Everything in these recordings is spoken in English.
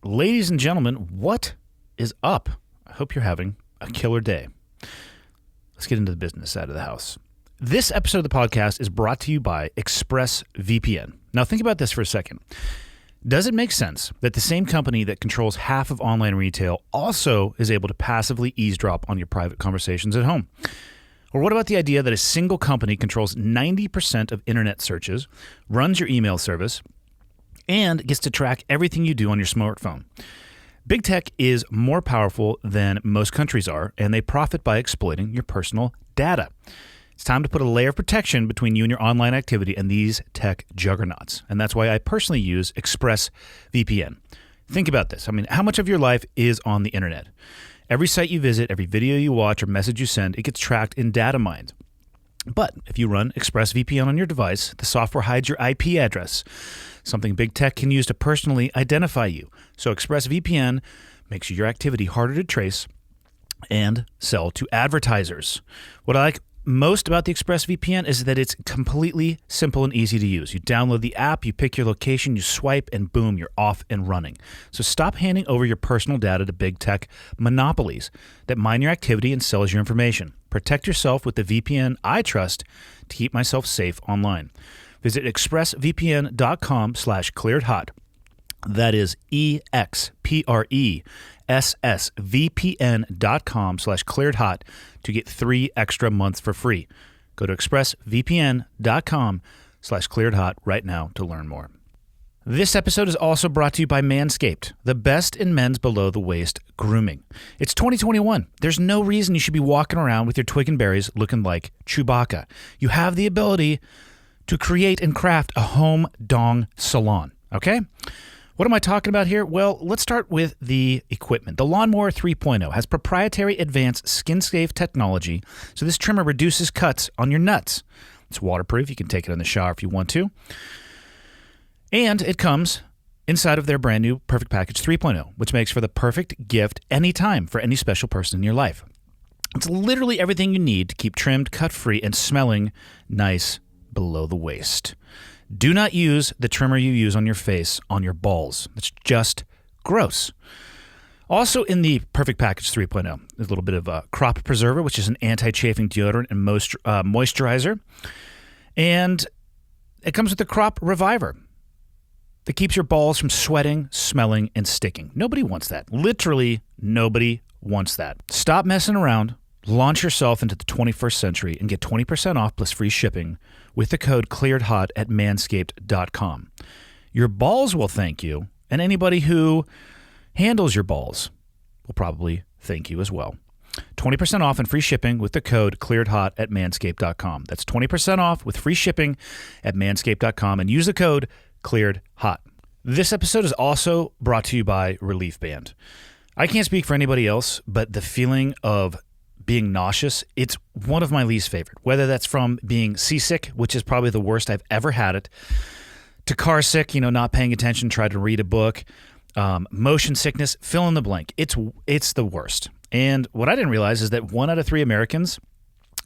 Ladies and gentlemen, what is up? I hope you're having a killer day. Let's get into the business side of the house. This episode of the podcast is brought to you by ExpressVPN. Now think about this for a second. Does it make sense that the same company that controls half of online retail also is able to passively eavesdrop on your private conversations at home? Or what about the idea that a single company controls 90% of internet searches, runs your email service, and gets to track everything you do on your smartphone? Big tech is more powerful than most countries are, and they profit by exploiting your personal data. It's time to put a layer of protection between you and your online activity and these tech juggernauts. And that's why I personally use ExpressVPN. Think about this. I mean, how much of your life is on the internet? Every site you visit, every video you watch, or message you send, it gets tracked in data mines. But if you run ExpressVPN on your device, the software hides your IP address, something big tech can use to personally identify you. So ExpressVPN makes your activity harder to trace and sell to advertisers. What I like most about the ExpressVPN is that it's completely simple and easy to use. You download the app, you pick your location, you swipe, and boom, you're off and running. So stop handing over your personal data to big tech monopolies that mine your activity and sells your information. Protect yourself with the VPN I trust to keep myself safe online. Visit expressvpn.com/clearedhot. That is expressvpn.com/clearedhot to get 3 extra months for free. Go to expressvpn.com/clearedhot right now to learn more. This episode is also brought to you by Manscaped, the best in men's below-the-waist grooming. It's 2021. There's no reason you should be walking around with your twig and berries looking like Chewbacca. You have the ability to create and craft a home dong salon, okay? What am I talking about here? Well, let's start with the equipment. The Lawnmower 3.0 has proprietary advanced skin-safe technology, so this trimmer reduces cuts on your nuts. It's waterproof. You can take it in the shower if you want to. And it comes inside of their brand new Perfect Package 3.0, which makes for the perfect gift anytime for any special person in your life. It's literally everything you need to keep trimmed, cut-free, and smelling nice below the waist. Do not use the trimmer you use on your face on your balls. It's just gross. Also in the Perfect Package 3.0, there's a little bit of a crop preserver, which is an anti-chafing deodorant and moisturizer. And it comes with the crop reviver that keeps your balls from sweating, smelling, and sticking. Nobody wants that. Literally, nobody wants that. Stop messing around. Launch yourself into the 21st century and get 20% off plus free shipping with the code ClearedHot at manscaped.com. Your balls will thank you, and anybody who handles your balls will probably thank you as well. 20% off and free shipping with the code ClearedHot at manscaped.com. That's 20% off with free shipping at manscaped.com and use the code ClearedHot. This episode is also brought to you by Relief Band. I can't speak for anybody else, but the feeling of being nauseous, it's one of my least favorite. Whether that's from being seasick, which is probably the worst I've ever had it, to car sick, not paying attention, trying to read a book, motion sickness, fill in the blank. It's the worst. And what I didn't realize is that 1 out of 3 Americans,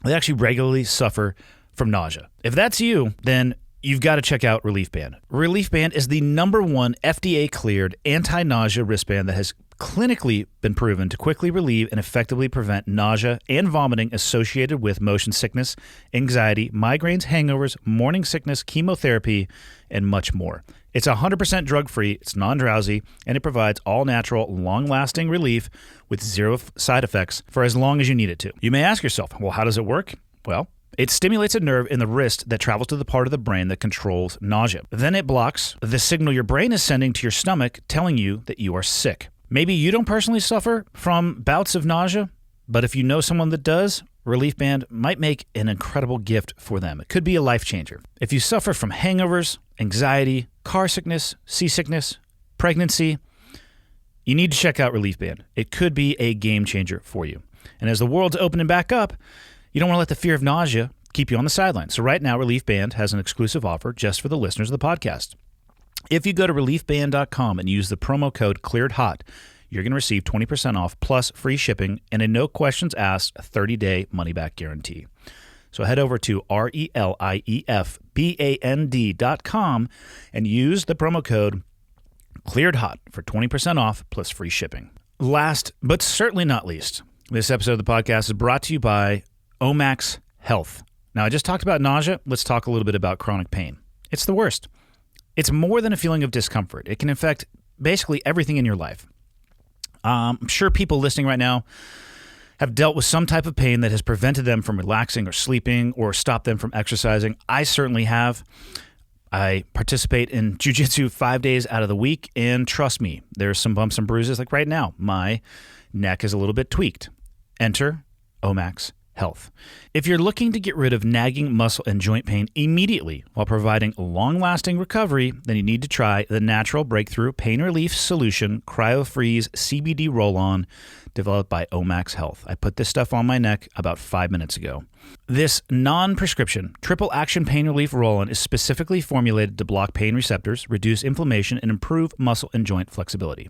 they actually regularly suffer from nausea. If that's you, then you've got to check out Relief Band. Relief Band is the #1 FDA-cleared anti-nausea wristband that has clinically been proven to quickly relieve and effectively prevent nausea and vomiting associated with motion sickness, anxiety, migraines, hangovers, morning sickness, chemotherapy, and much more. It's 100% drug-free, it's non-drowsy, and it provides all-natural, long-lasting relief with 0 side effects for as long as you need it to. You may ask yourself, well, how does it work? Well, it stimulates a nerve in the wrist that travels to the part of the brain that controls nausea. Then it blocks the signal your brain is sending to your stomach telling you that you are sick. Maybe you don't personally suffer from bouts of nausea, but if you know someone that does, Relief Band might make an incredible gift for them. It could be a life changer. If you suffer from hangovers, anxiety, car sickness, seasickness, pregnancy, you need to check out Relief Band. It could be a game changer for you. And as the world's opening back up, you don't want to let the fear of nausea keep you on the sidelines. So right now, Relief Band has an exclusive offer just for the listeners of the podcast. If you go to reliefband.com and use the promo code ClearedHot, you're going to receive 20% off plus free shipping and a no questions asked 30-day money-back guarantee. So head over to reliefband.com and use the promo code cleared hot for 20% off plus free shipping. Last, but certainly not least, this episode of the podcast is brought to you by Omax Health. Now, I just talked about nausea. Let's talk a little bit about chronic pain. It's the worst. It's more than a feeling of discomfort. It can affect basically everything in your life. I'm sure people listening right now have dealt with some type of pain that has prevented them from relaxing or sleeping or stopped them from exercising. I certainly have. I participate in jiu-jitsu 5 days out of the week, and trust me, there's some bumps and bruises. Like right now, my neck is a little bit tweaked. Enter Omax Health. If you're looking to get rid of nagging muscle and joint pain immediately while providing long-lasting recovery, then you need to try the natural breakthrough pain relief solution CryoFreeze CBD Roll-On developed by Omax Health. I put this stuff on my neck about 5 minutes ago. This non-prescription triple-action pain relief roll-on is specifically formulated to block pain receptors, reduce inflammation, and improve muscle and joint flexibility.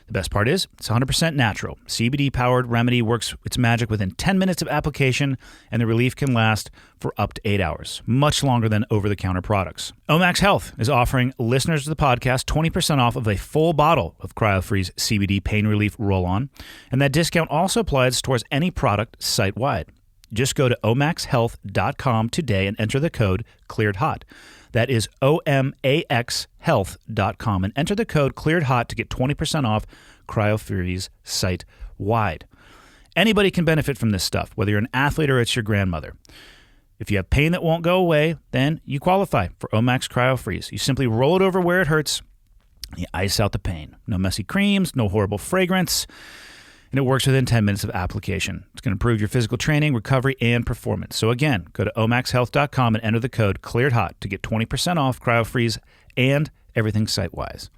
The best part is it's 100% natural. CBD-powered remedy works its magic within 10 minutes of application, and the relief can last for up to 8 hours, much longer than over-the-counter products. Omax Health is offering listeners to the podcast 20% off of a full bottle of CryoFreeze CBD Pain Relief Roll-On, and that discount also applies towards any product site-wide. Just go to omaxhealth.com today and enter the code ClearedHot. That is omaxhealth.com and enter the code ClearedHot to get 20% off CryoFreeze site-wide. Anybody can benefit from this stuff, whether you're an athlete or it's your grandmother. If you have pain that won't go away, then you qualify for Omax CryoFreeze. You simply roll it over where it hurts and you ice out the pain. No messy creams, no horrible fragrance, and it works within 10 minutes of application. It's going to improve your physical training, recovery, and performance. So again, go to omaxhealth.com and enter the code ClearedHot to get 20% off CryoFreeze and everything site-wise.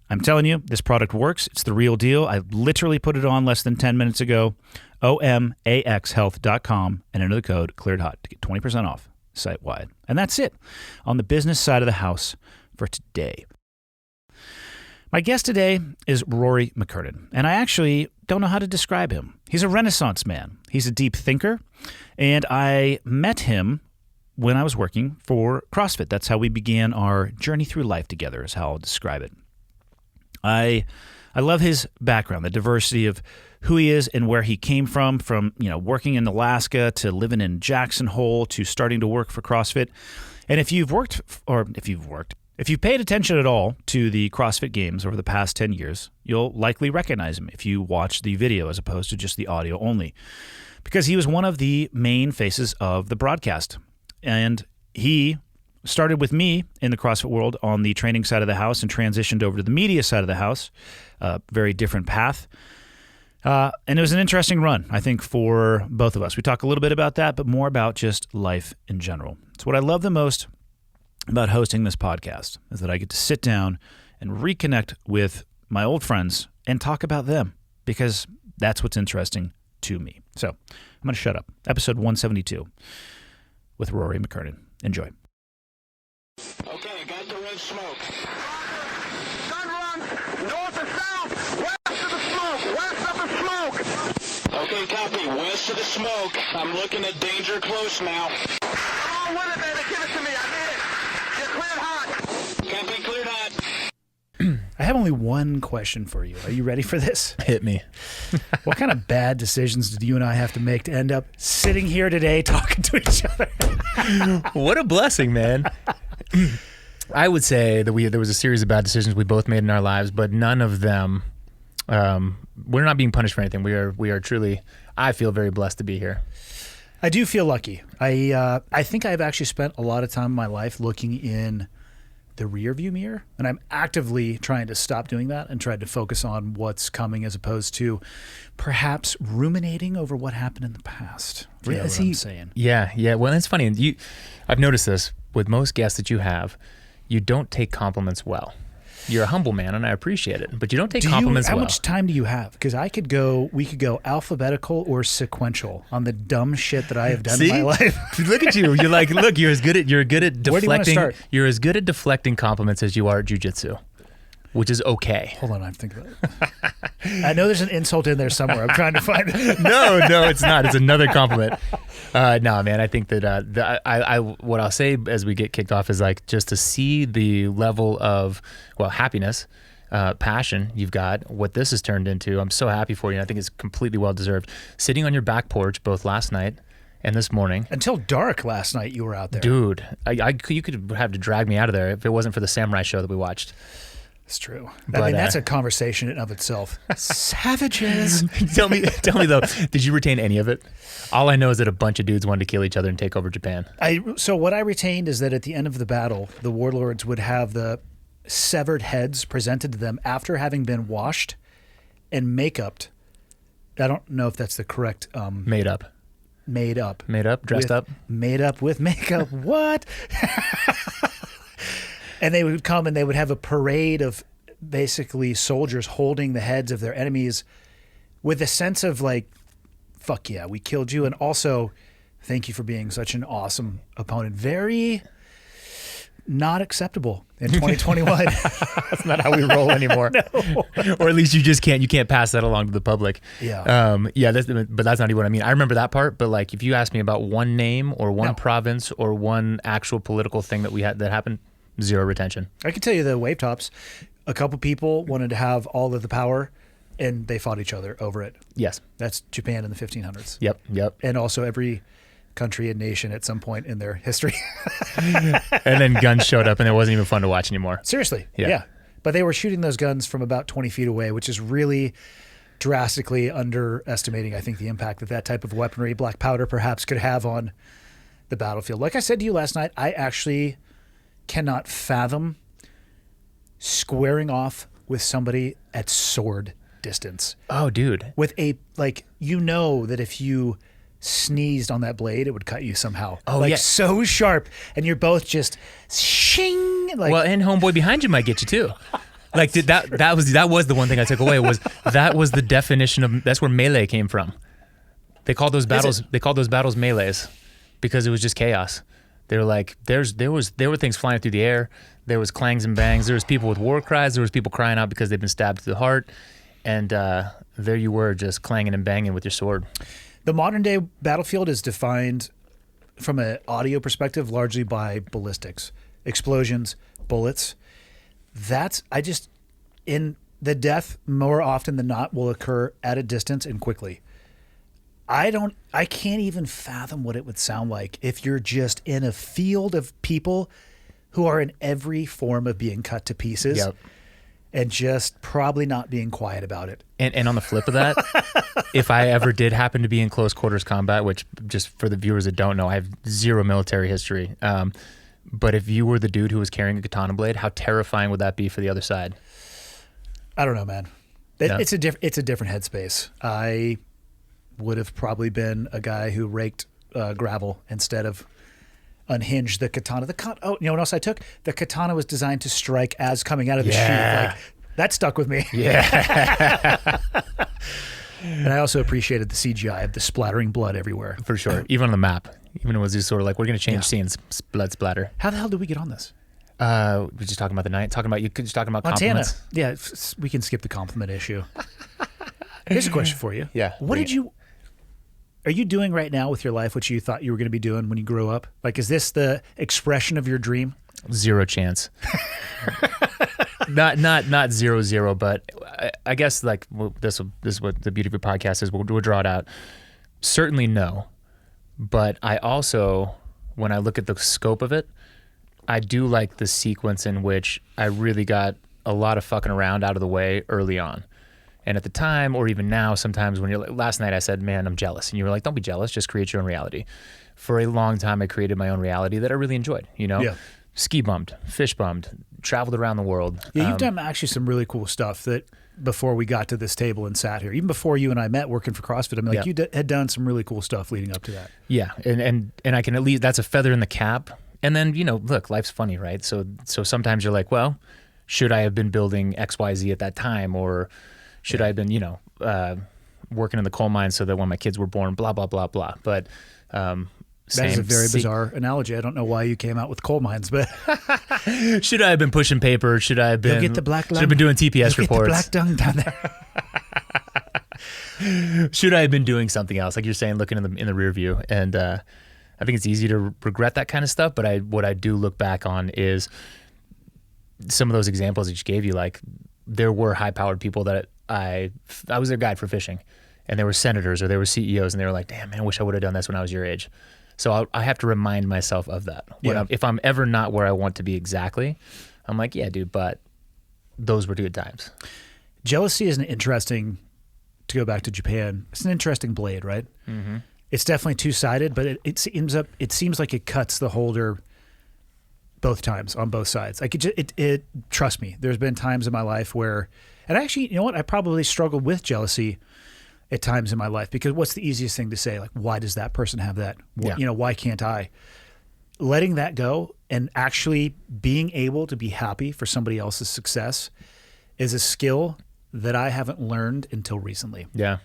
I'm telling you, this product works. It's the real deal. I literally put it on less than 10 minutes ago. omaxhealth.com and enter the code ClearedHot to get 20% off site-wide. And that's it on the business side of the house for today. My guest today is Rory Mckernan, and I actually don't know how to describe him. He's a Renaissance man. He's a deep thinker, and I met him when I was working for CrossFit. That's how we began our journey through life together, is how I'll describe it. I love his background, the diversity of who he is and where he came from working in Alaska to living in Jackson Hole to starting to work for CrossFit. And if you've paid attention at all to the CrossFit Games over the past 10 years, you'll likely recognize him if you watch the video as opposed to just the audio only, because he was one of the main faces of the broadcast. And he started with me in the CrossFit world on the training side of the house and transitioned over to the media side of the house, a very different path. And it was an interesting run, I think, for both of us. We talk a little bit about that, but more about just life in general. It's what I love the most about hosting this podcast, is that I get to sit down and reconnect with my old friends and talk about them, because that's what's interesting to me. So I'm going to shut up. Episode 172 with Rory Mckernan. Enjoy. Okay, got the red smoke. Gun run, north or south, west of the smoke, west of the smoke. Okay, copy, west of the smoke. I'm looking at danger close now. Come on with it, baby, give it to me, I need it. You're cleared hot. Copy, cleared hot. I have only one question for you. Are you ready for this? Hit me. What kind of bad decisions did you and I have to make to end up sitting here today talking to each other? What a blessing, man. I would say that there was a series of bad decisions we both made in our lives, but none of them, we're not being punished for anything. We are truly, I feel very blessed to be here. I do feel lucky. I think I've actually spent a lot of time in my life looking in the rear view mirror, and I'm actively trying to stop doing that and try to focus on what's coming as opposed to perhaps ruminating over what happened in the past. You know what I'm saying? Yeah. Well, it's funny. I've noticed this with most guests that you have. You don't take compliments well. You're a humble man, and I appreciate it, but you don't take compliments well. How much time do you have? Because we could go alphabetical or sequential on the dumb shit that I have done in my life. Look at you. You're like, look, you're good at deflecting. Where do you want to start? You're as good at deflecting compliments as you are at jiu-jitsu, which is okay. Hold on, I'm thinking about it. I know there's an insult in there somewhere. I'm trying to find it. No, it's not. It's another compliment. No, man, I think that what I'll say as we get kicked off is like just to see the level of, happiness passion you've got, what this has turned into. I'm so happy for you. And I think it's completely well deserved. Sitting on your back porch both last night and this morning. Until dark last night, you were out there. Dude, you could have to drag me out of there if it wasn't for the samurai show that we watched. It's true. But, I mean, that's a conversation in of itself. Savages. Tell me though, did you retain any of it? All I know is that a bunch of dudes wanted to kill each other and take over Japan. So what I retained is that at the end of the battle, the warlords would have the severed heads presented to them after having been washed and make-upped. I don't know if that's the correct... Made up. Dressed up? Made up with makeup. What? And they would come and they would have a parade of basically soldiers holding the heads of their enemies with a sense of like, fuck yeah, we killed you. And also, thank you for being such an awesome opponent. Very not acceptable in 2021. That's not how we roll anymore. No. Or at least you can't pass that along to the public. Yeah. But that's not even what I mean. I remember that part, but like if you ask me about one name or one province or one actual political thing that we had that happened, zero retention. I can tell you the wave tops, a couple people wanted to have all of the power and they fought each other over it. Yes. That's Japan in the 1500s. Yep. And also every country and nation at some point in their history. And then guns showed up and it wasn't even fun to watch anymore. Seriously. Yeah. But they were shooting those guns from about 20 feet away, which is really drastically underestimating, I think, the impact that type of weaponry, black powder perhaps, could have on the battlefield. Like I said to you last night, I actually cannot fathom squaring off with somebody at sword distance. Oh, dude. With a, like, you know that if you sneezed on that blade, it would cut you somehow. Oh, like, yeah. so sharp. And you're both just shing. Like, Well, and homeboy behind you might get you too. Like that was the one thing I took away was that was the definition of, that's where melee came from. They called those battles melees because it was just chaos. They were like, there were things flying through the air. There was clangs and bangs. There was people with war cries. There was people crying out because they've been stabbed through the heart. And there you were just clanging and banging with your sword. The modern day battlefield is defined from an audio perspective largely by ballistics, explosions, bullets. In the death more often than not will occur at a distance and quickly. I can't even fathom what it would sound like if you're just in a field of people who are in every form of being cut to pieces. Yep. And just probably not being quiet about it. And on the flip of that, if I ever did happen to be in close quarters combat, which just for the viewers that don't know, I have zero military history. But if you were the dude who was carrying a katana blade, how terrifying would that be for the other side? I don't know, man. It's a different headspace. I would have probably been a guy who raked gravel instead of unhinged the katana. You know what else I took? The katana was designed to strike as coming out of the sheath. Like, that stuck with me. Yeah. And I also appreciated the CGI of the splattering blood everywhere. For sure. Even on the map. Even it was just sort of like, we're going to change scenes, blood splatter. How the hell did we get on this? We're just talking about the night. You could just talking about Montana. compliments. Yeah, we can skip the compliment issue. Here's a question for you. Yeah. Are you doing right now with your life what you thought you were going to be doing when you grew up? Like, is this the expression of your dream? Zero chance. not 0-0, but I guess like this is what the beauty of your podcast is. We'll draw it out. Certainly no, but I also, when I look at the scope of it, I do like the sequence in which I really got a lot of fucking around out of the way early on. And at the time, or even now, sometimes when you're like, last night I said, man, I'm jealous. And you were like, don't be jealous, just create your own reality. For a long time, I created my own reality that I really enjoyed, you know? Yeah. Ski bummed, fish bummed, traveled around the world. Yeah, you've done actually some really cool stuff that before we got to this table and sat here, even before you and I met working for CrossFit, I mean, like you had done some really cool stuff leading up to that. Yeah, and I can at least, that's a feather in the cap. And then, you know, look, life's funny, right? So sometimes you're like, well, should I have been building XYZ at that time? Or should I have been, you know, working in the coal mine so that when my kids were born, blah, blah, blah, blah. But that is a very bizarre analogy. I don't know why you came out with coal mines, but should I have been pushing paper? Should I have been? Get the black lung. Should have been doing TPS reports. Get the black dung down there. Should I have been doing something else? Like you're saying, looking in the rear view. And I think it's easy to regret that kind of stuff. But what I do look back on is some of those examples that you gave you, like there were high-powered people that I was their guide for fishing, and there were senators or there were CEOs, and they were like, damn, man, I wish I would have done this when I was your age. So I have to remind myself of that. If I'm ever not where I want to be exactly, I'm like, yeah, dude, but those were good times. Jealousy is an interesting, to go back to Japan, it's an interesting blade, right? Mm-hmm. It's definitely two-sided, but it seems like it cuts the holder both times on both sides. Like it trust me, there's been times in my life where, and actually, you know what? I probably struggled with jealousy at times in my life, because what's the easiest thing to say? Like, why does that person have that? Yeah. You know, why can't I? Letting that go and actually being able to be happy for somebody else's success is a skill that I haven't learned until recently. Yeah.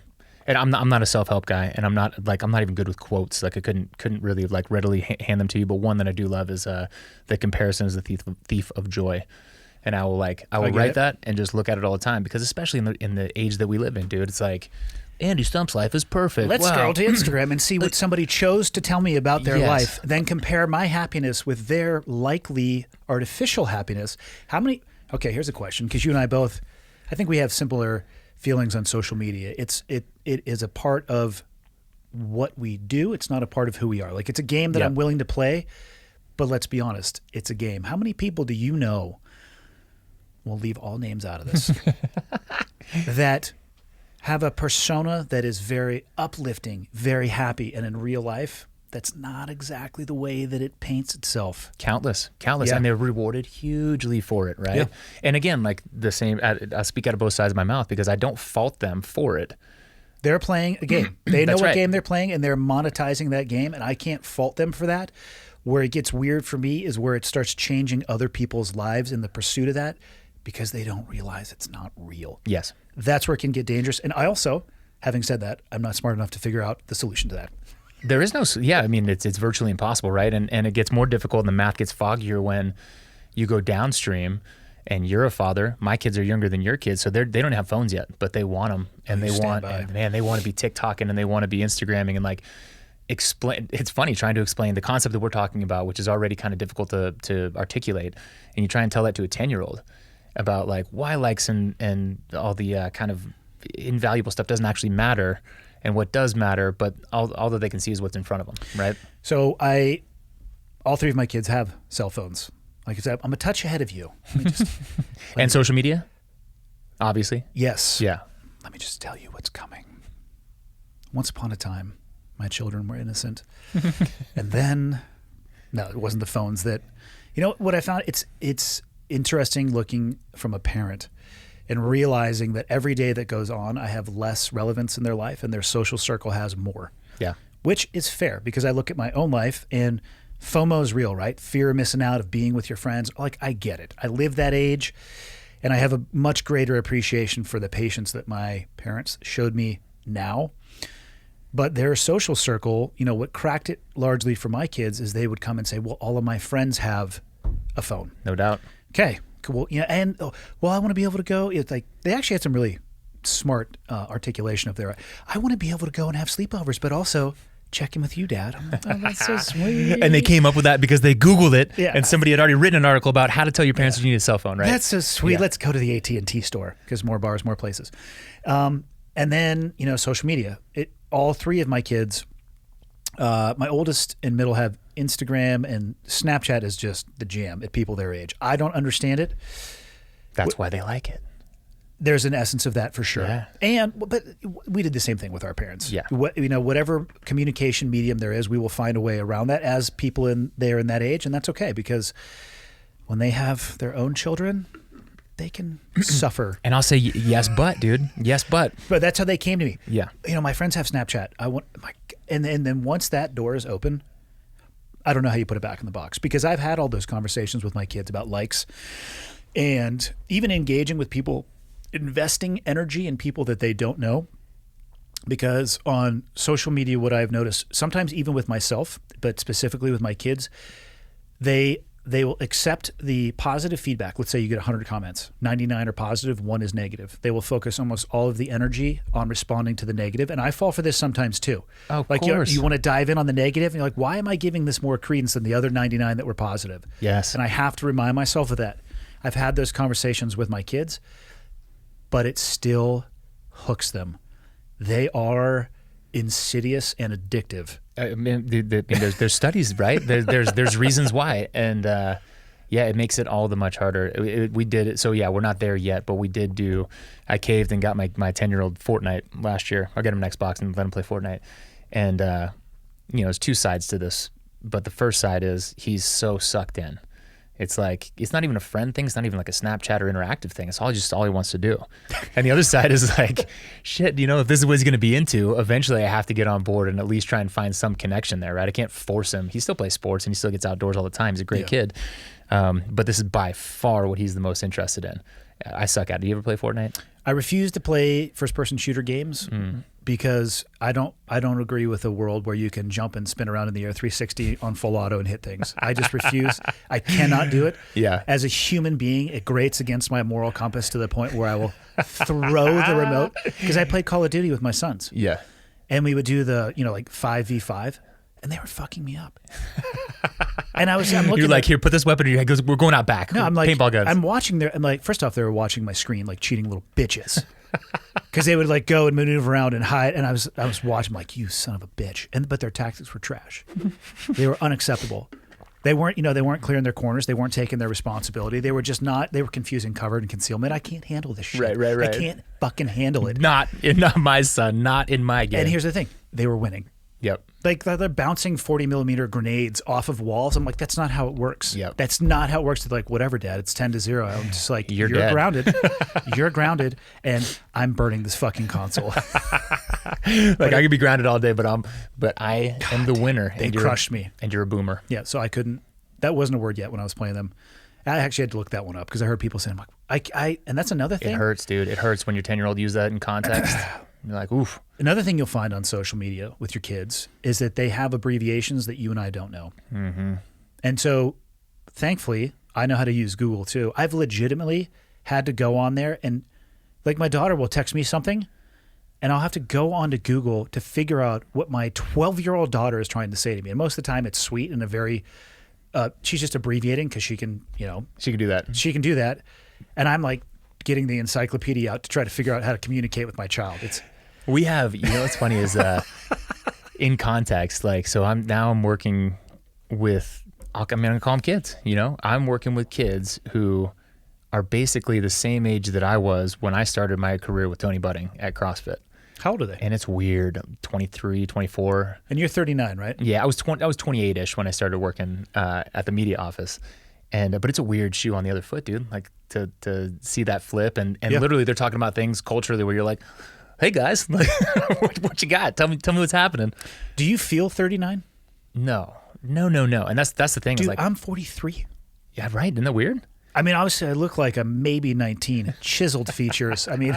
And I'm not a self-help guy, and I'm not even good with quotes. Like I couldn't really like readily hand them to you. But one that I do love is the comparison is the thief of joy. And I will write that and just look at it all the time, because especially in the age that we live in, dude, it's like, Andy Stump's life is perfect. Let's scroll to Instagram and see what somebody chose to tell me about their Yes. life, then compare my happiness with their likely artificial happiness. Okay, here's a question, because you and I both, I think we have similar feelings on social media. It is a part of what we do. It's not a part of who we are. Like, it's a game that I'm willing to play, but let's be honest, it's a game. How many people do you know, we'll leave all names out of this, that have a persona that is very uplifting, very happy, and in real life, that's not exactly the way that it paints itself. Countless, Yeah. and they're rewarded hugely for it, right? Yeah. And again, like the same, I speak out of both sides of my mouth, because I don't fault them for it. They're playing a game. They know That's what right. game they're playing, and they're monetizing that game, and I can't fault them for that. Where it gets weird for me is where it starts changing other people's lives in the pursuit of that, because they don't realize it's not real. Yes. That's where it can get dangerous. And I also, having said that, I'm not smart enough to figure out the solution to that. There is no, I mean, it's virtually impossible, right? And it gets more difficult, and the math gets foggier when you go downstream, and you're a father. My kids are younger than your kids, so they don't have phones yet, but they want them, and they want to be TikToking, and they want to be Instagramming, and like explain. It's funny trying to explain the concept that we're talking about, which is already kind of difficult to articulate, and you try and tell that to a 10-year-old about like why likes and all the kind of invaluable stuff doesn't actually matter. And what does matter, but all that they can see is what's in front of them, right? So all three of my kids have cell phones. Like I said, I'm a touch ahead of you. And social media, obviously. Yes. Yeah. Let me just tell you what's coming. Once upon a time, my children were innocent. And then, no, it wasn't the phones that, you know what I found? It's interesting looking from a parent and realizing that every day that goes on, I have less relevance in their life, and their social circle has more. Yeah. Which is fair, because I look at my own life, and FOMO is real, right? Fear of missing out, of being with your friends. Like, I get it. I live that age, and I have a much greater appreciation for the patience that my parents showed me now. But their social circle, you know, what cracked it largely for my kids is they would come and say, well, all of my friends have a phone. No doubt. Okay, cool. Yeah, and I want to be able to go. It's like they actually had some really smart articulation of their. I want to be able to go and have sleepovers, but also check in with you, Dad. I'm like, oh, that's so sweet. And they came up with that because they Googled it, Yeah. and somebody had already written an article about how to tell your parents that you need a cell phone, right? That's so sweet. Yeah. Let's go to the AT&T store, because more bars, more places. And then, you know, social media. All three of my kids, my oldest and middle have Instagram, and Snapchat is just the jam at people their age. I don't understand it. That's why they like it. There's an essence of that for sure. Yeah. But we did the same thing with our parents. Yeah. Whatever communication medium there is, we will find a way around that as people in that age, and that's okay, because when they have their own children, they can suffer. And I'll say yes, but dude, yes, but. But that's how they came to me. Yeah. You know, my friends have Snapchat. And then once that door is open, I don't know how you put it back in the box, because I've had all those conversations with my kids about likes, and even engaging with people, investing energy in people that they don't know. Because on social media, what I've noticed, sometimes even with myself, but specifically with my kids, they will accept the positive feedback. Let's say you get 100 comments, 99 are positive, 1 is negative. They will focus almost all of the energy on responding to the negative. And I fall for this sometimes too. Oh, of like course. you want to dive in on the negative, and you're like, why am I giving this more credence than the other 99 that were positive? Yes. And I have to remind myself of that. I've had those conversations with my kids. but it still hooks them. They are insidious and addictive. I mean, there's studies, right? There's reasons why, and yeah, it makes it all the much harder. We did it, so yeah, we're not there yet, but we did do. I caved and got my 10-year-old Fortnite last year. I'll get him an Xbox and let him play Fortnite, and there's two sides to this, but the first side is he's so sucked in. It's like, it's not even a friend thing. It's not even like a Snapchat or interactive thing. It's all he wants to do. And the other side is like, shit, if this is what he's going to be into, eventually I have to get on board and at least try and find some connection there, right? I can't force him. He still plays sports and he still gets outdoors all the time. He's a great kid. But this is by far what he's the most interested in. I suck at it. Do you ever play Fortnite? I refuse to play first-person shooter games because I don't agree with a world where you can jump and spin around in the air 360 on full auto and hit things. I just refuse. I cannot do it. Yeah. As a human being, it grates against my moral compass to the point where I will throw the remote, because I played Call of Duty with my sons. Yeah. And we would do the, like 5v5, and they were fucking me up. And I'm looking. You're like, here, put this weapon in your head. Goes, we're going out back. No, I'm like, paintball guns. I'm watching I'm like, first off, they were watching my screen like cheating little bitches. Because they would like go and maneuver around and hide, and I was watching like, you son of a bitch. But their tactics were trash. They were unacceptable. They weren't clearing their corners. They weren't taking their responsibility. They were confusing cover and concealment. I can't handle this shit. Right. I can't fucking handle it. Not my son. Not in my game. And here's the thing: they were winning. Yep. Like they're bouncing 40mm grenades off of walls. I'm like, that's not how it works. Yep. That's not how it works. They're like, whatever, Dad, it's 10-0. I'm just like, you're grounded. You're grounded, and I'm burning this fucking console. Like I could be grounded all day, but I am the winner. They crushed me. And you're a boomer. Yeah, so I couldn't. That wasn't a word yet when I was playing them. I actually had to look that one up because I heard people saying, and that's another thing. It hurts, dude. It hurts when your 10-year-old use that in context. You're like, oof. Another thing you'll find on social media with your kids is that they have abbreviations that you and I don't know. Mm-hmm. And so, thankfully, I know how to use Google too. I've legitimately had to go on there and, like, my daughter will text me something, and I'll have to go onto Google to figure out what my 12-year-old daughter is trying to say to me. And most of the time, it's sweet and a very, she's just abbreviating because she can, she can do that. She can do that, and I'm like getting the encyclopedia out to try to figure out how to communicate with my child. We have, what's funny is in context, like, so I'm working with, I'm going to call them kids, I'm working with kids who are basically the same age that I was when I started my career with Tony Budding at CrossFit. How old are they? And it's weird. 23, 24. And you're 39, right? Yeah, I was 28-ish when I started working at the media office. But it's a weird shoe on the other foot, dude. Like to see that flip and literally they're talking about things culturally where you're like, hey guys, what you got? Tell me what's happening. Do you feel 39? No. And that's the thing. Dude, is like, I'm 43. Yeah, right. Isn't that weird? I mean, obviously I look like a maybe 19, chiseled features. I mean,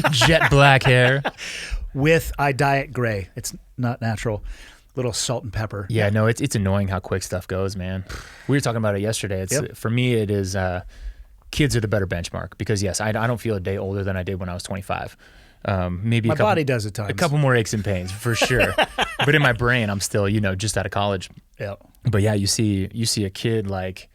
jet black hair. I dye it gray. It's not natural. Little salt and pepper. Yeah, no, it's annoying how quick stuff goes, man. We were talking about it yesterday. For me, it is kids are the better benchmark because yes, I don't feel a day older than I did when I was 25. Maybe my body does at times. A couple more aches and pains for sure, but in my brain, I'm still just out of college. Yeah. But yeah, you see a kid like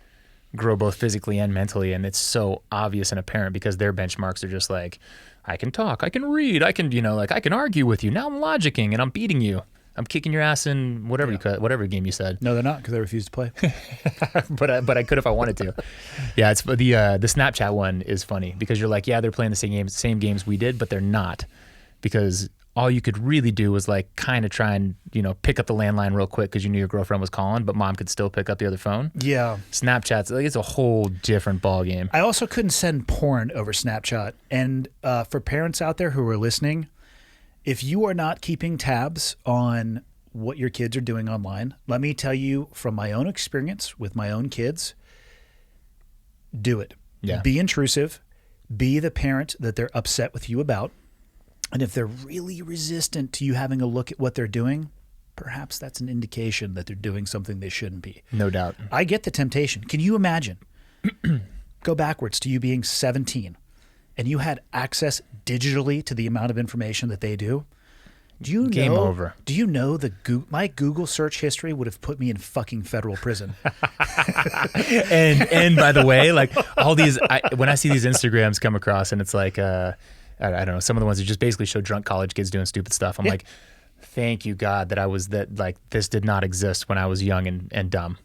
grow both physically and mentally, and it's so obvious and apparent because their benchmarks are just like, I can talk, I can read, I can I can argue with you. Now I'm logicking and I'm beating you. I'm kicking your ass in whatever game you said. No, they're not because I refuse to play. but I could if I wanted to. Yeah, it's the Snapchat one is funny because you're like, yeah, they're playing the same games we did, but they're not because all you could really do was like kind of try and pick up the landline real quick because you knew your girlfriend was calling, but mom could still pick up the other phone. Yeah, Snapchat's like it's a whole different ball game. I also couldn't send porn over Snapchat, and for parents out there who are listening. If you are not keeping tabs on what your kids are doing online, let me tell you from my own experience with my own kids, do it. Yeah. Be intrusive. Be the parent that they're upset with you about. And if they're really resistant to you having a look at what they're doing, perhaps that's an indication that they're doing something they shouldn't be. No doubt. I get the temptation. Can you imagine? Go backwards to you being 17. And you had access digitally to the amount of information that they do, Game over. Do you know my Google search history would have put me in fucking federal prison? and by the way, like all these, when I see these Instagrams come across, and it's like, I don't know, some of the ones that just basically show drunk college kids doing stupid stuff. I'm like, thank you God that like this did not exist when I was young and dumb.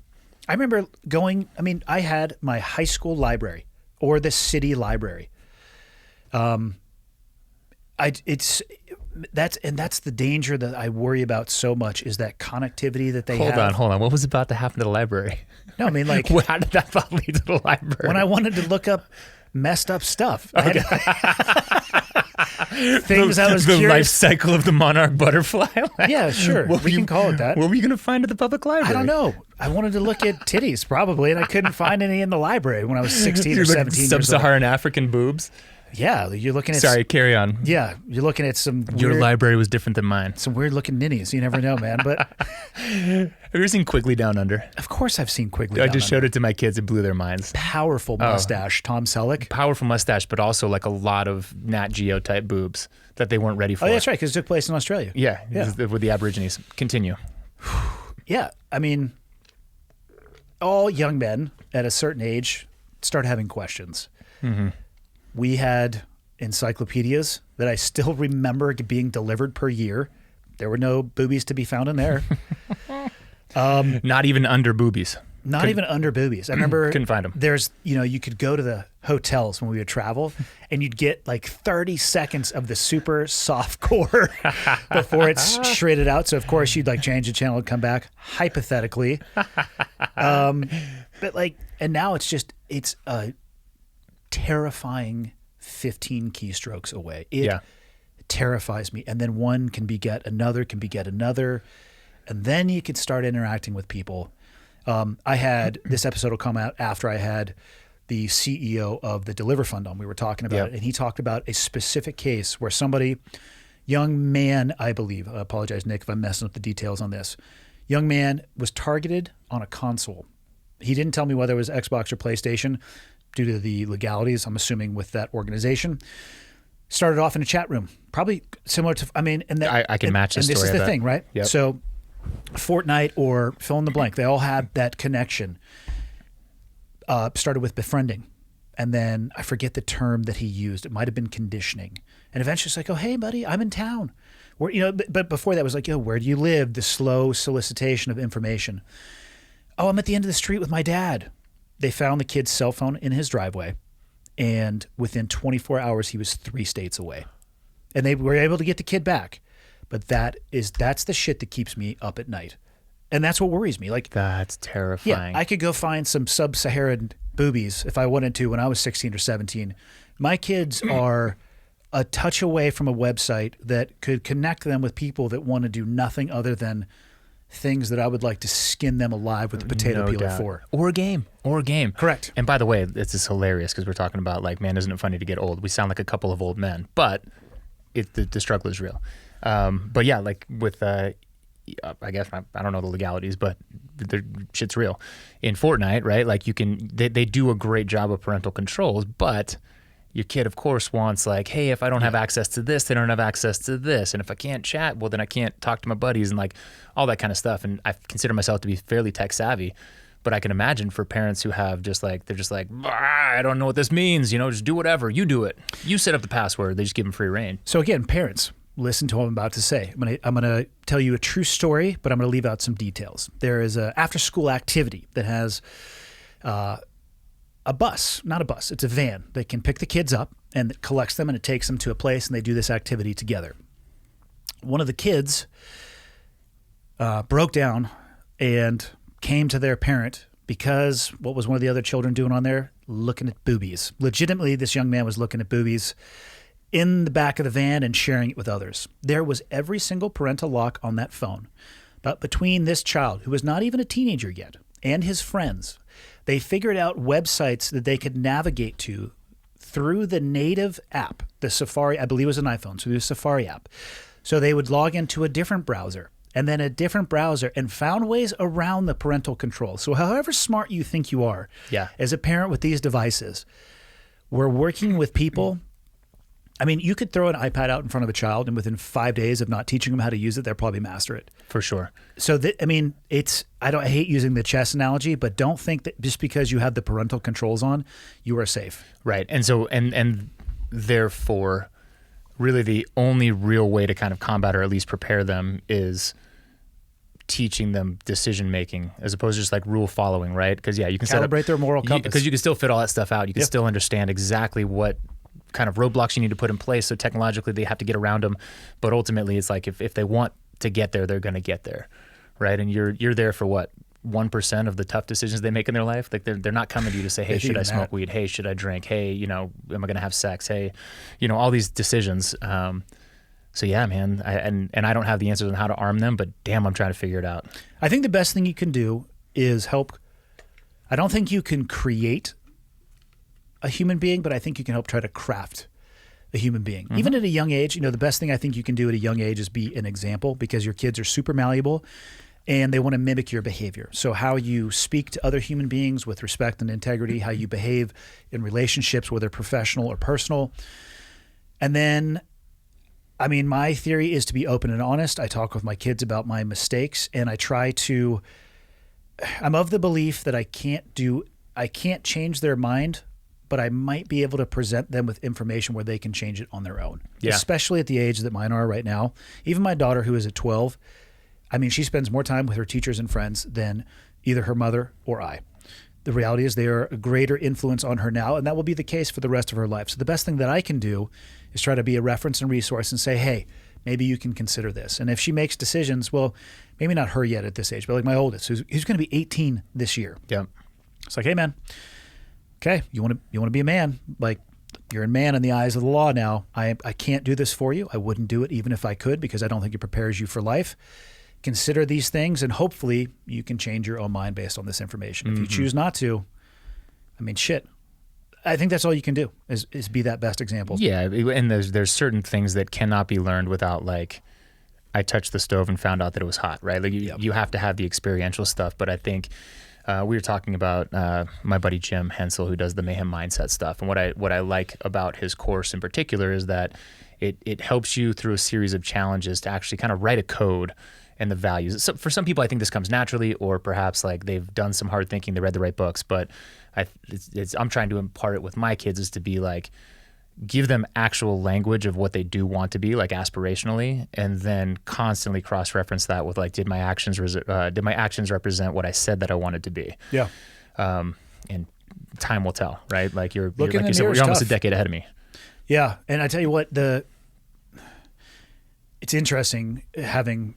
I remember I had my high school library or the city library. That's the danger that I worry about so much is that connectivity that they have. Hold on. What was about to happen to the library? No, I mean, like, how did that thought lead to the library? When I wanted to look up messed up stuff, things I was the curious. Life cycle of the monarch butterfly. Yeah, sure. We can call it that. What were you going to find at the public library? I don't know. I wanted to look at titties probably, and I couldn't find any in the library when I was 16 or 17 years old. Sub-Saharan African boobs. Yeah, you're looking at. Sorry, carry on. Yeah, you're looking at some. Your library was different than mine. Some weird looking ninnies. You never know, man. But have you ever seen Quigley Down Under? Of course, I've seen Quigley. Down Under. I just showed it to my kids. It blew their minds. Powerful mustache, Tom Selleck. Powerful mustache, but also like a lot of Nat Geo type boobs that they weren't ready for. Oh, that's right, because it took place in Australia. Yeah. With the Aborigines. Continue. Yeah, I mean, all young men at a certain age start having questions. Mm-hmm. We had encyclopedias that I still remember being delivered per year. There were no boobies to be found in there. Not even under boobies. Even under boobies. I remember couldn't find them. There's, you could go to the hotels when we would travel and you'd get like 30 seconds of the super soft core before it's shredded out. So of course you'd like change the channel and come back hypothetically. But like, and now it's a terrifying 15 keystrokes away. It terrifies me. And then one can beget another, and then you can start interacting with people. I had this episode will come out after I had the CEO of the Deliver Fund on. We were talking about it, and he talked about a specific case where somebody, young man, I believe, I apologize, Nick, if I'm messing up the details on this, young man was targeted on a console. He didn't tell me whether it was Xbox or PlayStation due to the legalities, I'm assuming, with that organization. Started off in a chat room, probably similar to, I can match this story. And this is the thing, right? Yep. So Fortnite or fill in the blank, they all had that connection. Started with befriending. And then I forget the term that he used. It might have been conditioning. And eventually it's like, oh, hey, buddy, I'm in town. But before that was like, where do you live? The slow solicitation of information. Oh, I'm at the end of the street with my dad. They found the kid's cell phone in his driveway. And within 24 hours, he was 3 states away. And they were able to get the kid back. But that's the shit that keeps me up at night. And that's what worries me. Like, that's terrifying. Yeah, I could go find some sub-Saharan boobies if I wanted to when I was 16 or 17. My kids are a touch away from a website that could connect them with people that want to do nothing other than things that I would like to skin them alive with a potato peeler for. Or a game. Correct. And by the way, this is hilarious because we're talking about like, man, isn't it funny to get old? We sound like a couple of old men, but the struggle is real. But yeah, like with, I guess, I don't know the legalities, but the shit's real. In Fortnite, right? Like they do a great job of parental controls, but your kid, of course, wants like, hey, if I don't have access to this, they don't have access to this. And if I can't chat, well, then I can't talk to my buddies and like all that kind of stuff. And I consider myself to be fairly tech savvy, but I can imagine for parents who have they're just like, I don't know what this means. Just do whatever. You do it. You set up the password. They just give them free reign. So again, parents, listen to what I'm about to say. I'm gonna tell you a true story, but I'm gonna leave out some details. There is a after-school activity that has a bus, not a bus. It's a van that can pick the kids up and it collects them and it takes them to a place and they do this activity together. One of the kids broke down and came to their parent because what was one of the other children doing on there? Looking at boobies. Legitimately, this young man was looking at boobies in the back of the van and sharing it with others. There was every single parental lock on that phone. But between this child, who was not even a teenager yet, and his friends, they figured out websites that they could navigate to through the native app, the Safari, I believe it was an iPhone, so the Safari app. So they would log into a different browser and then a different browser and found ways around the parental control. So however smart you think you are as a parent with these devices, we're working with people I mean, you could throw an iPad out in front of a child, and within 5 days of not teaching them how to use it, they'll probably master it. For sure. So, I mean, I hate using the chess analogy, but don't think that just because you have the parental controls on, you are safe. Right. And so, and therefore, really the only real way to kind of combat or at least prepare them is teaching them decision making as opposed to just like rule following, right? Because you can calibrate their moral compass. Because you can still fit all that stuff out. You can still understand exactly what kind of roadblocks you need to put in place. So technologically they have to get around them, but ultimately it's like if they want to get there, they're going to get there, right? And you're there for what, 1% of the tough decisions they make in their life. Like they're not coming to you to say, hey, should I smoke weed? Hey, should I drink? Hey, am I going to have sex? Hey, all these decisions. So yeah, man, I don't have the answers on how to arm them, but damn, I'm trying to figure it out. I think the best thing you can do is help. I don't think you can create a human being, but I think you can help try to craft a human being. Mm-hmm. Even at a young age, the best thing I think you can do at a young age is be an example, because your kids are super malleable and they want to mimic your behavior. So how you speak to other human beings with respect and integrity, how you behave in relationships, whether professional or personal. And then, I mean, my theory is to be open and honest. I talk with my kids about my mistakes, and I'm of the belief that I can't change their mind, but I might be able to present them with information where they can change it on their own, especially at the age that mine are right now. Even my daughter, who is at 12, I mean, she spends more time with her teachers and friends than either her mother or I. The reality is they are a greater influence on her now, and that will be the case for the rest of her life. So the best thing that I can do is try to be a reference and resource and say, hey, maybe you can consider this. And if she makes decisions, well, maybe not her yet at this age, but like my oldest, who's going to be 18 this year. Yeah. It's like, hey, man, okay, you want to be a man. Like, you're a man in the eyes of the law now. I can't do this for you. I wouldn't do it even if I could, because I don't think it prepares you for life. Consider these things, and hopefully you can change your own mind based on this information. If you choose not to, I mean, shit. I think that's all you can do is be that best example. Yeah, and there's certain things that cannot be learned without, like, I touched the stove and found out that it was hot, right? Like you have to have the experiential stuff. But I think we were talking about my buddy Jim Hensel, who does the Mayhem Mindset stuff, and what I like about his course in particular is that it helps you through a series of challenges to actually kind of write a code and the values. So for some people, I think this comes naturally, or perhaps like they've done some hard thinking, they read the right books. But I'm trying to impart it with my kids is to be like, give them actual language of what they do want to be, like aspirationally, and then constantly cross-reference that with like, did my actions represent what I said that I wanted to be? Yeah. And time will tell, right? Like you're almost a decade ahead of me. Yeah, and I tell you what, it's interesting having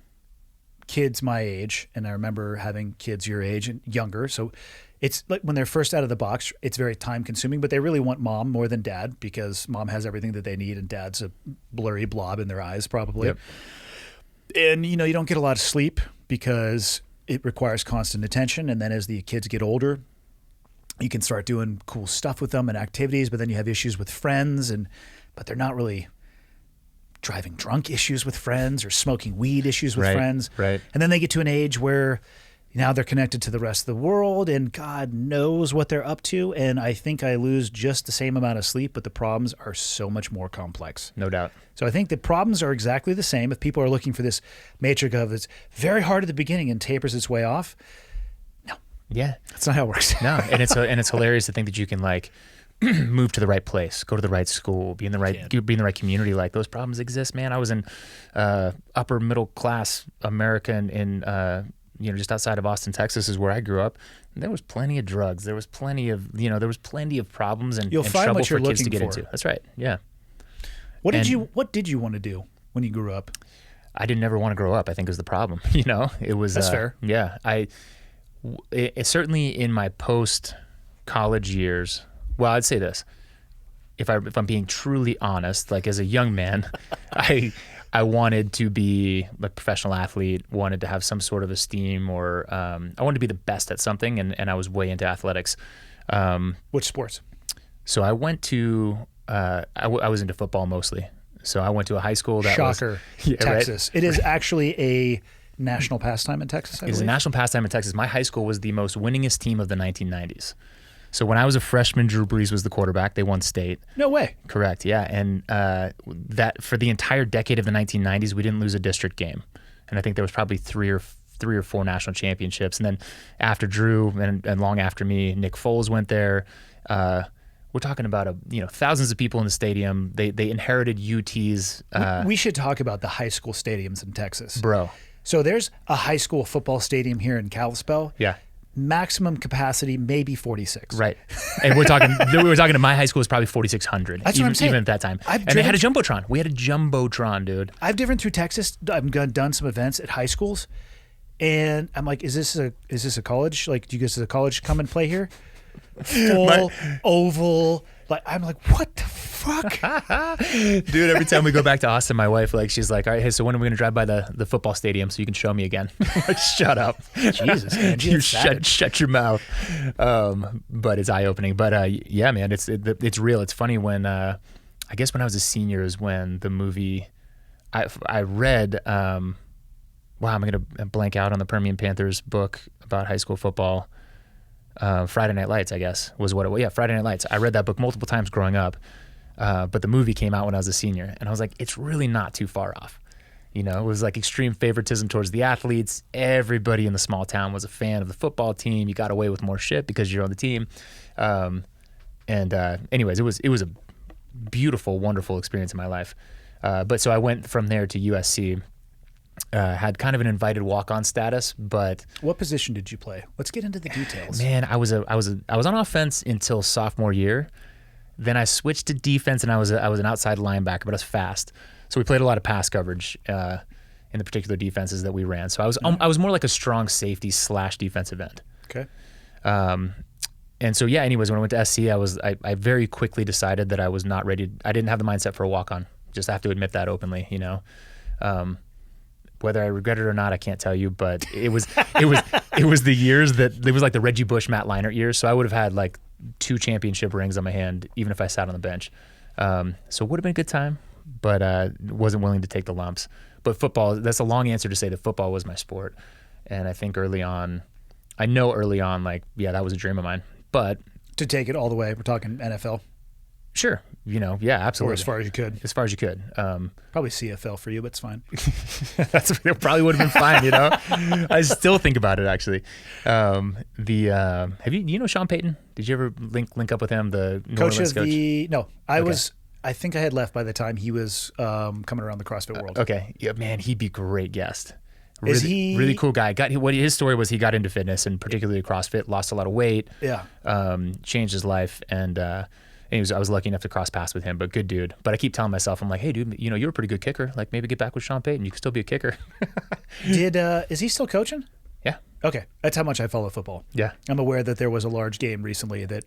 kids my age, and I remember having kids your age and younger. So it's like when they're first out of the box, it's very time consuming, but they really want mom more than dad, because mom has everything that they need and dad's a blurry blob in their eyes probably. Yep. And you don't get a lot of sleep because it requires constant attention. And then as the kids get older, you can start doing cool stuff with them and activities, but then you have issues with friends, but they're not really driving drunk issues with friends or smoking weed issues with friends. Right. And then they get to an age where now they're connected to the rest of the world and God knows what they're up to. And I think I lose just the same amount of sleep, but the problems are so much more complex. No doubt. So I think the problems are exactly the same. If people are looking for this matrix of it's very hard at the beginning and tapers its way off, no. Yeah. That's not how it works. No. And it's hilarious to think that you can like move to the right place, go to the right school, be in the right community. Like those problems exist, man. I was in upper middle class America in just outside of Austin, Texas is where I grew up. And there was plenty of drugs. There was plenty of problems and trouble for kids to get into. That's right. Yeah. What did you want to do when you grew up? I didn't ever want to grow up, I think is the problem. It was That's fair. Yeah. It certainly in my post college years. Well, I'd say this: if I'm being truly honest, like as a young man, I wanted to be a professional athlete, wanted to have some sort of esteem, or I wanted to be the best at something, and I was way into athletics. Which sports? So I went to I was into football mostly. So I went to a high school that Shocker, Texas. Right? It is actually a national pastime in Texas. It is a national pastime in Texas. My high school was the most winningest team of the 1990s. So when I was a freshman, Drew Brees was the quarterback. They won state. No way. Correct. Yeah. And that for the entire decade of the 1990s, we didn't lose a district game. And I think there was probably three or four national championships. And then after Drew and long after me, Nick Foles went there. We're talking about thousands of people in the stadium. They inherited UT's. We should talk about the high school stadiums in Texas, bro. So there's a high school football stadium here in Kalispell. Yeah. Maximum capacity maybe 46. Right. And we were talking to my high school was probably 4,600. That's what I'm saying. Even at that time. They had a jumbotron. We had a jumbotron, dude. I've driven through Texas. I've done some events at high schools, and I'm like, is this a college? Like, do you guys as a college come and play here? Full oval. Like, I'm like, what the fuck? Dude, every time we go back to Austin, my wife, she's like, all right, hey, so when are we going to drive by the football stadium so you can show me again? Like, shut up. Jesus, man. You shut your mouth. But it's eye-opening. But yeah, man, it's real. It's funny when, I guess when I was a senior is when the movie, I read, wow, I'm going to blank out on the Permian Panthers book about high school football. Friday Night Lights, I guess, was what it was. Yeah, Friday Night Lights. I read that book multiple times growing up, but the movie came out when I was a senior, and I was like, it's really not too far off. It was like extreme favoritism towards the athletes. Everybody in the small town was a fan of the football team. You got away with more shit because you're on the team. Anyways, it was a beautiful, wonderful experience in my life. But so I went from there to USC. Had kind of an invited walk-on status, but what position did you play? Let's get into the details. Man, I was on offense until sophomore year. Then I switched to defense, and I was an outside linebacker, but I was fast. So we played a lot of pass coverage in the particular defenses that we ran. So I was more like a strong safety / defensive end. Okay. And so yeah. Anyways, when I went to SC, I very quickly decided that I was not ready. I didn't have the mindset for a walk-on. Just have to admit that openly. Whether I regret it or not, I can't tell you, but it was the years that it was like the Reggie Bush, Matt Leinart years. So I would have had like 2 championship rings on my hand, even if I sat on the bench. So it would have been a good time, but wasn't willing to take the lumps. But football, that's a long answer to say that football was my sport. And I think early on, like, yeah, that was a dream of mine. But to take it all the way, we're talking NFL. Sure. Yeah, absolutely. Or as far as you could. As far as you could. Probably CFL for you, but it's fine. That probably would have been fine, I still think about it, actually. Have you Sean Payton? Did you ever link up with him, the New Orleans coach? No, I think I had left by the time he was coming around the CrossFit world. Okay. Yeah, man, he'd be a great guest. Is he really cool guy? His story was he got into fitness and particularly CrossFit, lost a lot of weight. Yeah. Changed his life, and I was lucky enough to cross paths with him, but good dude. But I keep telling myself, I'm like, hey, dude, you're a pretty good kicker. Like, maybe get back with Sean Payton. You can still be a kicker. Is he still coaching? Yeah. Okay. That's how much I follow football. Yeah. I'm aware that there was a large game recently that.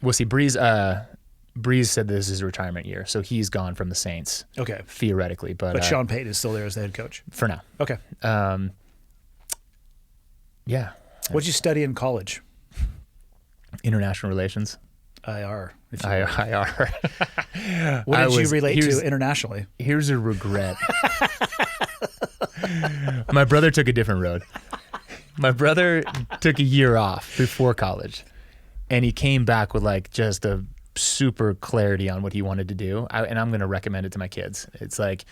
Well, see, Breeze said this is his retirement year, so he's gone from the Saints. Okay. Theoretically, but Sean Payton is still there as the head coach for now. Okay. Yeah. What'd you study in college? International relations. IR. IR. What did you relate to internationally? Here's a regret. My brother took a different road. My brother took a year off before college, and he came back with like just a super clarity on what he wanted to do. And I'm going to recommend it to my kids. It's like,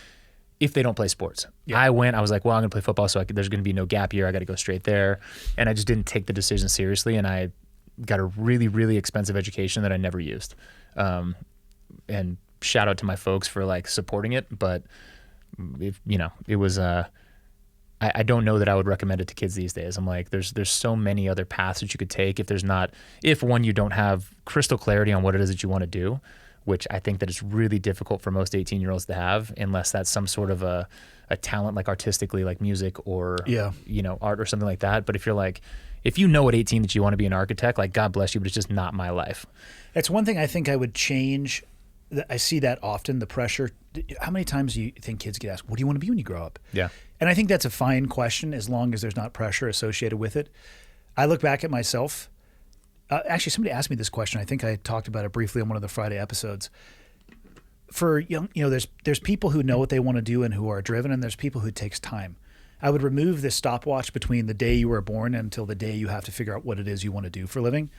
if they don't play sports. Yeah. I was like, well, I'm going to play football, so there's going to be no gap year. I got to go straight there. And I just didn't take the decision seriously, and I got a really, really expensive education that I never used. And shout out to my folks for like supporting it, but it was, I don't know that I would recommend it to kids these days. I'm like, there's so many other paths that you could take if one, you don't have crystal clarity on what it is that you want to do, which I think that it's really difficult for most 18-year-olds to have, unless that's some sort of a talent, like artistically, like music or, art or something like that. But if you know at 18 that you want to be an architect, like, God bless you, but it's just not my life. That's one thing I think I would change. I see that often, the pressure. How many times do you think kids get asked, what do you want to be when you grow up? Yeah. And I think that's a fine question as long as there's not pressure associated with it. I look back at myself. Actually, somebody asked me this question. I think I talked about it briefly on one of the Friday episodes. For young, there's people who know what they want to do and who are driven, and there's people who it takes time. I would remove this stopwatch between the day you were born until the day you have to figure out what it is you want to do for a living.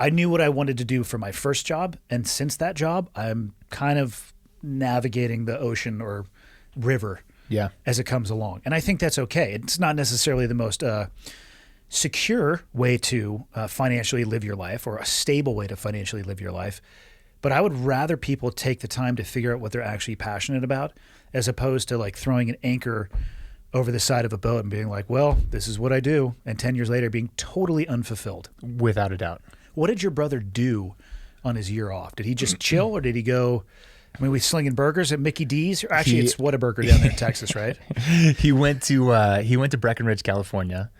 I knew what I wanted to do for my first job. And since that job, I'm kind of navigating the ocean or river as it comes along. And I think that's okay. It's not necessarily the most secure way to financially live your life or a stable way to financially live your life. But I would rather people take the time to figure out what they're actually passionate about as opposed to like throwing an anchor over the side of a boat and being like, well, this is what I do. And 10 years later being totally unfulfilled. Without a doubt. What did your brother do on his year off? Did he just chill or did he go, I mean, we slinging burgers at Mickey D's? Actually, it's Whataburger down there in Texas, right? He went to Breckenridge, California,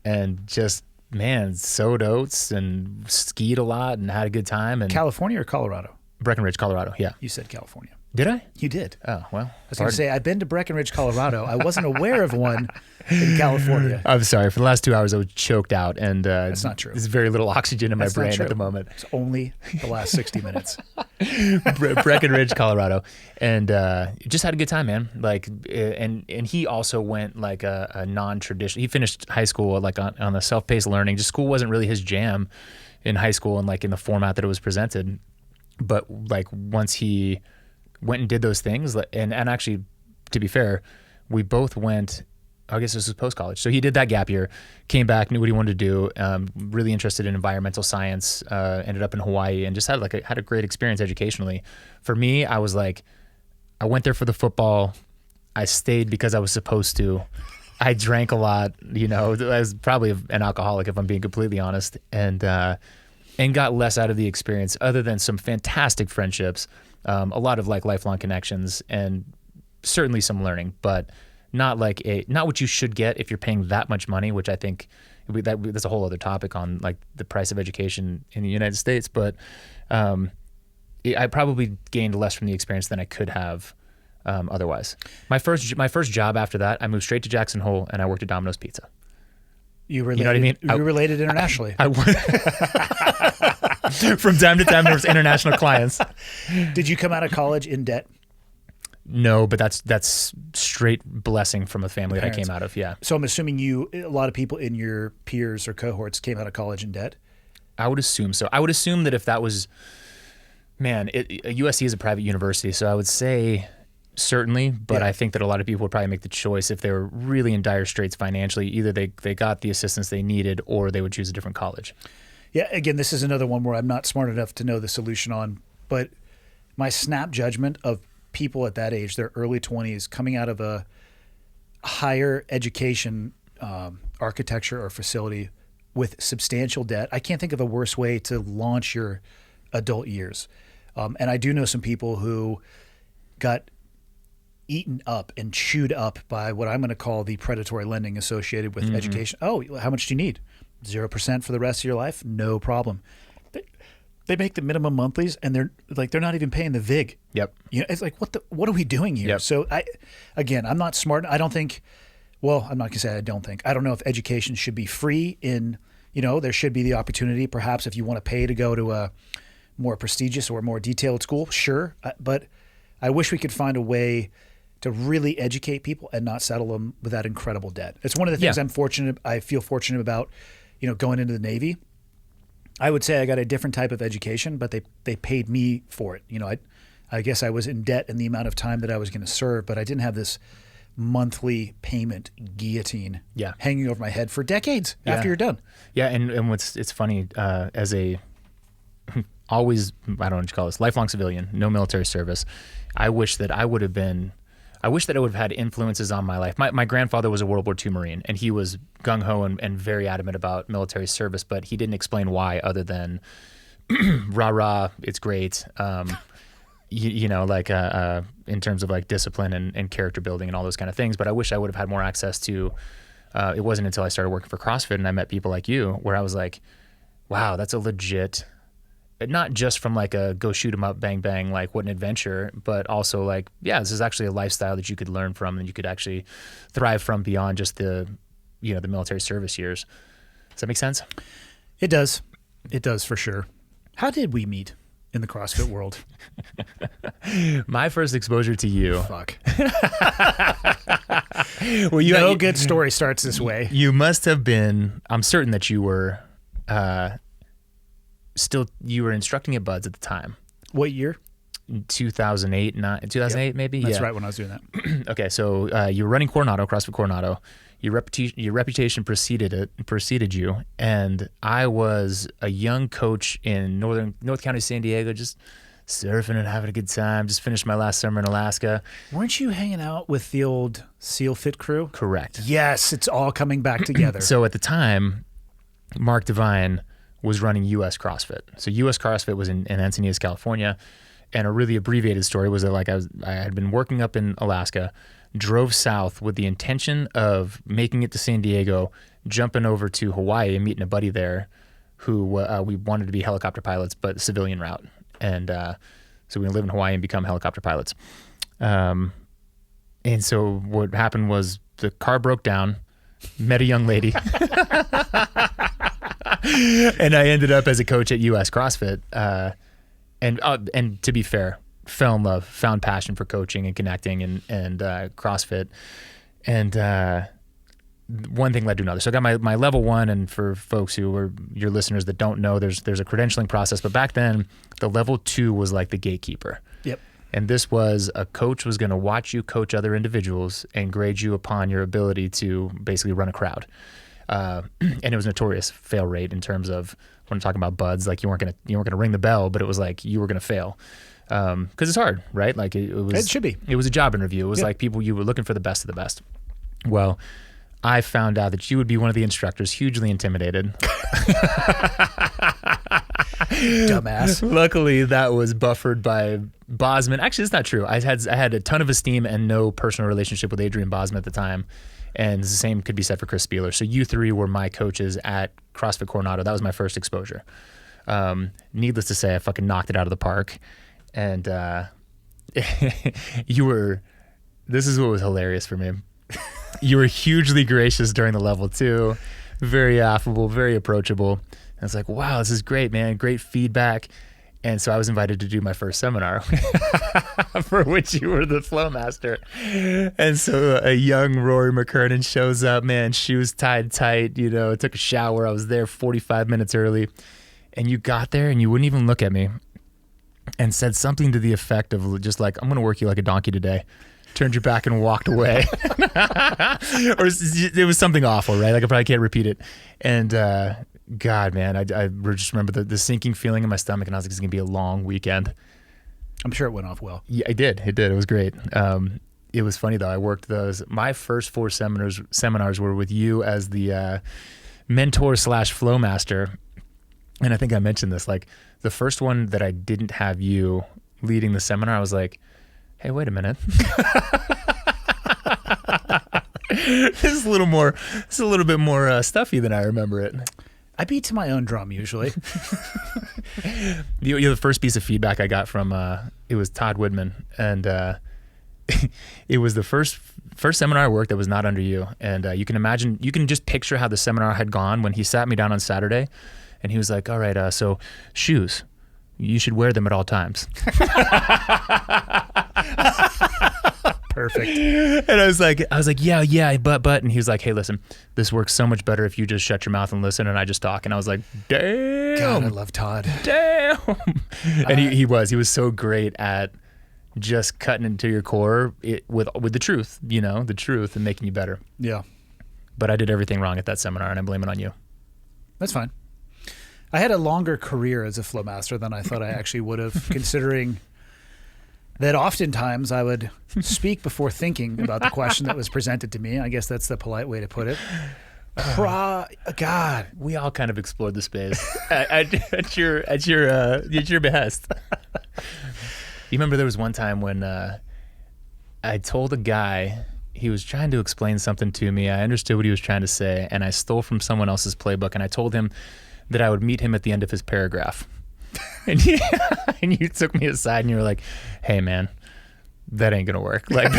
and just, man, sowed oats and skied a lot and had a good time. And California or Colorado? Breckenridge, Colorado, yeah. You said California. Did I? You did. Oh, well. I was going to say, I've been to Breckenridge, Colorado. I wasn't aware of one in California. I'm sorry. For the last 2 hours, I was choked out. And that's not true. There's very little oxygen in my brain at the moment. It's only the last 60 minutes. Breckenridge, Colorado. And just had a good time, man. Like, and he also went like a non-traditional. He finished high school like on a self-paced learning. Just school wasn't really his jam in high school and like in the format that it was presented. But like once he went and did those things, and actually, to be fair, we both went, I guess this was post-college. So he did that gap year, came back, knew what he wanted to do, really interested in environmental science, ended up in Hawaii, and just had a great experience educationally. For me, I was like, I went there for the football. I stayed because I was supposed to. I drank a lot, I was probably an alcoholic if I'm being completely honest, and got less out of the experience other than some fantastic friendships, a lot of like lifelong connections, and certainly some learning, but not what you should get if you're paying that much money, which I think that's a whole other topic on like the price of education in the United States. But I probably gained less from the experience than I could have otherwise. My first job after that, I moved straight to Jackson Hole and I worked at Domino's Pizza. You know what I mean? You related internationally. From time to time, there was international clients. Did you come out of college in debt? No, but that's straight blessing from a family that I came out of. Yeah. So I'm assuming a lot of people in your peers or cohorts came out of college in debt. I would assume so. I would assume that if that was, man, USC is a private university, so I would say certainly, but I think that a lot of people would probably make the choice if they were really in dire straits financially. Either they got the assistance they needed or they would choose a different college. Yeah, again, this is another one where I'm not smart enough to know the solution on, but my snap judgment of people at that age, their early 20s, coming out of a higher education architecture or facility with substantial debt, I can't think of a worse way to launch your adult years. And I do know some people who got eaten up and chewed up by what I'm going to call the predatory lending associated with education. Oh, how much do you need? 0% for the rest of your life? No problem. They make the minimum monthlies and they're not even paying the VIG. Yep. It's like, what are we doing here? Yep. So I'm not smart. I don't think, well, I'm not gonna say I don't think. I don't know if education should be free there should be the opportunity perhaps if you want to pay to go to a more prestigious or more detailed school, sure. But I wish we could find a way to really educate people and not settle them with that incredible debt. It's one of the things I feel fortunate about, going into the Navy. I would say I got a different type of education, but they paid me for it. I guess I was in debt in the amount of time that I was going to serve, but I didn't have this monthly payment guillotine hanging over my head for decades after you're done. Yeah, and it's funny, as a always, I don't know what you call this, lifelong civilian, no military service, I wish that I would have had influences on my life. My grandfather was a World War II Marine, and he was gung-ho and very adamant about military service, but he didn't explain why other than, rah-rah, it's great. In terms of like discipline and character building and all those kind of things. But I wish I would have had more access to, it wasn't until I started working for CrossFit and I met people like you where I was like, wow, that's a legit, not just from like a go shoot 'em up, bang, bang, like what an adventure, but also like, yeah, this is actually a lifestyle that you could learn from and you could actually thrive from beyond just the military service years. Does that make sense? It does. It does for sure. How did we meet in the CrossFit world? My first exposure to you. Fuck. Well, no good story starts this way. You must have been, I'm certain that you were you were instructing at Buds at the time. What year? 2008, 2008 maybe? That's yeah. right, when I was doing that. Okay, so you were running Coronado, CrossFit Coronado. Your reputation preceded you, and I was a young coach in North County, San Diego, just surfing and having a good time. Just finished my last summer in Alaska. Weren't you hanging out with the old SEAL Fit crew? Correct. Yes, it's all coming back together. So at the time, Mark Devine was running U.S. CrossFit. So U.S. CrossFit was in Encinitas, California, and a really abbreviated story was that I had been working up in Alaska, drove south with the intention of making it to San Diego, jumping over to Hawaii and meeting a buddy there who we wanted to be helicopter pilots, but civilian route. And so we live in Hawaii and become helicopter pilots. And so what happened was the car broke down, met a young lady, and I ended up as a coach at US CrossFit. And to be fair, fell in love, found passion for coaching and connecting and CrossFit. And one thing led to another. So I got my level 1, and for folks who are your listeners that don't know, there's a credentialing process. But back then, the level 2 was like the gatekeeper. Yep. And this was a coach was going to watch you coach other individuals and grade you upon your ability to basically run a crowd. And it was notorious fail rate in terms of when I'm talking about Buds, like you weren't gonna ring the bell, but it was like you were gonna fail. Because it's hard, right? Like it should be. It was a job interview. It was like you were looking for the best of the best. Well, I found out that you would be one of the instructors, hugely intimidated. Dumbass. Luckily, that was buffered by Bosman. Actually, it's not true. I had a ton of esteem and no personal relationship with Adrian Bosman at the time. And the same could be said for Chris Spieler. So you three were my coaches at CrossFit Coronado. That was my first exposure. Needless to say, I fucking knocked it out of the park. And this is what was hilarious for me. You were hugely gracious during the level 2, very affable, very approachable. And it's like, wow, this is great, man. Great feedback. And so I was invited to do my first seminar for which you were the flow master. And so a young Rory Mckernan shows up, man, shoes tied tight, took a shower. I was there 45 minutes early. And you got there and you wouldn't even look at me and said something to the effect of just like, I'm going to work you like a donkey today. Turned your back and walked away. Or it was something awful, right? Like I probably can't repeat it. And God, man, I just remember the sinking feeling in my stomach, and I was like, "It's gonna be a long weekend." I'm sure it went off well. Yeah, it did. It was great. It was funny though. I worked those. My first 4 seminars were with you as the mentor / flow master, and I think I mentioned this. Like the first one that I didn't have you leading the seminar, I was like, "Hey, wait a minute." This is a little bit more stuffy than I remember it. I beat to my own drum usually. You're the first piece of feedback I got from it was Todd Woodman, and it was the first seminar I worked that was not under you. And you can just picture how the seminar had gone when he sat me down on Saturday, and he was like, "All right, so shoes, you should wear them at all times." Perfect. And I was like, yeah, but, and he was like, "Hey, listen, this works so much better if you just shut your mouth and listen, and I just talk." And I was like, damn. God, I love Todd. Damn. And he was so great at just cutting into your core with the truth, the truth and making you better. Yeah. But I did everything wrong at that seminar, and I blame it on you. That's fine. I had a longer career as a flow master than I thought I actually would have, considering that oftentimes I would speak before thinking about the question that was presented to me. I guess that's the polite way to put it. God, we all kind of explored the space at your behest. You remember there was one time when I told a guy, he was trying to explain something to me. I understood what he was trying to say, and I stole from someone else's playbook, and I told him that I would meet him at the end of his paragraph. And you took me aside and you were like, "Hey man, that ain't gonna work. Like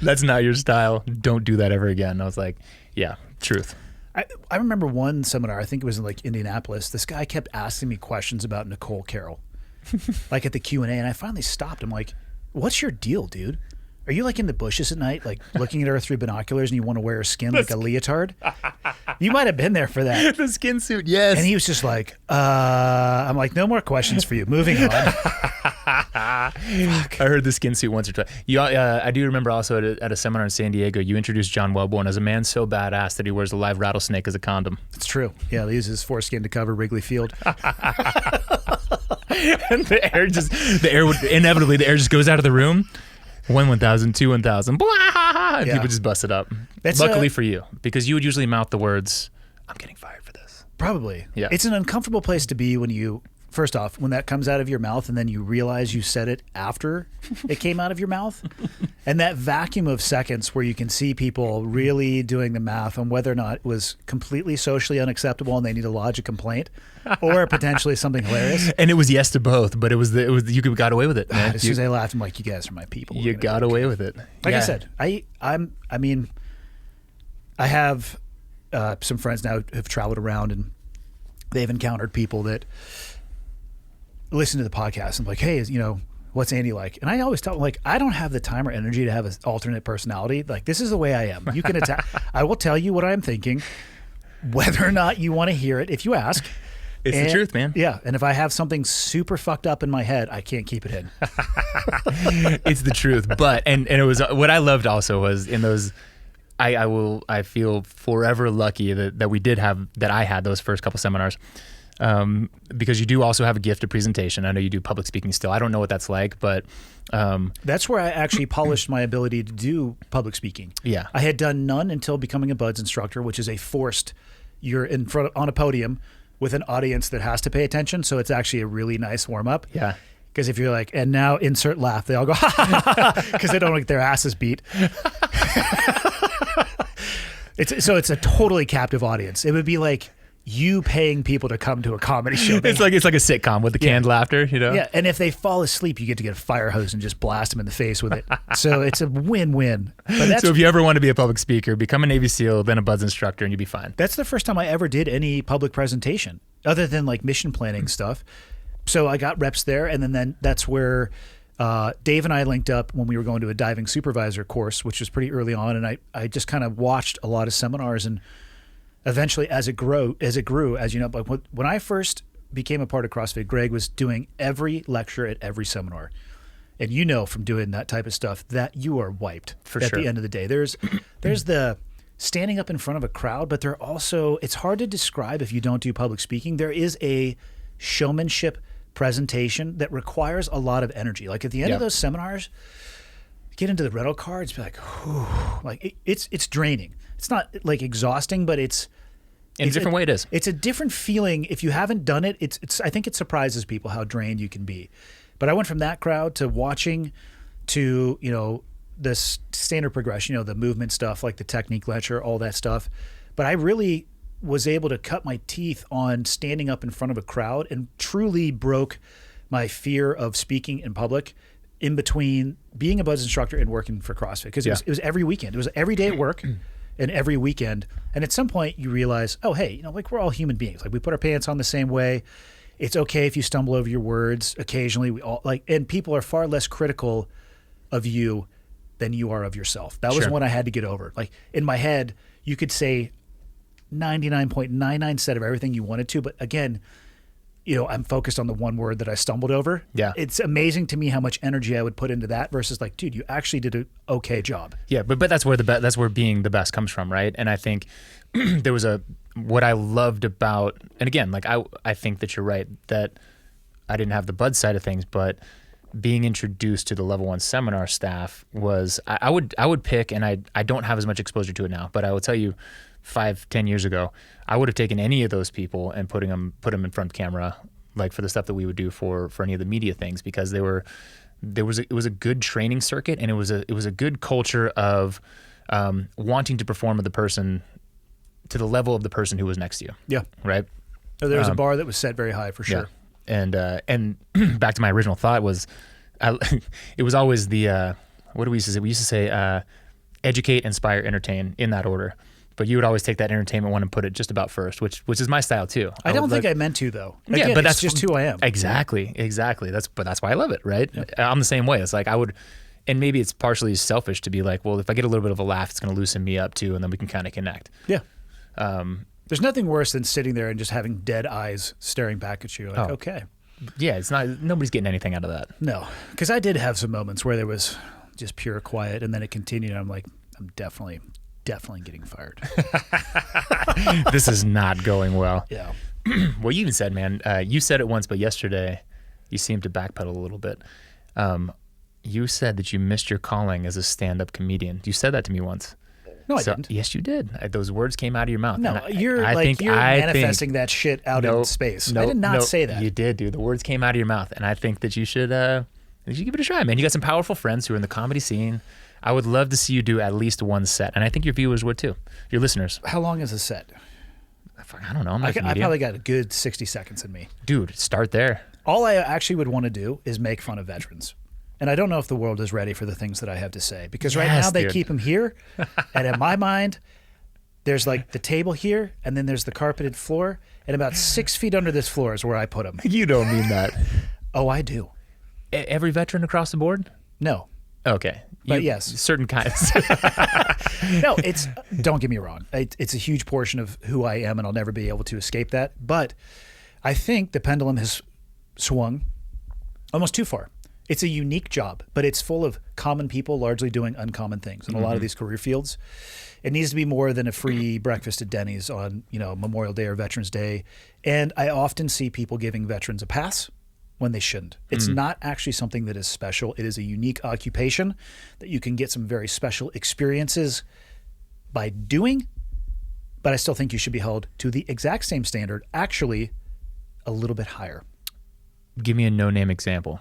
that's not your style. Don't do that ever again." And I was like, "Yeah, truth." I remember one seminar, I think it was in like Indianapolis. This guy kept asking me questions about Nicole Carroll, like at the Q&A, and I finally stopped. I'm like, "What's your deal, dude? Are you like in the bushes at night, like looking at her through binoculars, and you want to wear a skin like a leotard? You might have been there for that. The skin suit, yes. And he was just like, I'm like, no more questions for you. Moving on. I heard the skin suit once or twice. I do remember also at a seminar in San Diego, you introduced John Wellborn as a man so badass that he wears a live rattlesnake as a condom. It's true. Yeah, he uses his foreskin to cover Wrigley Field. And the air would inevitably, the air just goes out of the room. 1,000, 2,000, blah, and people just bust it up. Luckily for you, because you would usually mouth the words, I'm getting fired for this. Probably. Yeah. It's an uncomfortable place to be when you, first off, when that comes out of your mouth and then you realize you said it after it came out of your mouth. And that vacuum of seconds where you can see people really doing the math on whether or not it was completely socially unacceptable and they need to lodge a complaint or potentially something hilarious. And it was yes to both, but it was you got away with it, man. As soon as I laughed, I'm like, you guys are my people. You got away with it. Like I said, I have some friends now who've traveled around and they've encountered people that listen to the podcast and like, hey, what's Andy like? And I always tell them, like, I don't have the time or energy to have an alternate personality. Like, this is the way I am. You can attack. I will tell you what I'm thinking, whether or not you want to hear it if you ask. It's the truth, man. Yeah. And if I have something super fucked up in my head, I can't keep it in. It's the truth. But, and it was, what I loved also was in those, I feel forever lucky that I had those first couple seminars. Because you do also have a gift of presentation. I know you do public speaking still. I don't know what that's like, but that's where I actually polished my ability to do public speaking. Yeah. I had done none until becoming a BUDS instructor, which is you're in front on a podium with an audience that has to pay attention. So it's actually a really nice warm up. Yeah. Because if you're like, and now insert laugh, they all go, ha ha ha, because they don't want to get their asses beat. So it's a totally captive audience. It would be like you paying people to come to a comedy show. It's like a sitcom with the canned laughter, Yeah, and if they fall asleep, you get to get a fire hose and just blast them in the face with it. So it's a win-win. So if you ever want to be a public speaker, become a Navy SEAL, then a BUDS instructor, and you'll be fine. That's the first time I ever did any public presentation, other than like mission planning stuff. So I got reps there, and then that's where Dave and I linked up when we were going to a diving supervisor course, which was pretty early on, and I just kind of watched a lot of seminars, and eventually as it grew, as you know, like when I first became a part of CrossFit, Greg was doing every lecture at every seminar. And you know from doing that type of stuff that you are wiped at the end of the day. There's the standing up in front of a crowd, but it's hard to describe if you don't do public speaking. There is a showmanship presentation that requires a lot of energy. Like at the end of those seminars, get into the rental car, it's like, whew, like it's draining. It's not like exhausting, but it's in a different way. It is. It's a different feeling. If you haven't done it, it's. I think it surprises people how drained you can be. But I went from that crowd to watching, to the standard progression, the movement stuff, like the technique lecture, all that stuff. But I really was able to cut my teeth on standing up in front of a crowd and truly broke my fear of speaking in public in between being a BUDS instructor and working for CrossFit. Because it was every weekend. It was every day at work and every weekend. And at some point you realize, oh, hey, like we're all human beings. Like we put our pants on the same way. It's okay if you stumble over your words occasionally. We all and people are far less critical of you than you are of yourself. That was one I had to get over. Like in my head, you could say 99.99% of everything you wanted to, but again, I'm focused on the one word that I stumbled over. Yeah. It's amazing to me how much energy I would put into that versus like, dude, you actually did an okay job. Yeah, but that's where that's where being the best comes from, right? And I think there was what I loved about, and again, like I think that you're right, that I didn't have the BUDS side of things, but being introduced to the level 1 seminar staff was, I would pick, and I don't have as much exposure to it now, but I will tell you 5-10 years ago, I would have taken any of those people and put them in front of camera, like for the stuff that we would do for any of the media things, because it was a good training circuit, and it was a good culture of wanting to perform with the person to the level of the person who was next to you. Yeah. Right. So there was a bar that was set very high for sure. Yeah. And back to my original thought was, it was always the what do we used to say? We used to say educate, inspire, entertain in that order. But you would always take that entertainment one and put it just about first, which is my style too. I don't think I meant to though. Again, but that's just who I am. Exactly. That's why I love it, right? Yeah. I'm the same way. It's like I would And maybe it's partially selfish to be like, well, if I get a little bit of a laugh, it's going to loosen me up too, and then we can kind of connect. Yeah. There's nothing worse than sitting there and just having dead eyes staring back at you. Like, okay. Yeah, it's not. Nobody's getting anything out of that. No, because I did have some moments where there was just pure quiet, and then it continued. And I'm like, I'm definitely getting fired. This is not going well. Yeah. Well, you even said, man, you said it once, but yesterday you seemed to backpedal a little bit. You said that you missed your calling as a stand-up comedian. You said that to me once. No, I didn't. Yes, you did. Those words came out of your mouth. No, you're manifesting that shit out in space. I did not say that. You did, dude. The words came out of your mouth, and I think that you should give it a try, man. You got some powerful friends who are in the comedy scene. I would love to see you do at least one set, and I think your viewers would too. Your listeners. How long is a set? I don't know. I probably got a good 60 seconds in me. Dude, start there. All I actually would want to do is make fun of veterans. And I don't know if the world is ready for the things that I have to say, because right now they keep them here. And in my mind, there's like the table here, and then there's the carpeted floor, and about 6 feet under this floor is where I put them. You don't mean that. Oh, I do. Every veteran across the board? No. Okay. But yes. Certain kinds. No, don't get me wrong. It's a huge portion of who I am, and I'll never be able to escape that. But I think the pendulum has swung almost too far. It's a unique job, but it's full of common people largely doing uncommon things in a lot of these career fields. It needs to be more than a free breakfast at Denny's on, Memorial Day or Veterans Day. And I often see people giving veterans a pass when they shouldn't. It's not actually something that is special. It is a unique occupation that you can get some very special experiences by doing, but I still think you should be held to the exact same standard, actually a little bit higher. Give me a no-name example.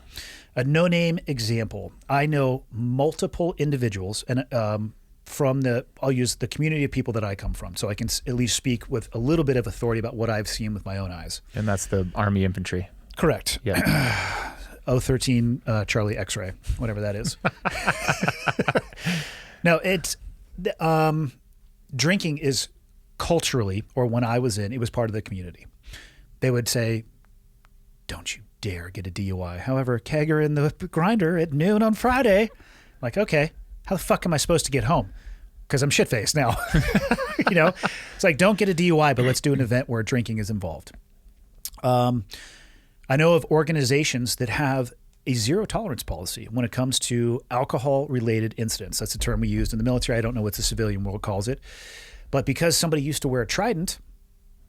A no-name example. I know multiple individuals, and I'll use the community of people that I come from, so I can at least speak with a little bit of authority about what I've seen with my own eyes. And that's the Army Infantry. Correct. Yeah. 013 Charlie X-ray, whatever that is. No, it's drinking is culturally, or when I was in, it was part of the community. They would say, "Don't you dare get a DUI. However, kegger in the grinder at noon on Friday." I'm like, okay, how the fuck am I supposed to get home? Because I'm shit-faced now. It's like, don't get a DUI, but let's do an event where drinking is involved. I know of organizations that have a zero tolerance policy when it comes to alcohol-related incidents. That's a term we used in the military. I don't know what the civilian world calls it. But because somebody used to wear a trident,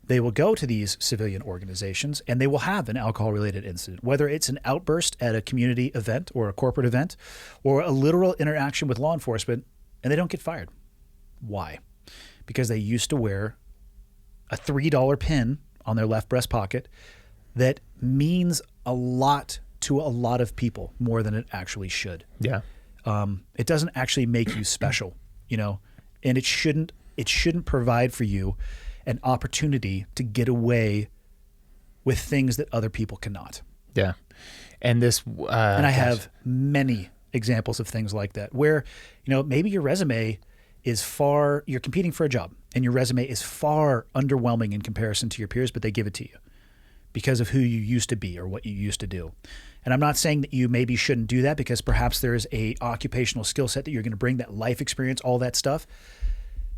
they will go to these civilian organizations and they will have an alcohol-related incident, whether it's an outburst at a community event or a corporate event or a literal interaction with law enforcement, and they don't get fired. Why? Because they used to wear a $3 pin on their left breast pocket that means a lot to a lot of people, more than it actually should. Yeah. It doesn't actually make you special, and it shouldn't provide for you an opportunity to get away with things that other people cannot. Yeah. And this, and I have many examples of things like that where, maybe your resume is you're competing for a job and your resume is far underwhelming in comparison to your peers, but they give it to you because of who you used to be or what you used to do. And I'm not saying that you maybe shouldn't do that, because perhaps there is a occupational skill set that you're going to bring, that life experience, all that stuff.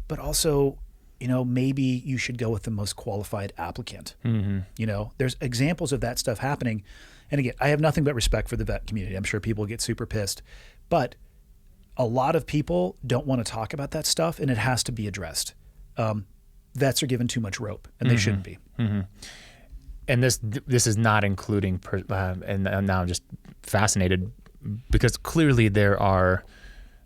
But also, maybe you should go with the most qualified applicant. Mm-hmm. There's examples of that stuff happening. And again, I have nothing but respect for the vet community. I'm sure people get super pissed, but a lot of people don't want to talk about that stuff, and it has to be addressed. Vets are given too much rope, and they shouldn't be. Mm-hmm. And this is not including, and now I'm just fascinated, because clearly there are,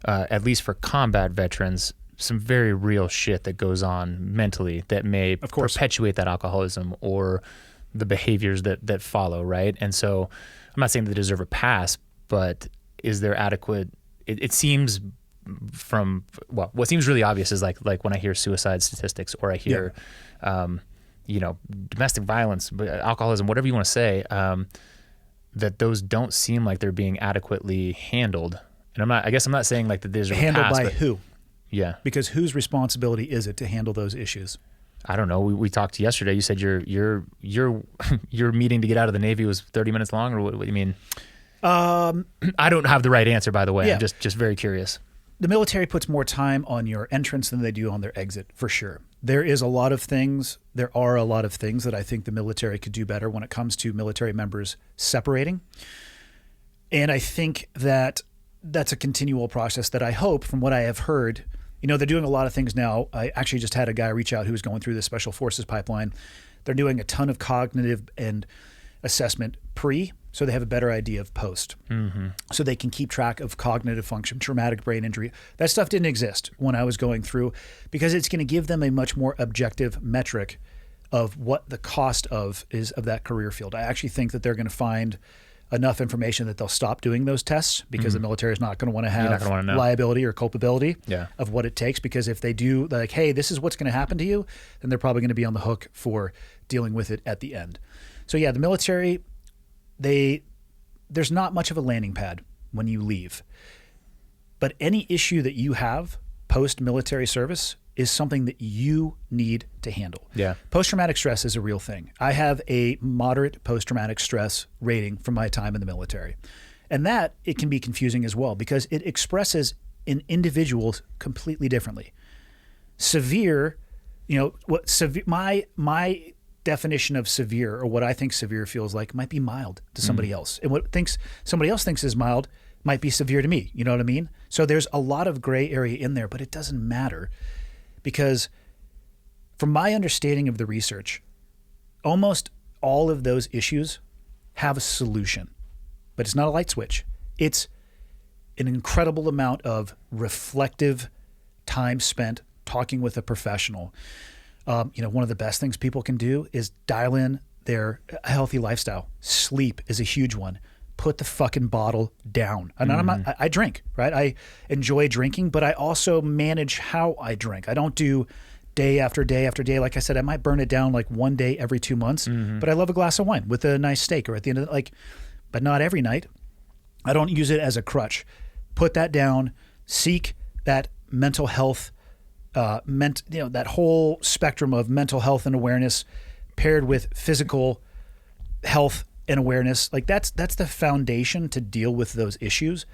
at least for combat veterans, some very real shit that goes on mentally that may perpetuate that alcoholism or the behaviors that follow, right? And so I'm not saying they deserve a pass, but is there adequate? It seems from what seems really obvious is like when I hear suicide statistics, or I hear domestic violence, alcoholism, whatever you want to say, that those don't seem like they're being adequately handled. And I guess I'm not saying like that there's a handled pass, by but who? Yeah. Because whose responsibility is it to handle those issues? I don't know. We talked yesterday. You said your meeting to get out of the Navy was 30 minutes long, or what do you mean? I don't have the right answer, by the way. Yeah. I'm just very curious. The military puts more time on your entrance than they do on their exit, for sure. There are a lot of things that I think the military could do better when it comes to military members separating. And I think that that's a continual process that I hope, from what I have heard, they're doing a lot of things now. I actually just had a guy reach out who was going through the Special Forces pipeline. They're doing a ton of cognitive and assessment pre, so they have a better idea of post. Mm-hmm. So they can keep track of cognitive function, traumatic brain injury. That stuff didn't exist when I was going through, because it's going to give them a much more objective metric of what the cost is of that career field. I actually think that they're going to find enough information that they'll stop doing those tests, because the military is not going to want to have liability or culpability of what it takes. Because if they do, like, hey, this is what's going to happen to you, then they're probably going to be on the hook for dealing with it at the end. So yeah, the military, there's not much of a landing pad when you leave. But any issue that you have post-military service is something that you need to handle. Yeah. Post-traumatic stress is a real thing. I have a moderate post-traumatic stress rating from my time in the military. And that, it can be confusing as well, because it expresses in individuals completely differently. Severe, my definition of severe, or what I think severe feels like, might be mild to somebody else. And what somebody else thinks is mild might be severe to me. You know what I mean? So there's a lot of gray area in there, but it doesn't matter. Because from my understanding of the research, almost all of those issues have a solution, but it's not a light switch. It's an incredible amount of reflective time spent talking with a professional. One of the best things people can do is dial in their healthy lifestyle. Sleep is a huge one. Put the fucking bottle down. And I drink, right? I enjoy drinking, but I also manage how I drink. I don't do day after day after day. Like I said, I might burn it down like one day every 2 months, but I love a glass of wine with a nice steak, or at the end of the, but not every night. I don't use it as a crutch. Put that down. Seek that mental health, that whole spectrum of mental health and awareness paired with physical health and awareness. Like that's the foundation to deal with those issues.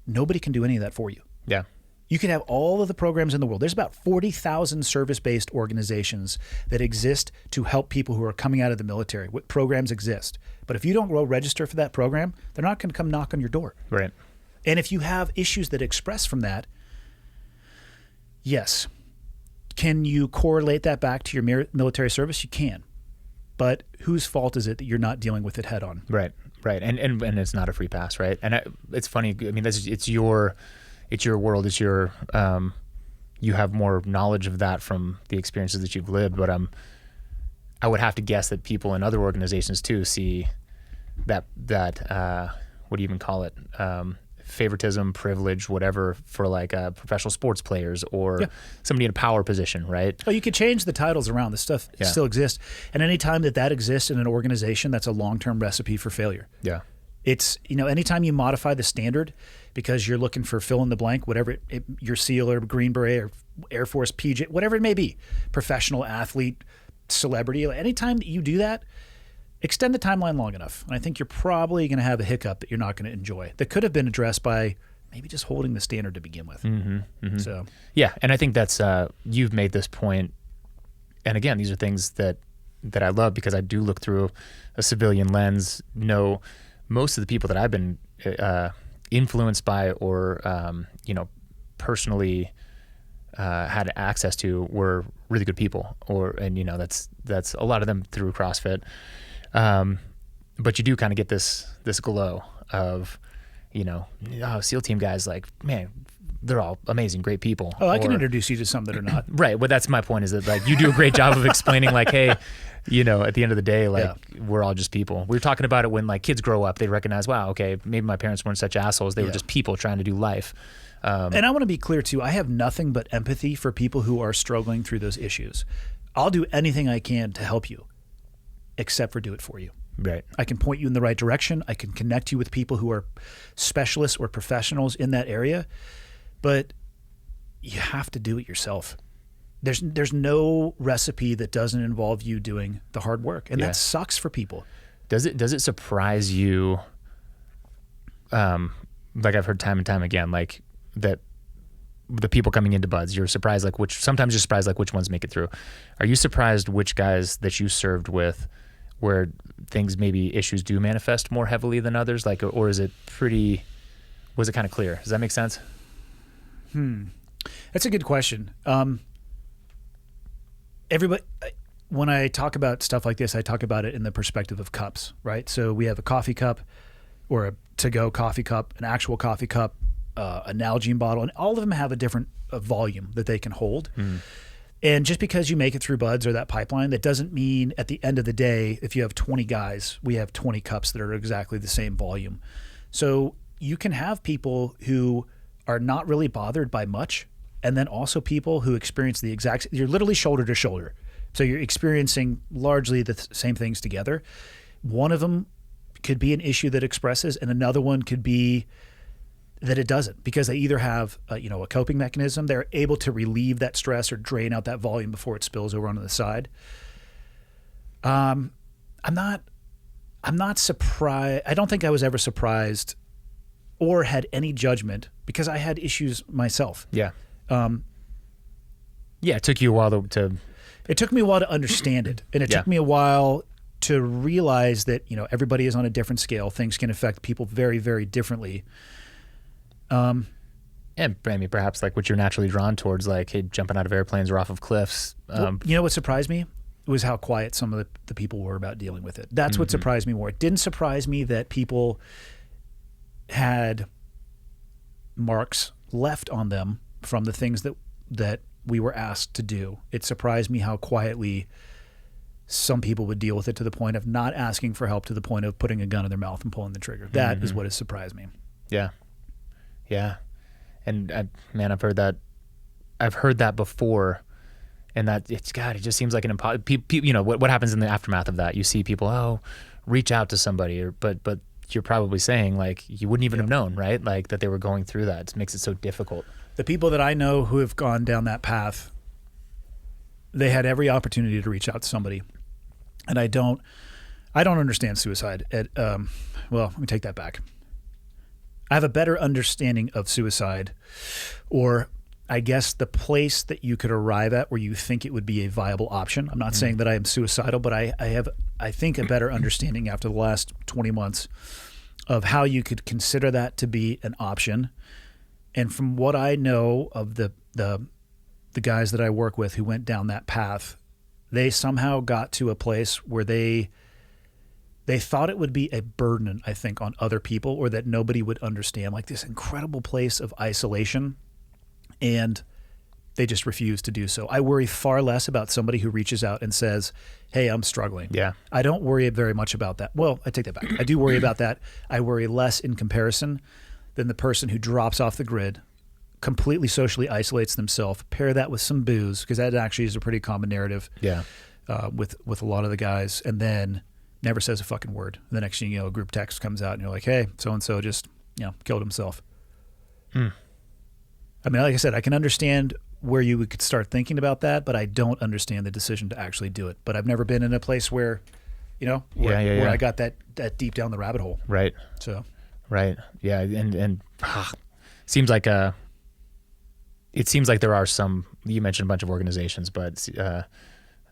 Nobody can do any of that for you. Yeah. You can have all of the programs in the world. There's about 40,000 service-based organizations that exist to help people who are coming out of the military. What programs exist? But if you don't go register for that program, they're not going to come knock on your door. Right. And if you have issues that express from that, yes. Can you correlate that back to your military service? You can. But whose fault is it that you're not dealing with it head on? Right, right, and it's not a free pass, right? And it's funny. I mean, it's your world. It's your you have more knowledge of that from the experiences that you've lived. But I would have to guess that people in other organizations too see that what do you even call it? Favoritism, privilege, whatever, for like professional sports players or somebody in a power position, right? Oh, you could change the titles around. This stuff still exists. And anytime that exists in an organization, that's a long-term recipe for failure. Yeah. It's, anytime you modify the standard because you're looking for fill in the blank, whatever your SEAL or Green Beret or Air Force PJ, whatever it may be, professional athlete, celebrity, anytime that you do that, extend the timeline long enough. And I think you're probably going to have a hiccup that you're not going to enjoy that could have been addressed by maybe just holding the standard to begin with. Mm-hmm, mm-hmm. So, yeah. And I think that's, you've made this point. And again, these are things that I love because I do look through a civilian lens, know most of the people that I've been influenced by or, personally had access to were really good people that's a lot of them through CrossFit. But you do kind of get this glow of, SEAL team guys, like, man, they're all amazing, great people. Oh, I can introduce you to some that are not. Right. Well, that's my point is that like you do a great job of explaining like, hey, at the end of the day, like we're all just people. We were talking about it when like kids grow up, they recognize, wow, okay, maybe my parents weren't such assholes. They were just people trying to do life. And I want to be clear too, I have nothing but empathy for people who are struggling through those issues. I'll do anything I can to help you, except for do it for you. Right. I can point you in the right direction. I can connect you with people who are specialists or professionals in that area, but you have to do it yourself. There's no recipe that doesn't involve you doing the hard work, and that sucks for people. Does it surprise you like I've heard time and time again, like that the people coming into buds, you're surprised sometimes you're surprised like which ones make it through. Are you surprised which guys that you served with where maybe issues do manifest more heavily than others? Like, or was it kind of clear? Does that make sense? That's a good question. Everybody, when I talk about stuff like this, I talk about it in the perspective of cups, right? So we have a coffee cup or a to-go coffee cup, an actual coffee cup, an Nalgene bottle, and all of them have a different volume that they can hold. And just because you make it through buds or that pipeline, that doesn't mean at the end of the day, if you have 20 guys, we have 20 cups that are exactly the same volume. So you can have people who are not really bothered by much, and then also people who experience the exact, you're literally shoulder to shoulder. So you're experiencing largely the same things together. One of them could be an issue that expresses, and another one could be that it doesn't, because they either have a coping mechanism, they're able to relieve that stress or drain out that volume before it spills over onto the side. I'm not surprised. I don't think I was ever surprised or had any judgment because I had issues myself. Yeah. It took you a while It took me a while to understand it, and it took me a while to realize that everybody is on a different scale. Things can affect people very, very differently. And I mean, perhaps like what you're naturally drawn towards, like, hey, jumping out of airplanes or off of cliffs. What surprised me was how quiet some of the people were about dealing with it. That's what surprised me more. It didn't surprise me that people had marks left on them from the things that we were asked to do. It surprised me how quietly some people would deal with it, to the point of not asking for help, to the point of putting a gun in their mouth and pulling the trigger. That is what has surprised me. Yeah. Yeah. And man, I've heard that before, and that it just seems like an impossible, what happens in the aftermath of that? You see people, reach out to somebody, but you're probably saying like, you wouldn't even have known, right? Like that they were going through that. It makes it so difficult. The people that I know who have gone down that path, they had every opportunity to reach out to somebody. And I don't understand suicide. Well, let me take that back. I have a better understanding of suicide, or I guess the place that you could arrive at where you think it would be a viable option. I'm not saying that I am suicidal, but I have, I think, a better understanding after the last 20 months of how you could consider that to be an option. And from what I know of the guys that I work with who went down that path, they somehow got to a place where they thought it would be a burden, I think, on other people, or that nobody would understand, like this incredible place of isolation, and they just refused to do so. I worry far less about somebody who reaches out and says, hey, I'm struggling. Yeah. I don't worry very much about that. Well, I take that back. I do worry about that. I worry less in comparison than the person who drops off the grid, completely socially isolates themselves. Pair that with some booze, because that actually is a pretty common narrative. Yeah. With a lot of the guys, and then never says a fucking word. The next thing you know, a group text comes out and you're like, hey, so-and-so just, killed himself. I mean, like I said, I can understand where you could start thinking about that, but I don't understand the decision to actually do it. But I've never been in a place where, where I got that deep down the rabbit hole. Right. So. Right. Yeah. And seems like it seems like there are some, you mentioned a bunch of organizations, but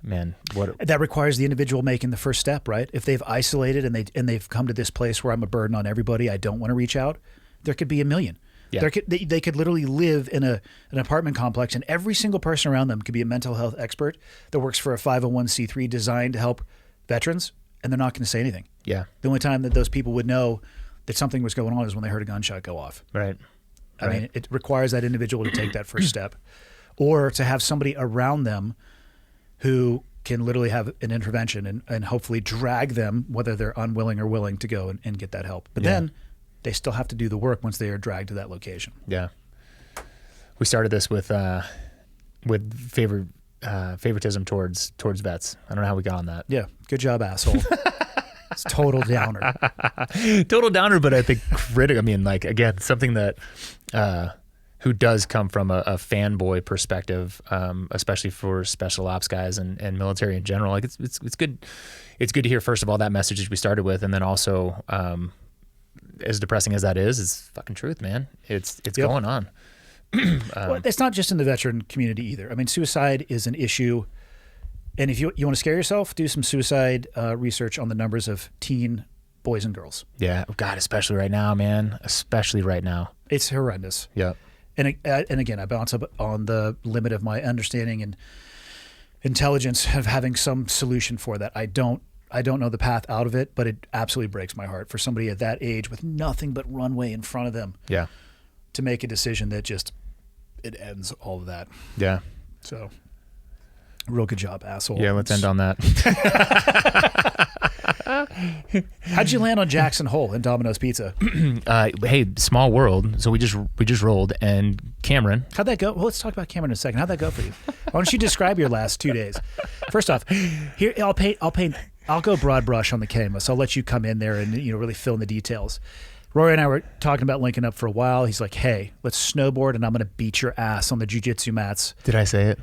man, what that requires the individual making the first step, right? If they've isolated and they've come to this place where I'm a burden on everybody, I don't want to reach out. There could be a million. Yeah. They could literally live in an apartment complex, and every single person around them could be a mental health expert that works for a 501c3 designed to help veterans, and they're not going to say anything. Yeah. The only time that those people would know that something was going on is when they heard a gunshot go off. Right. I mean, it requires that individual to take that first step, or to have somebody around them who can literally have an intervention and hopefully drag them, whether they're unwilling or willing, to go and get that help. But then they still have to do the work once they are dragged to that location. Yeah. We started this with favoritism towards vets. I don't know how we got on that. Yeah. Good job, asshole. It's total downer. Total downer, but I think critical. I mean, like, again, something that who does come from a fanboy perspective, especially for special ops guys and military in general. Like, it's good. It's good to hear, first of all, that message that we started with, and then also as depressing as that is, it's fucking truth, man. It's going on. Well, it's not just in the veteran community either. I mean, suicide is an issue. And if you want to scare yourself, do some suicide research on the numbers of teen boys and girls. Yeah. God, especially right now, man. Especially right now. It's horrendous. Yeah. And again, I bounce up on the limit of my understanding and intelligence of having some solution for that. I don't know the path out of it, but it absolutely breaks my heart for somebody at that age with nothing but runway in front of them. Yeah. To make a decision that just, it ends all of that. Yeah. So, real good job, asshole. Yeah, let's end on that. How'd you land on Jackson Hole and Domino's Pizza? Hey, small world. So we just rolled, and Cameron. How'd that go? Well, let's talk about Cameron in a second. How'd that go for you? Why don't you describe your last 2 days? First off, here I'll go broad brush on the canvas. I'll let you come in there and really fill in the details. Rory and I were talking about linking up for a while. He's like, hey, let's snowboard and I'm going to beat your ass on the jiu-jitsu mats. Did I say it?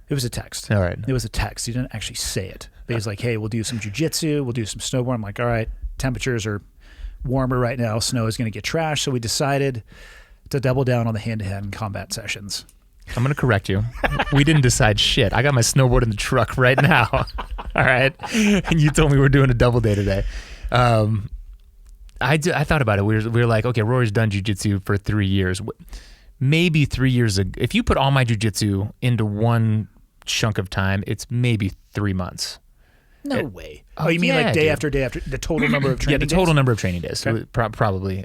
It was a text. All right. It was a text. He didn't actually say it. But he's like, hey, we'll do some jiu-jitsu. We'll do some snowboard. I'm like, all right, temperatures are warmer right now. Snow is going to get trashed. So we decided to double down on the hand-to-hand combat sessions. I'm going to correct you. We didn't decide shit. I got my snowboard in the truck right now. All right. And you told me we're doing a double day today. I thought about it. We were like, okay, Rory's done jiu-jitsu for 3 years. Maybe 3 years ago. If you put all my jiu-jitsu into one chunk of time, it's maybe 3 months. No way. Oh, you mean like day after day after the total number of training days? Yeah, the total number of training days. Okay. Probably.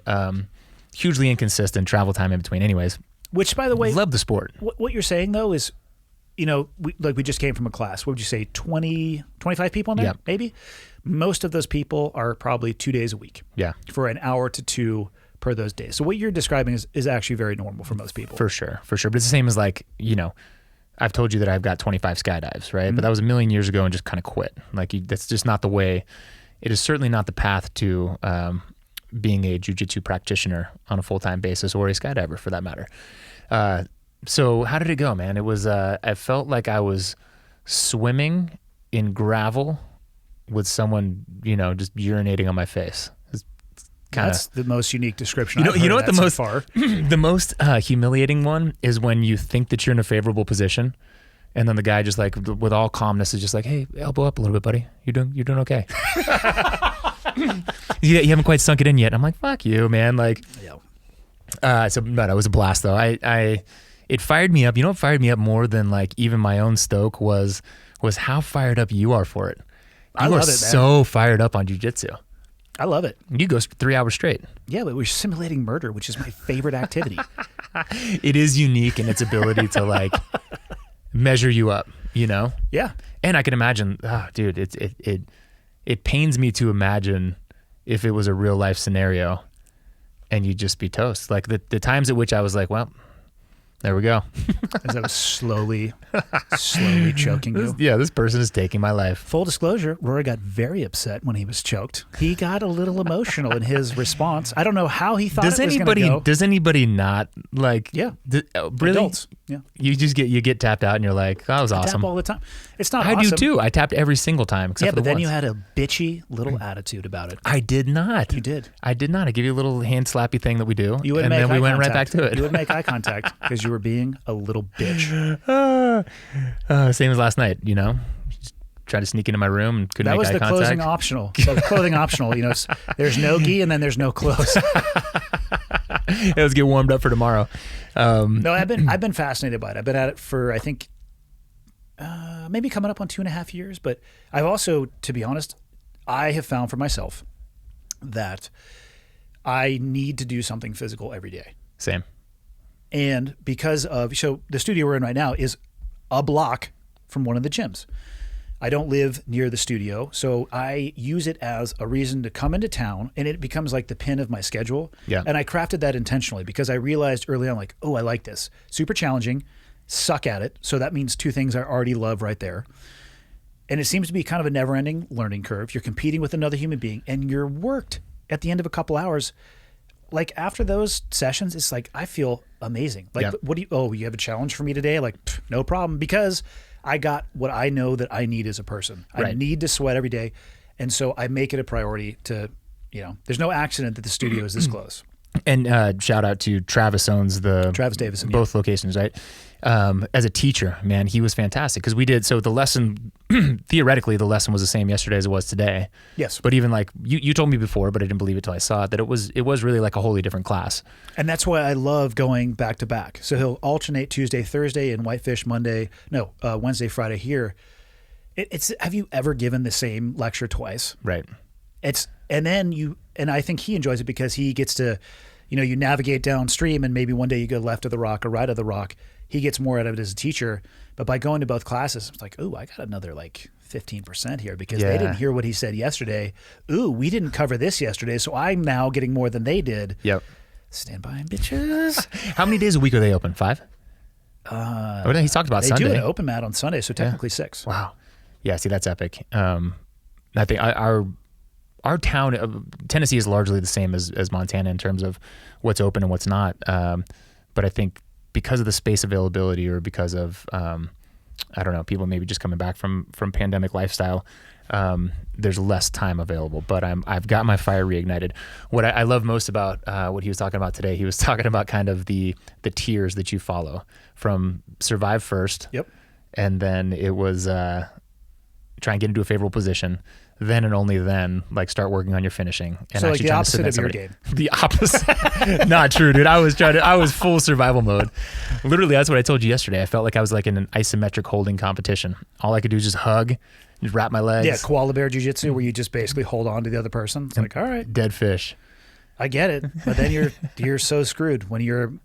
Hugely inconsistent travel time in between. Anyways. Which, by the way, love the sport. What you're saying, though, is, we just came from a class. What would you say, 20, 25 people in there? Yeah. Maybe? Most of those people are probably 2 days a week. Yeah. For an hour to two per those days. So what you're describing is actually very normal for most people. For sure. But it's the same as like, I've told you that I've got 25 skydives, right? Mm-hmm. But that was a million years ago and just kind of quit. Like that's just not the way. It is certainly not the path to being a jiu-jitsu practitioner on a full-time basis or a skydiver for that matter. So how did it go, man? It was, I felt like I was swimming in gravel with someone, just urinating on my face. That's the most unique description. You know what the most humiliating one is when you think that you're in a favorable position, and then the guy just like with all calmness is just like, "Hey, elbow up a little bit, buddy. You're doing okay." You haven't quite sunk it in yet. I'm like, "Fuck you, man!" Like, but it was a blast though. It fired me up. You know what fired me up more than like even my own stoke was how fired up you are for it. You are so fired up on jiu-jitsu. I love it. You go 3 hours straight. Yeah, but we're simulating murder, which is my favorite activity. It is unique in its ability to like measure you up, Yeah. And I can imagine, dude, it pains me to imagine if it was a real life scenario and you'd just be toast. Like the times at which I was like, well, there we go. As I was slowly choking you. This person is taking my life. Full disclosure, Rory got very upset when he was choked. He got a little emotional in his response. I don't know how he thought it was going to go. Does anybody not like? Yeah. Really? Adults. Yeah. You just get tapped out and you're like, that was awesome. I tap all the time. It's not I awesome. do too. I tapped every single time except for but then once. you had a bitchy little attitude about it. I did not. You did. I did not. I give you a little hand slappy thing that we do. You would and make then we went contact. right back to it. You would make eye contact because you were being a little bitch. Same as last night, Just tried to sneak into my room and couldn't make eye contact. That was the clothing optional. So the clothing optional, there's no gi and then there's no clothes. Let's get warmed up for tomorrow. No, I've been fascinated by it. I've been at it for, I think, maybe coming up on 2.5 years. But I've also, to be honest, I have found for myself that I need to do something physical every day. Same. And because of, so the studio we're in right now is a block from one of the gyms. I don't live near the studio, so I use it as a reason to come into town, and it becomes like the pin of my schedule. Yeah. And I crafted that intentionally because I realized early on, like, oh, I like this. Super challenging, suck at it. So that means two things I already love right there. And it seems to be kind of a never-ending learning curve. You're competing with another human being, and you're worked at the end of a couple hours. Like after those sessions, it's like, I feel amazing. Like, you have a challenge for me today? Like, no problem, because I got what I know that I need as a person. Right. I need to sweat every day. And so I make it a priority to there's no accident that the studio is this close. And shout out to Travis owns Travis Davison, both locations, right? As a teacher, man, he was fantastic because we did. So the lesson, theoretically, the lesson was the same yesterday as it was today. Yes. But even like you told me before, but I didn't believe it till I saw it, that it was really like a wholly different class. And that's why I love going back to back. So he'll alternate Tuesday, Thursday, and Whitefish Wednesday, Friday here. It's have you ever given the same lecture twice? Right. And I think he enjoys it because he gets to, you navigate downstream and maybe one day you go left of the rock or right of the rock. He gets more out of it as a teacher. But by going to both classes, it's like, ooh, I got another like 15% here because they didn't hear what he said yesterday. Ooh, we didn't cover this yesterday, so I'm now getting more than they did. Yep. Stand by, bitches. How many days a week are they open? 5? He talked about Sunday. They do an open mat on Sunday, so technically 6. Wow. Yeah, see, that's epic. I think our town, Tennessee, is largely the same as Montana in terms of what's open and what's not. But I think because of the space availability or because of, I don't know, people maybe just coming back from pandemic lifestyle, there's less time available. But I've got my fire reignited. What I love most about what he was talking about today, he was talking about kind of the tiers that you follow from survive first. Yep. And then it was try and get into a favorable position. Then and only then, like, start working on your finishing. And so actually the trying opposite to of your game. The opposite. Not true, dude. I was full survival mode. Literally, that's what I told you yesterday. I felt like I was like in an isometric holding competition. All I could do is just hug, just wrap my legs. Yeah, koala bear jiu-jitsu where you just basically hold on to the other person. It's like, all right. Dead fish. I get it. But then you're so screwed when you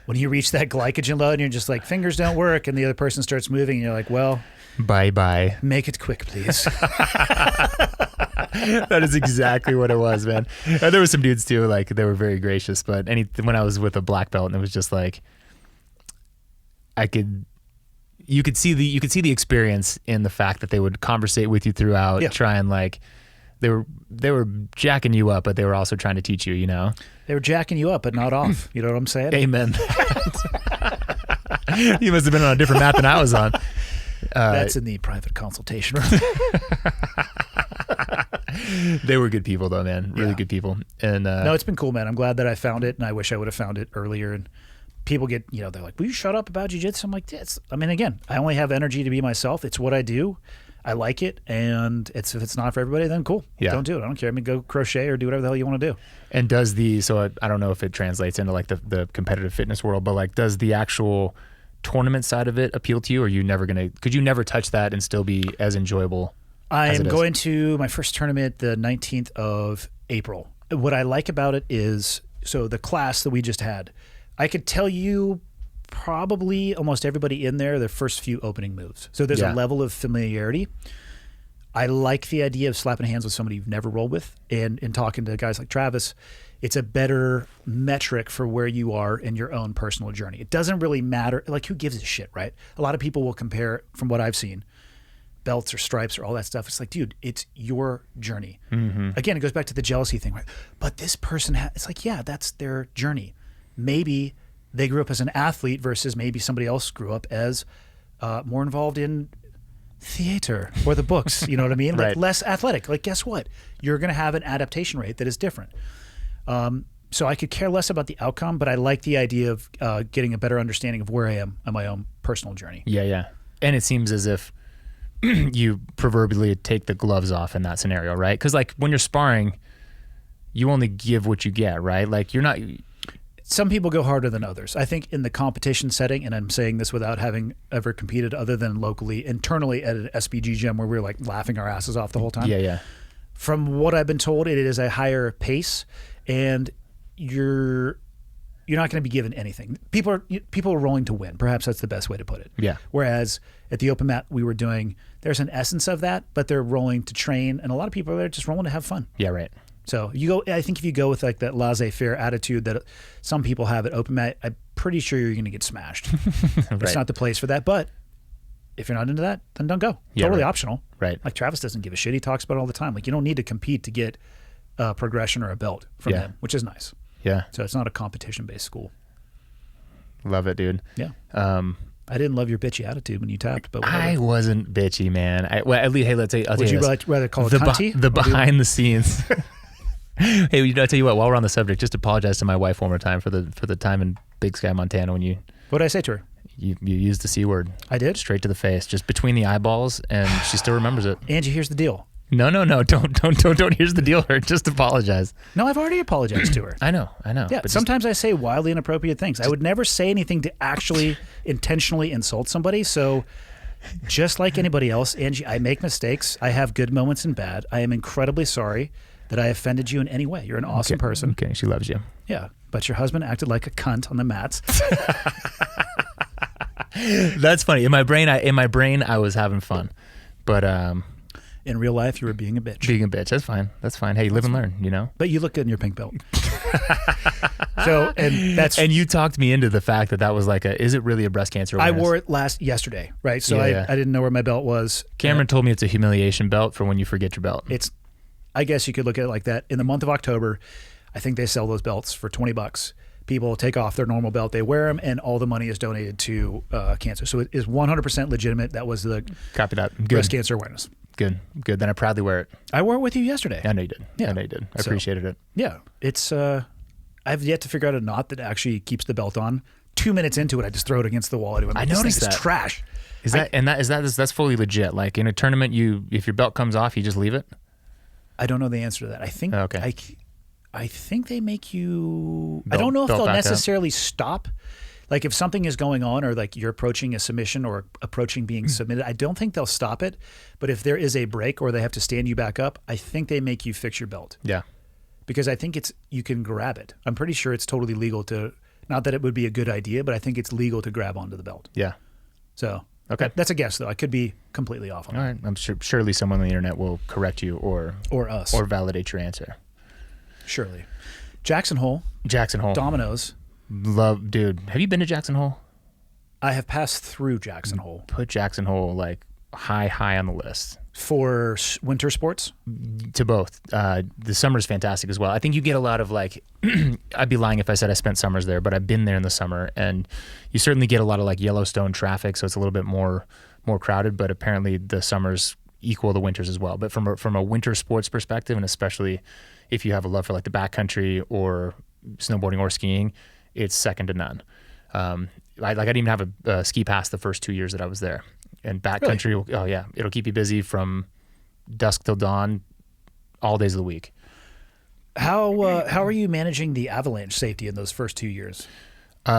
reach that glycogen load and you're just like, fingers don't work, and the other person starts moving and you're like, well, bye. Make it quick, please. That is exactly what it was, man. And there were some dudes too, like they were very gracious. But when I was with a black belt, and it was just like, you could see the experience in the fact that they would conversate with you throughout, try and like, they were jacking you up, but they were also trying to teach you, They were jacking you up, but not off. You know what I'm saying? Amen. You must have been on a different mat than I was on. That's in the private consultation room. They were good people though, man. Really good people. And no, it's been cool, man. I'm glad that I found it, and I wish I would have found it earlier. And people get, they're like, will you shut up about jiu-jitsu? I'm like, again, I only have energy to be myself. It's what I do. I like it, and if it's not for everybody, then cool. Yeah. Don't do it. I don't care. Go crochet or do whatever the hell you want to do. And so I don't know if it translates into like the competitive fitness world, but like, does the actual tournament side of it appeal to you, or could you never touch that and still be as enjoyable? I am going to my first tournament the 19th of April. What I like about it is, so the class that we just had, I could tell you probably almost everybody in there, their first few opening moves. So there's a level of familiarity. I like the idea of slapping hands with somebody you've never rolled with, and in talking to guys like Travis, it's a better metric for where you are in your own personal journey. It doesn't really matter. Like, who gives a shit, right? A lot of people will compare, from what I've seen, belts or stripes or all that stuff. It's like, dude, it's your journey. Mm-hmm. Again, it goes back to the jealousy thing, right? But this person it's like, yeah, that's their journey. Maybe they grew up as an athlete versus maybe somebody else grew up as more involved in theater or the books. You know what I mean? Like Right. Less athletic. Like, guess what? You're going to have an adaptation rate that is different. So I could care less about the outcome, but I like the idea of getting a better understanding of where I am on my own personal journey. Yeah. And it seems as if you proverbially take the gloves off in that scenario, right? Because like when you're sparring, you only give what you get, right? Like you're not... Some people go harder than others. I think in the competition setting, and I'm saying this without having ever competed other than locally, internally at an SBG gym where we were like laughing our asses off the whole time. Yeah. From what I've been told, it is a higher pace, and you're not going to be given anything. People are rolling to win. Perhaps that's the best way to put it. Yeah. Whereas at the open mat we were doing, there's an essence of that, but they're rolling to train, and a lot of people are there just rolling to have fun. Yeah, right. So I think if you go with like that laissez-faire attitude that some people have at open mat, I'm pretty sure you're going to get smashed. Right. It's not the place for that. But if you're not into that, then don't go. Yeah, totally right. optional. Right. Like Travis doesn't give a shit. He talks about it all the time. Like, you don't need to compete to get a progression or a belt from him, which is nice. Yeah. So it's not a competition-based school. Love it, dude. Yeah. I didn't love your bitchy attitude when you tapped, but whatever. I wasn't bitchy, man. At least, hey, I'll tell Would you you this. rather call it the cunty? the behind the scenes. Hey, I tell you what. While we're on the subject, just apologize to my wife one more time for the time in Big Sky, Montana when you What did I say to her? you used the C word. I did? Straight to the face, just between the eyeballs, and she still remembers it. Angie, here's the deal. No, don't. Here's the deal. Just apologize. No, I've already apologized to her. I know. Yeah, but sometimes I say wildly inappropriate things. I would never say anything to actually intentionally insult somebody. So just like anybody else, Angie, I make mistakes. I have good moments and bad. I am incredibly sorry that I offended you in any way. You're an awesome person. Okay, she loves you. Yeah, but your husband acted like a cunt on the mats. That's funny. In my brain, I was having fun, but In real life, you were being a bitch. being a bitch, that's fine. Hey, live and learn, you know. But you look good in your pink belt. And you talked me into the fact that was like is it really a breast cancer I awareness? wore it yesterday, right? So Yeah. I didn't know where my belt was. Cameron told me it's a humiliation belt for when you forget your belt. I guess you could look at it like that. In the month of October, I think they sell those belts for $20. People take off their normal belt, they wear them, and all the money is donated to cancer. So it is 100% legitimate. That was the Copy that. Good. breast cancer awareness. Good. Then I proudly wear it. I wore it with you yesterday. I know you did. Yeah. I know you did. I appreciated it. Yeah, it's. I've yet to figure out a knot that actually keeps the belt on. 2 minutes into it, I just throw it against the wall. I noticed that. It's trash. That's fully legit. Like in a tournament, if your belt comes off, you just leave it. I don't know the answer to that. I think. Okay. I think they make you. I Belt- don't know if belt they'll back up. necessarily stop. Like if something is going on, or like you're approaching a submission or approaching being submitted, I don't think they'll stop it. But if there is a break or they have to stand you back up, I think they make you fix your belt. Yeah. Because I think you can grab it. I'm pretty sure it's totally legal to. Not that it would be a good idea, but I think it's legal to grab onto the belt. Yeah. So Okay. that's a guess though. I could be completely off on All that. right. I'm surely someone on the internet will correct you or Us. or validate your answer. Surely. Jackson Hole, Jackson Hole. Domino's. Dude. Have you been to Jackson Hole? I have passed through Jackson Hole Put Jackson Hole like high on the list. for winter sports. To both. The summer's fantastic as well. I think you get a lot of like, I'd be lying if I said I spent summers there, but I've been there in the summer, and you certainly get a lot of like Yellowstone traffic, so it's a little bit more crowded, but apparently the summers equal the winters as well. But from a winter sports perspective, and especially if you have a love for like the backcountry or snowboarding or skiing, it's second to none. I didn't even have a ski pass the first 2 years that I was there. And backcountry, oh yeah, it'll keep you busy from dusk till dawn, all days of the week. How are you managing the avalanche safety in those first 2 years?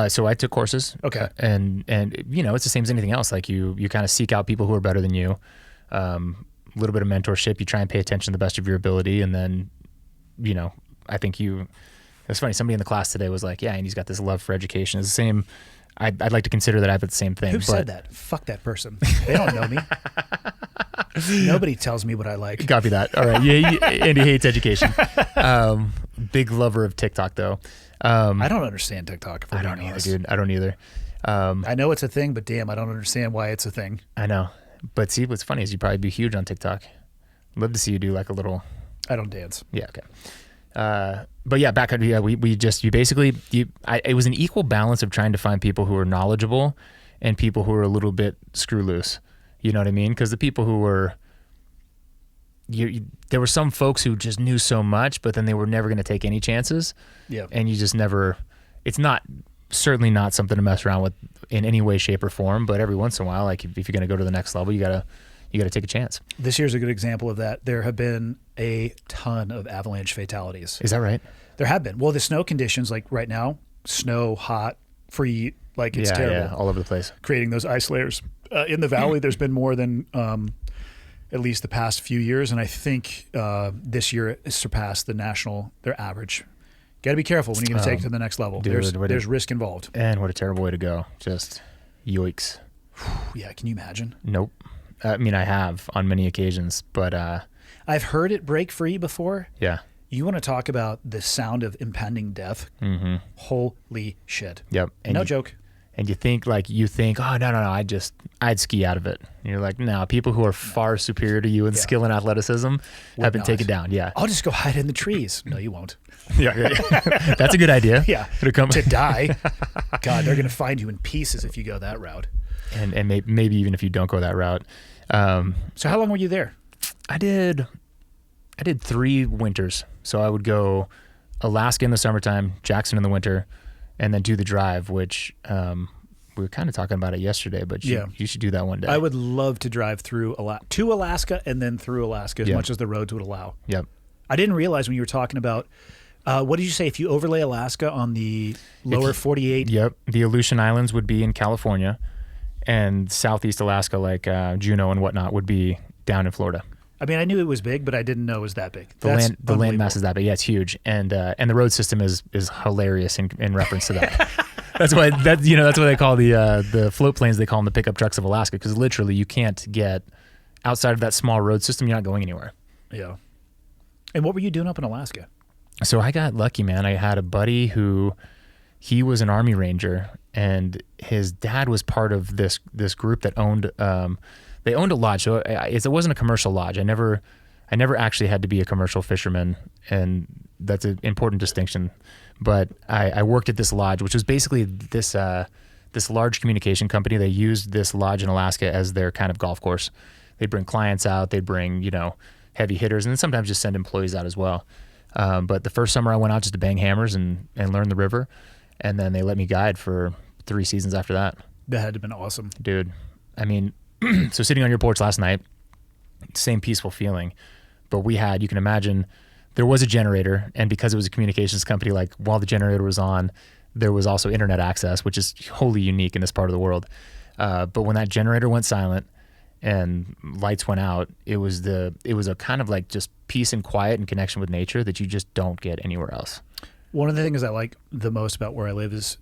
So I took courses. Okay. And it's the same as anything else. Like you kind of seek out people who are better than you. A little bit of mentorship. You try and pay attention to the best of your ability, and then, I think it's funny. Somebody in the class today was like, "Yeah, and he's got this love for education." It's the same. I'd like to consider that I have the same thing. Who said that? Fuck that person. They don't know me. Nobody tells me what I like. Copy that. All right. Yeah, and he hates education. Big lover of TikTok, though. I don't understand TikTok. If we're I don't being either, honest. dude. I don't either. I know it's a thing, but damn, I don't understand why it's a thing. I know. But see, what's funny is you'd probably be huge on TikTok. Love to see you do like a little. I don't dance. Yeah. Okay. But yeah, backcountry. Yeah, it was an equal balance of trying to find people who are knowledgeable and people who are a little bit screw loose. You know what I mean? Because the people who were, there were some folks who just knew so much, but then they were never going to take any chances. Yeah. And you just never. It's certainly not something to mess around with in any way, shape, or form. But every once in a while, like if you're going to go to the next level, you gotta take a chance. This year's a good example of that. There have been a ton of avalanche fatalities. Is that right? There have been. Well, the snow conditions, like right now, snow, hot, free, like it's terrible. Yeah, all over the place. Creating those ice layers. In the valley, there's been more than at least the past few years, and I think this year it surpassed their average. Got to be careful when you're going to take it to the next level. Dude, there's risk involved. And what a terrible way to go. Just yoicks. Yeah, can you imagine? Nope. I mean, I have on many occasions, but I've heard it break free before. yeah. You want to talk about the sound of impending death? Mm-hmm. Holy shit. Yep. And No joke. And you think, oh, no, I'd ski out of it. And you're like, no, people who are far superior to you in skill and athleticism have been taken down. Yeah. I'll just go hide in the trees. No, you won't. Yeah. That's a good idea. Yeah. To die. God, they're going to find you in pieces if you go that route. And maybe even if you don't go that route. So how long were you there? I did I did 3 winters. So I would go Alaska in the summertime, Jackson in the winter, and then do the drive, which we were kind of talking about it yesterday, but you should do that one day. I would love to drive through to Alaska and then through Alaska as much as the roads would allow. Yep. I didn't realize when you were talking about, what did you say, if you overlay Alaska on the lower 48? Yep. The Aleutian Islands would be in California, and southeast Alaska, like Juneau and whatnot, would be down in Florida. I mean, I knew it was big, but I didn't know it was that big. The land mass is that big. Yeah, it's huge, and the road system is hilarious in reference to that. That's why that's what they call the float planes. They call them the pickup trucks of Alaska, because literally you can't get outside of that small road system. You're not going anywhere. Yeah. And what were you doing up in Alaska? So I got lucky, man. I had a buddy he was an Army Ranger, and his dad was part of this group that owned. They owned a lodge, so it wasn't a commercial lodge. I never actually had to be a commercial fisherman, and that's an important distinction. But I worked at this lodge, which was basically this large communication company. They used this lodge in Alaska as their kind of golf course. They'd bring clients out, they'd bring heavy hitters, and then sometimes just send employees out as well. But the first summer I went out just to bang hammers and learn the river, and then they let me guide for 3 seasons after that. That had to have been awesome, dude. I mean. So sitting on your porch last night, same peaceful feeling, but you can imagine there was a generator, and because it was a communications company, like while the generator was on, there was also internet access, which is wholly unique in this part of the world. But when that generator went silent and lights went out, it was a kind of like just peace and quiet and connection with nature that you just don't get anywhere else. One of the things I like the most about where I live is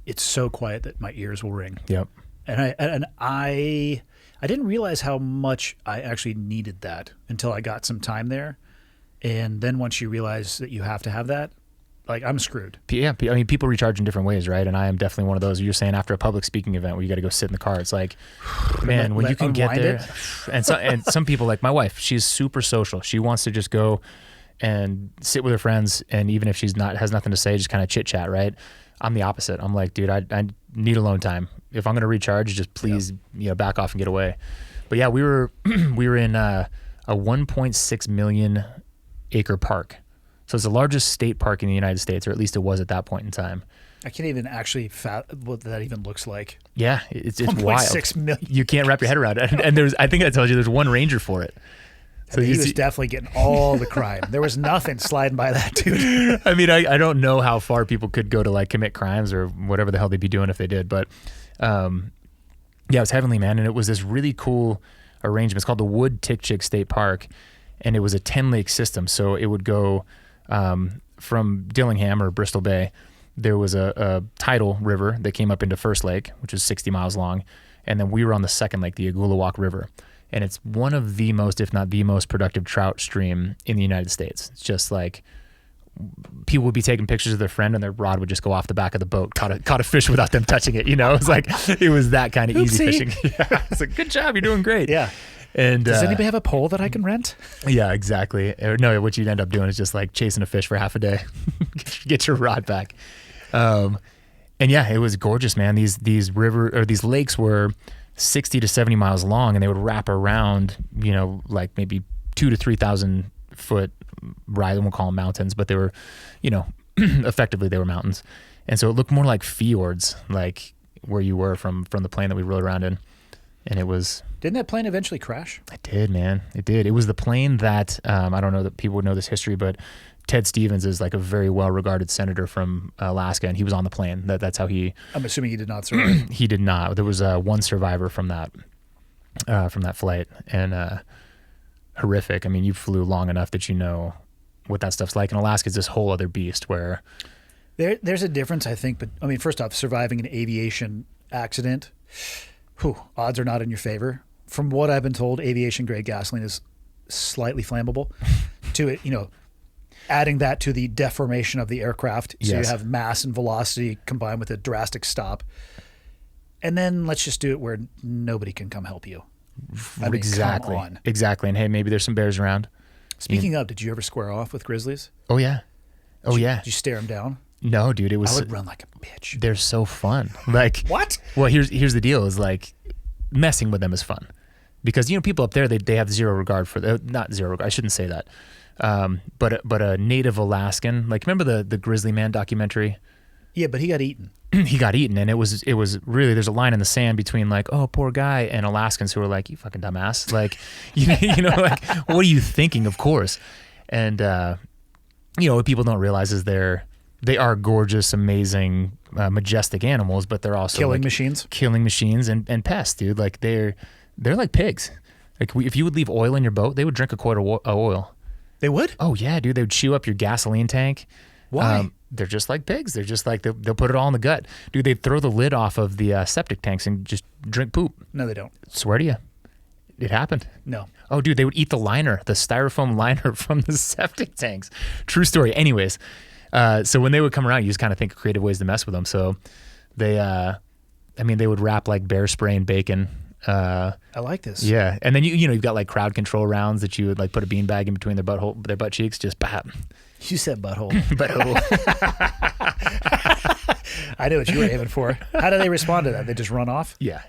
it's so quiet that my ears will ring. Yep. And I didn't realize how much I actually needed that until I got some time there. And then once you realize that you have to have that, like, I'm screwed. Yeah, I mean, people recharge in different ways, right? And I am definitely one of those. You're saying after a public speaking event where you got to go sit in the car, it's like, man, when you can get there. And some people, like my wife, she's super social. She wants to just go and sit with her friends, and even if has nothing to say, just kind of chit chat, right? I'm the opposite. I'm like, dude, I need alone time. If I'm going to recharge, just please, back off and get away. But yeah, we were in a 1.6 million acre park. So it's the largest state park in the United States, or at least it was at that point in time. I can't even actually what that even looks like. Yeah, it's 1. wild. 6 million. You can't wrap your head around it. And I think I told you there's one ranger for it. So he was definitely getting all the crime. There was nothing sliding by that dude. I mean, I don't know how far people could go to like commit crimes or whatever the hell they'd be doing if they did. But yeah, it was heavenly, man. And it was this really cool arrangement. It's called the Wood-Tikchik State Park. And it was a 10-lake system. So it would go from Dillingham or Bristol Bay. There was a tidal river that came up into First Lake, which is 60 miles long. And then we were on the second lake, the Agulawak River. And it's one of the most, if not the most productive trout stream in the United States. It's just like people would be taking pictures of their friend and their rod would just go off the back of the boat, caught a fish without them touching it. It was like, it was that kind of easy fishing. Yeah, it's like, good job, you're doing great. Yeah. And does anybody have a pole that I can rent? Yeah, exactly. No, what you'd end up doing is just like chasing a fish for half a day, get your rod back. And yeah, it was gorgeous, man. These lakes were 60 to 70 miles long, and they would wrap around, like maybe 2,000 to 3,000 foot rise. I won't call them mountains, but they were, effectively they were mountains. And so it looked more like fjords, like where you were from the plane that we rode around in. And it was... Didn't that plane eventually crash? It did, man. It did. It was the plane that, I don't know that people would know this history, but Ted Stevens is like a very well-regarded senator from Alaska, and he was on the plane. That's how he... I'm assuming he did not survive. He did not. There was one survivor from that flight, and horrific. I mean, you flew long enough that you know what that stuff's like. And Alaska's this whole other beast where... There's a difference, I think. But I mean, first off, surviving an aviation accident, odds are not in your favor. From what I've been told, aviation-grade gasoline is slightly flammable. To it, adding that to the deformation of the aircraft, so yes. You have mass and velocity combined with a drastic stop. And then let's just do it where nobody can come help you. Exactly. Come on. Exactly. And hey, maybe there's some bears around. Speaking of, did you ever square off with grizzlies? Oh yeah. Did you stare them down? No, dude. I would run like a bitch. They're so fun. Like what? Well, here's the deal: is like messing with them is fun. because people up there they have zero regard for not zero regard. I shouldn't say that. But a native Alaskan, like remember the Grizzly Man documentary? Yeah, but he got eaten. He got eaten, and it was really, there's a line in the sand between like, oh, poor guy, and Alaskans who are like, you fucking dumbass, like like, what are you thinking? Of course. And what people don't realize is they are gorgeous, amazing, majestic animals, but they're also killing machines and pests, dude. Like they're like pigs. Like if you would leave oil in your boat, they would drink a quart of oil. They would? Oh yeah, dude. They would chew up your gasoline tank. Why? They're just like pigs. They're just like, they'll put it all in the gut. Dude, they'd throw the lid off of the septic tanks and just drink poop. No, they don't. Swear to you. It happened. No. Oh, dude, they would eat the styrofoam liner from the septic tanks. True story. Anyways, so when they would come around, you just kind of think of creative ways to mess with them. So they would wrap like bear spray and bacon. I like this. Yeah. And then you've got like crowd control rounds that you would like put a beanbag in between their butt cheeks, just bap. You said butthole. Butthole. I knew what you were aiming for. How do they respond to that? They just run off? Yeah.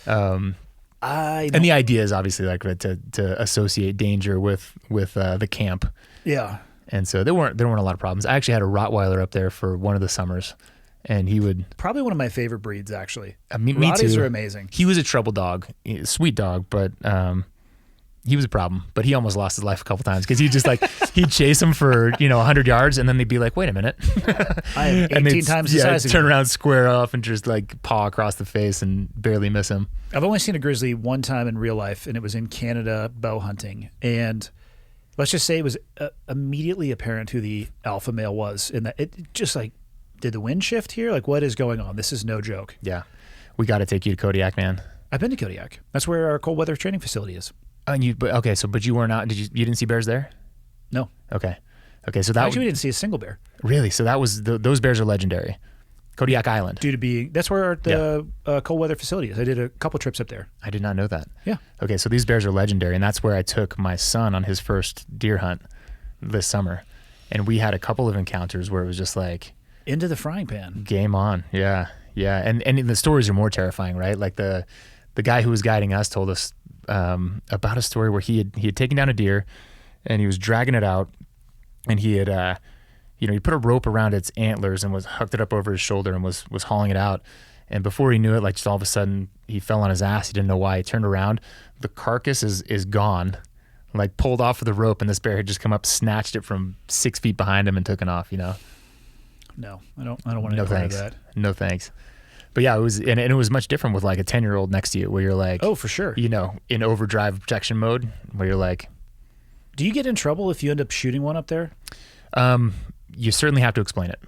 And the idea is obviously like to associate danger with the camp. Yeah. And so there weren't a lot of problems. I actually had a Rottweiler up there for one of the summers, and he would probably one of my favorite breeds actually. Me Rotties too. are amazing. He was a trouble dog, sweet dog, but he was a problem. But he almost lost his life a couple times because he'd chase him for 100 yards, and then they'd be like, "Wait a minute!" I am 18 times the size of turn you. around, square off, and just like paw across the face and barely miss him. I've only seen a grizzly one time in real life, and it was in Canada bow hunting. And let's just say it was immediately apparent who the alpha male was. In that, it just like, did the wind shift here? Like, what is going on? This is no joke. Yeah, we got to take you to Kodiak, man. I've been to Kodiak. That's where our cold weather training facility is. But you were not. You didn't see bears there? No. Okay. So that actually we didn't see a single bear. Really? So that was those bears are legendary. Kodiak Island. Due to being that's where the cold weather facility is. I did a couple trips up there. I did not know that. Yeah. Okay, so these bears are legendary, and that's where I took my son on his first deer hunt this summer, and we had a couple of encounters where it was just like into the frying pan. Game on. Yeah. And the stories are more terrifying, right? Like the guy who was guiding us told us about a story where he had taken down a deer and he was dragging it out, and he had he put a rope around its antlers and was hooked it up over his shoulder and was hauling it out, and before he knew it, like just all of a sudden he fell on his ass. He didn't know why. He turned around, the carcass is gone, like pulled off of the rope, and this bear had just come up, snatched it from 6 feet behind him and taken off. No, I don't want to part of that. No thanks. But yeah, it was, and it was much different with like a 10-year-old next to you, where you're like, oh, for sure, in overdrive protection mode, where you're like, do you get in trouble if you end up shooting one up there? You certainly have to explain it.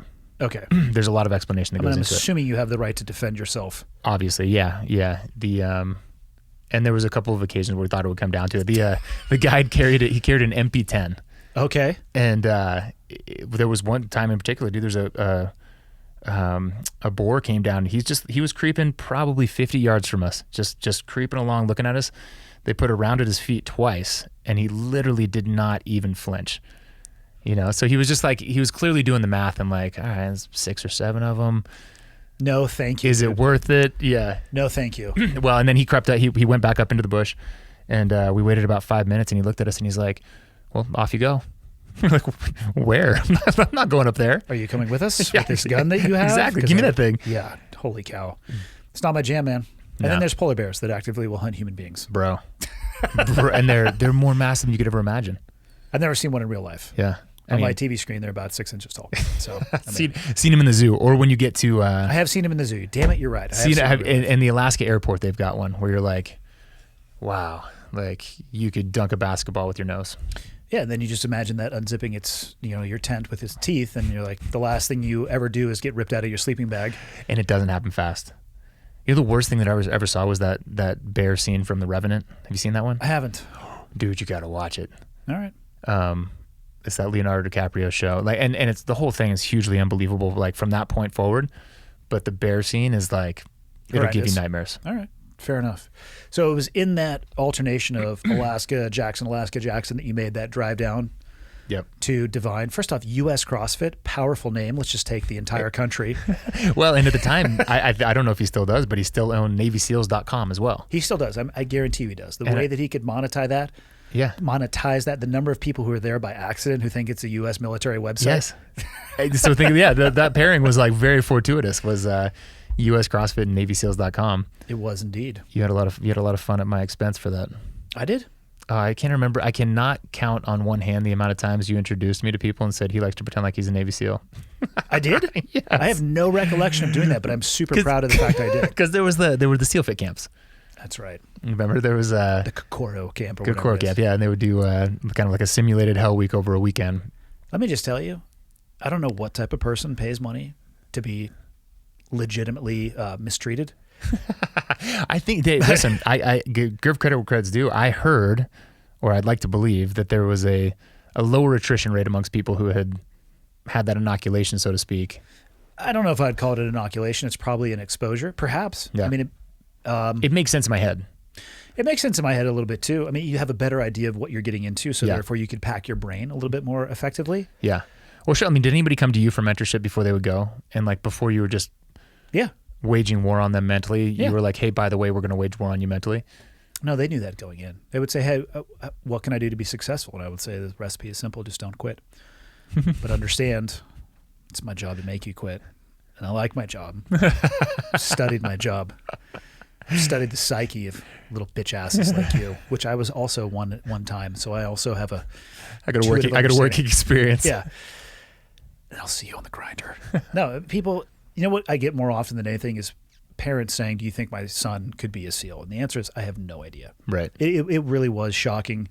Okay. There's a lot of explanation that goes I'm into it. assuming you have the right to defend yourself. Obviously, yeah. And there was a couple of occasions where we thought it would come down to it. The guide carried an MP10. Okay. And there was one time in particular, dude. There's a boar came down. He was creeping probably 50 yards from us, just creeping along, looking at us. They put a round at his feet twice, and he literally did not even flinch. So he was just like, he was clearly doing the math and like, all right, there's 6 or 7 of them. No, thank you. Is it worth it? Yeah. No, thank you. Well, and then he crept out. He went back up into the bush, and we waited about 5 minutes, and he looked at us and he's like, well, off you go. We're like, where? I'm not going up there. Are you coming with us with this gun that you have? Exactly. Give me that thing. Yeah. Holy cow. It's not my jam, man. And then there's polar bears that actively will hunt human beings. Bro. And they're more massive than you could ever imagine. I've never seen one in real life. Yeah. On my TV screen, they're about 6 inches tall. So seen him in the zoo, or when you get to. I have seen him in the zoo. Damn it, you're right. In the Alaska airport, they've got one where you're like, wow, like you could dunk a basketball with your nose. Yeah, and then you just imagine that unzipping its, your tent with its teeth, and you're like, the last thing you ever do is get ripped out of your sleeping bag. And it doesn't happen fast. The worst thing that I ever saw was that bear scene from The Revenant. Have you seen that one? I haven't. Dude, you got to watch it. All right. It's that Leonardo DiCaprio show, like, and it's the whole thing is hugely unbelievable, like from that point forward. But the bear scene is like, it'll give you nightmares. All right, fair enough. So it was in that alternation of Alaska Jackson that you made that drive down. Yep. to Divine. First off, U.S. CrossFit, powerful name. Let's just take the entire country. Well, and at the time, I don't know if he still does, but he still owned NavySeals.com as well. He still does. I guarantee you he does. The way that he could monetize that, the number of people who are there by accident who think it's a U.S. military website. Yes. So that pairing was like very fortuitous. Was U.S. CrossFit and NavySeals.com. It was indeed. You had a lot of fun at my expense for that. I did. I can't remember. I cannot count on one hand the amount of times you introduced me to people and said he likes to pretend like he's a Navy SEAL. I did? Yes. I have no recollection of doing that, but I'm super proud of the fact I did. Because there were the SEAL Fit camps. That's right. Remember there was the Kokoro camp or whatever. Kokoro camp, yeah, and they would do kind of like a simulated Hell Week over a weekend. Let me just tell you, I don't know what type of person pays money to be legitimately mistreated. I think listen, I give credit where credit's due. I heard, or I'd like to believe, that there was a lower attrition rate amongst people who had that inoculation, so to speak. I don't know if I'd call it an inoculation. It's probably an exposure, perhaps. Yeah. I mean, it makes sense in my head. It makes sense in my head a little bit too. I mean, you have a better idea of what you're getting into, so therefore you could pack your brain a little bit more effectively. Yeah. Well, sure. I mean, did anybody come to you for mentorship before they would go? And like before you were just waging war on them mentally, you were like, hey, by the way, we're going to wage war on you mentally? No, they knew that going in. They would say, hey, what can I do to be successful? And I would say the recipe is simple, just don't quit. But understand, it's my job to make you quit. And I like my job. Studied my job. Studied the psyche of little bitch asses like you, which I was also one one time. So I also have I got a working experience. Yeah. And I'll see you on the grinder. No, people, you know what I get more often than anything is parents saying, do you think my son could be a SEAL? And the answer is, I have no idea. Right. It really was shocking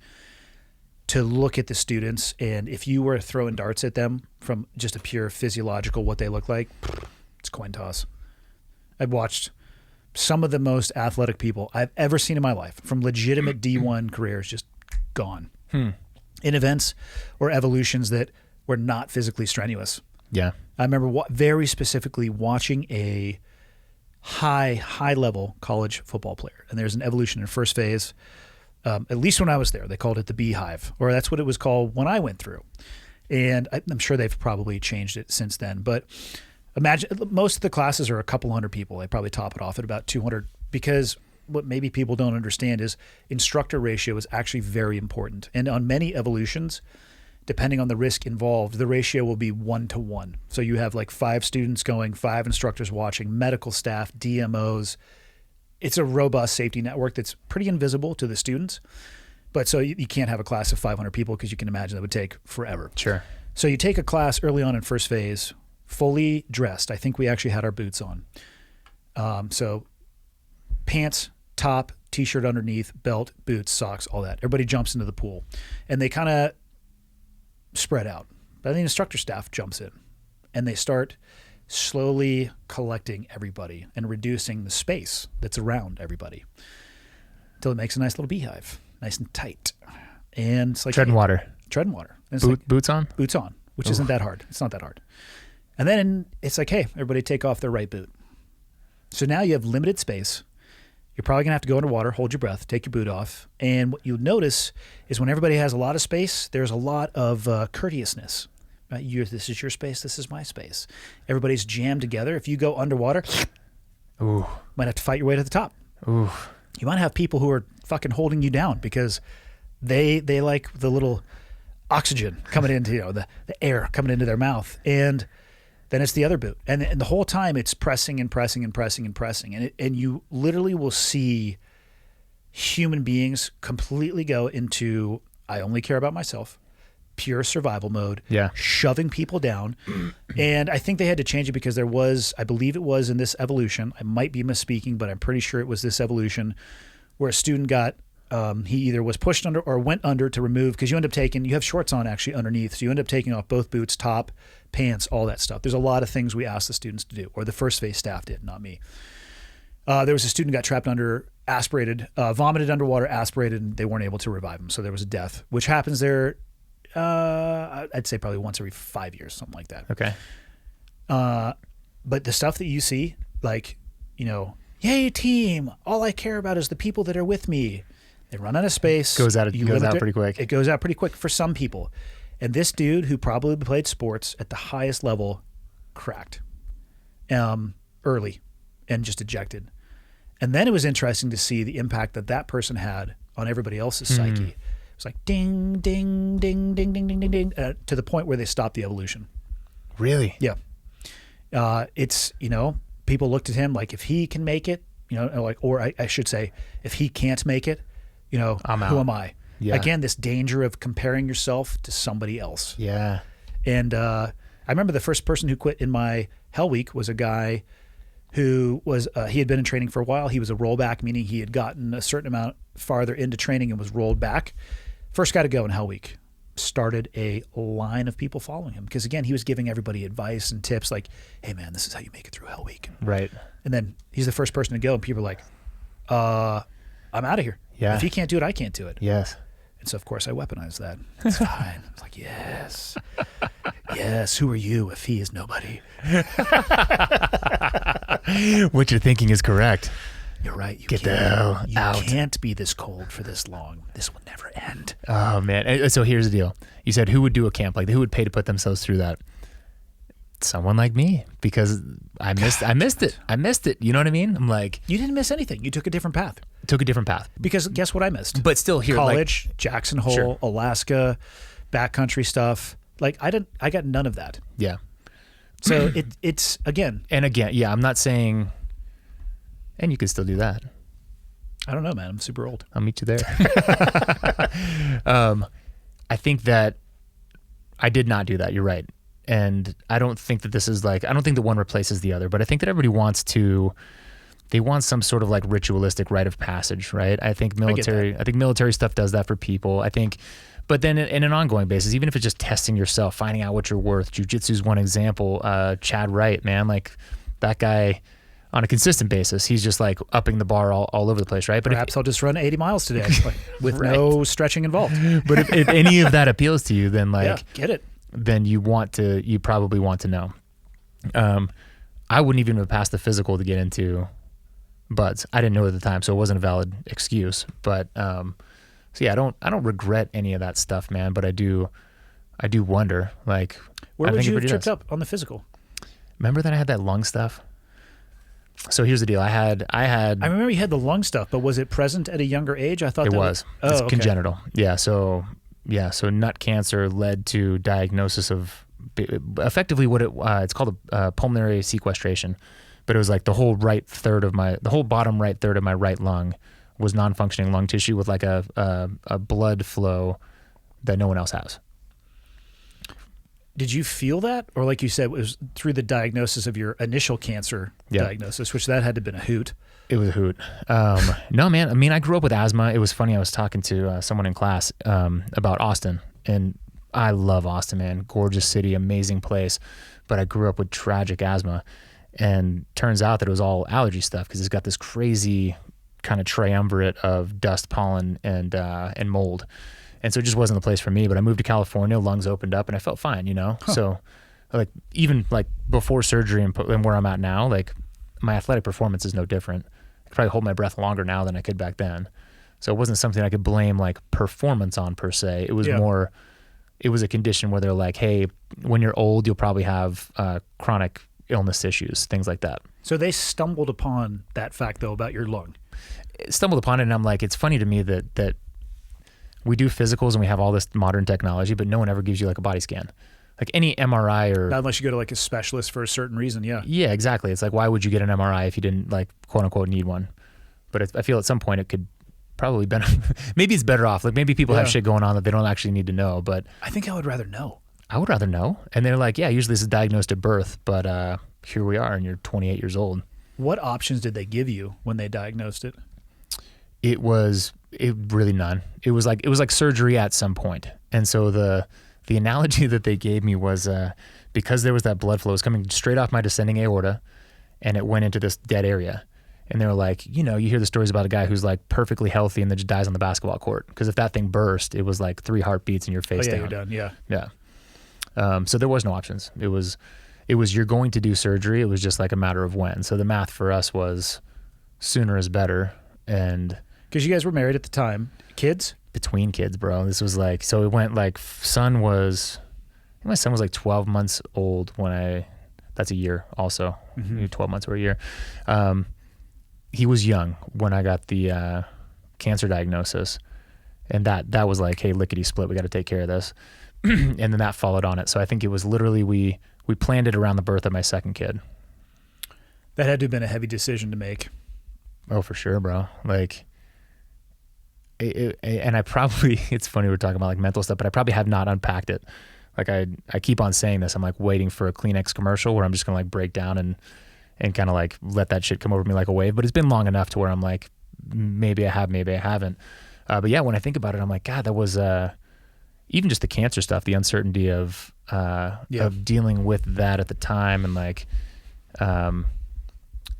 to look at the students, and if you were throwing darts at them from just a pure physiological what they look like, it's coin toss. I've watched some of the most athletic people I've ever seen in my life, from legitimate D1 careers, just gone in events or evolutions that were not physically strenuous. Yeah. I remember very specifically watching a high level college football player, and there's an evolution in first phase. At least when I was there, they called it the beehive, or that's what it was called when I went through. And I'm sure they've probably changed it since then. But imagine most of the classes are a couple hundred people. They probably top it off at about 200, because what maybe people don't understand is instructor ratio is actually very important. And on many evolutions, depending on the risk involved, the ratio will be 1-to-1. So you have like 5 students going, 5 instructors watching, medical staff, DMOs. It's a robust safety network that's pretty invisible to the students. But so you can't have a class of 500 people, because you can imagine that would take forever. Sure. So you take a class early on in first phase, fully dressed. I think we actually had our boots on. So pants, top, t-shirt underneath, belt, boots, socks, all that. Everybody jumps into the pool. And they kind of spread out. But the instructor staff jumps in, and they start slowly collecting everybody and reducing the space that's around everybody until it makes a nice little beehive, nice and tight. And it's like treading water. And it's Boots on? Boots on, which isn't that hard. It's not that hard. And then it's like, hey, everybody take off their right boot. So now you have limited space. You're probably going to have to go underwater, hold your breath, take your boot off. And what you'll notice is when everybody has a lot of space, there's a lot of courteousness. Right? This is your space, this is my space. Everybody's jammed together. If you go underwater, Ooh. might have to fight your way to the top. Ooh. You might have people who are fucking holding you down because they like the little oxygen coming into, the air coming into their mouth. And then it's the other boot. And the whole time it's pressing and pressing and pressing and pressing. And you literally will see human beings completely go into, I only care about myself, pure survival mode, shoving people down. And I think they had to change it because there was, I believe it was in this evolution, I might be misspeaking, but I'm pretty sure it was this evolution where a student got, he either was pushed under or went under to remove, because you have shorts on actually underneath. So you end up taking off both boots, top, pants, all that stuff. There's a lot of things we asked the students to do, or the first phase staff did, not me. There was a student got trapped under, aspirated, vomited underwater, aspirated, and they weren't able to revive him. So there was a death, which happens there, I'd say probably once every 5 years, something like that. Okay. But the stuff that you see, like, yay team, all I care about is the people that are with me. They run out of space. Goes out pretty quick. It goes out pretty quick for some people. And this dude who probably played sports at the highest level cracked early and just ejected. And then it was interesting to see the impact that person had on everybody else's psyche. It was like ding, ding, ding, ding, ding, ding, ding, ding, to the point where they stopped the evolution. Really? Yeah. It's, people looked at him like, if he can make it, or I should say, if he can't make it, I'm out. Who am I? Yeah. Again, this danger of comparing yourself to somebody else. Yeah. And I remember the first person who quit in my Hell Week was a guy who was, he had been in training for a while. He was a rollback, meaning he had gotten a certain amount farther into training and was rolled back. First guy to go in Hell Week. Started a line of people following him because, again, he was giving everybody advice and tips like, hey, man, this is how you make it through Hell Week. Right. And then he's the first person to go, and people are like, I'm out of here. Yeah. If he can't do it, I can't do it. Yes. And so, of course, I weaponized that. It's fine. It's like, yes. Yes, who are you if he is nobody? What you're thinking is correct. You're right. You Get the hell out. You can't be this cold for this long. This will never end. Oh, man. And so here's the deal. You said who would do a camp like that? Who would pay to put themselves through that? Someone like me, because I missed it. I missed it. You know what I mean? I'm like, You didn't miss anything. You took a different path. took a different path. Because guess what I missed? But still here, College, Jackson Hole, Sure. Alaska, backcountry stuff. Like I got none of that. Yeah. So it's again. And again, yeah, I'm not saying, and you could still do that. I don't know, man. I'm super old. I'll meet you there. I think that I did not do that. You're right. And I don't think that this is like, I don't think that one replaces the other, but I think that everybody wants they want some sort of like ritualistic rite of passage, right? I think military stuff does that for people. I think, but then in an ongoing basis, even if it's just testing yourself, finding out what you're worth, jiu-jitsu is one example. Chad Wright, man, like that guy on a consistent basis, he's just like upping the bar all over the place, right? But Perhaps I'll just run 80 miles today with Right. no stretching involved. But if any of that appeals to you, then like, Yeah, get it. then you probably want to know. I wouldn't even have passed the physical to get into buds. I didn't know at the time, so it wasn't a valid excuse. But so yeah, I don't regret any of that stuff, man. But I do wonder, like, Where I would think you have everybody tripped does. up on the physical? Remember that I had that lung stuff? So here's the deal. I had. I remember you had the lung stuff, but was it present at a younger age? I thought It that was. Oh, It's okay. congenital. Yeah. So nut cancer led to diagnosis of effectively what it's called a pulmonary sequestration, but it was like the whole bottom right third of my right lung was non-functioning lung tissue with like a blood flow that no one else has. Did you feel that? Or like you said, it was through the diagnosis of your initial cancer diagnosis, which that had to have been a hoot. It was a hoot. No, man. I mean, I grew up with asthma. It was funny. I was talking to someone in class about Austin, and I love Austin, man. Gorgeous city, amazing place. But I grew up with tragic asthma, and turns out that it was all allergy stuff because it's got this crazy kind of triumvirate of dust, pollen, and mold. And so it just wasn't the place for me. But I moved to California, lungs opened up, and I felt fine, So like even like before surgery and where I'm at now, like my athletic performance is no different. I could probably hold my breath longer now than I could back then. So it wasn't something I could blame like performance on per se. It was more, it was a condition where they're like, hey, when you're old, you'll probably have chronic illness issues, things like that. So they stumbled upon that fact, though, about your lung. Stumbled upon it, and I'm like, it's funny to me that we do physicals and we have all this modern technology, but no one ever gives you like a body scan. Like any MRI or... Not unless you go to like a specialist for a certain reason, yeah. Yeah, exactly. It's like, why would you get an MRI if you didn't like quote unquote need one? But I feel at some point it could probably maybe it's better off. Like maybe people have shit going on that they don't actually need to know, but... I think I would rather know. I would rather know. And they're like, yeah, usually this is diagnosed at birth, but here we are and you're 28 years old. What options did they give you when they diagnosed it? It really none. It was like surgery at some point. And so the analogy that they gave me was because there was that blood flow, it was coming straight off my descending aorta and it went into this dead area. And they were like, you hear the stories about a guy who's like perfectly healthy and then just dies on the basketball court. Because if that thing burst, it was like 3 heartbeats and you're face down. You're done, yeah. Yeah. So there was no options. It was you're going to do surgery. It was just like a matter of when. So the math for us was sooner is better. And Because you guys were married at the time. Kids? Between kids, bro. This was like, so it went like, my son was like 12 months old that's a year also, 12 months or a year. He was young when I got the cancer diagnosis, and that was like, hey, lickety split, we got to take care of this. And then that followed on it. So I think it was literally, we planned it around the birth of my second kid. That had to have been a heavy decision to make. Oh, for sure, bro. Like, and I probably, it's funny we're talking about like mental stuff, but I probably have not unpacked it. Like I keep on saying this. I'm like waiting for a Kleenex commercial where I'm just gonna like break down and kind of like let that shit come over me like a wave. But it's been long enough to where I'm like, maybe I have, maybe I haven't. But yeah, when I think about it, I'm like, God, that was even just the cancer stuff, the uncertainty of dealing with that at the time, and like,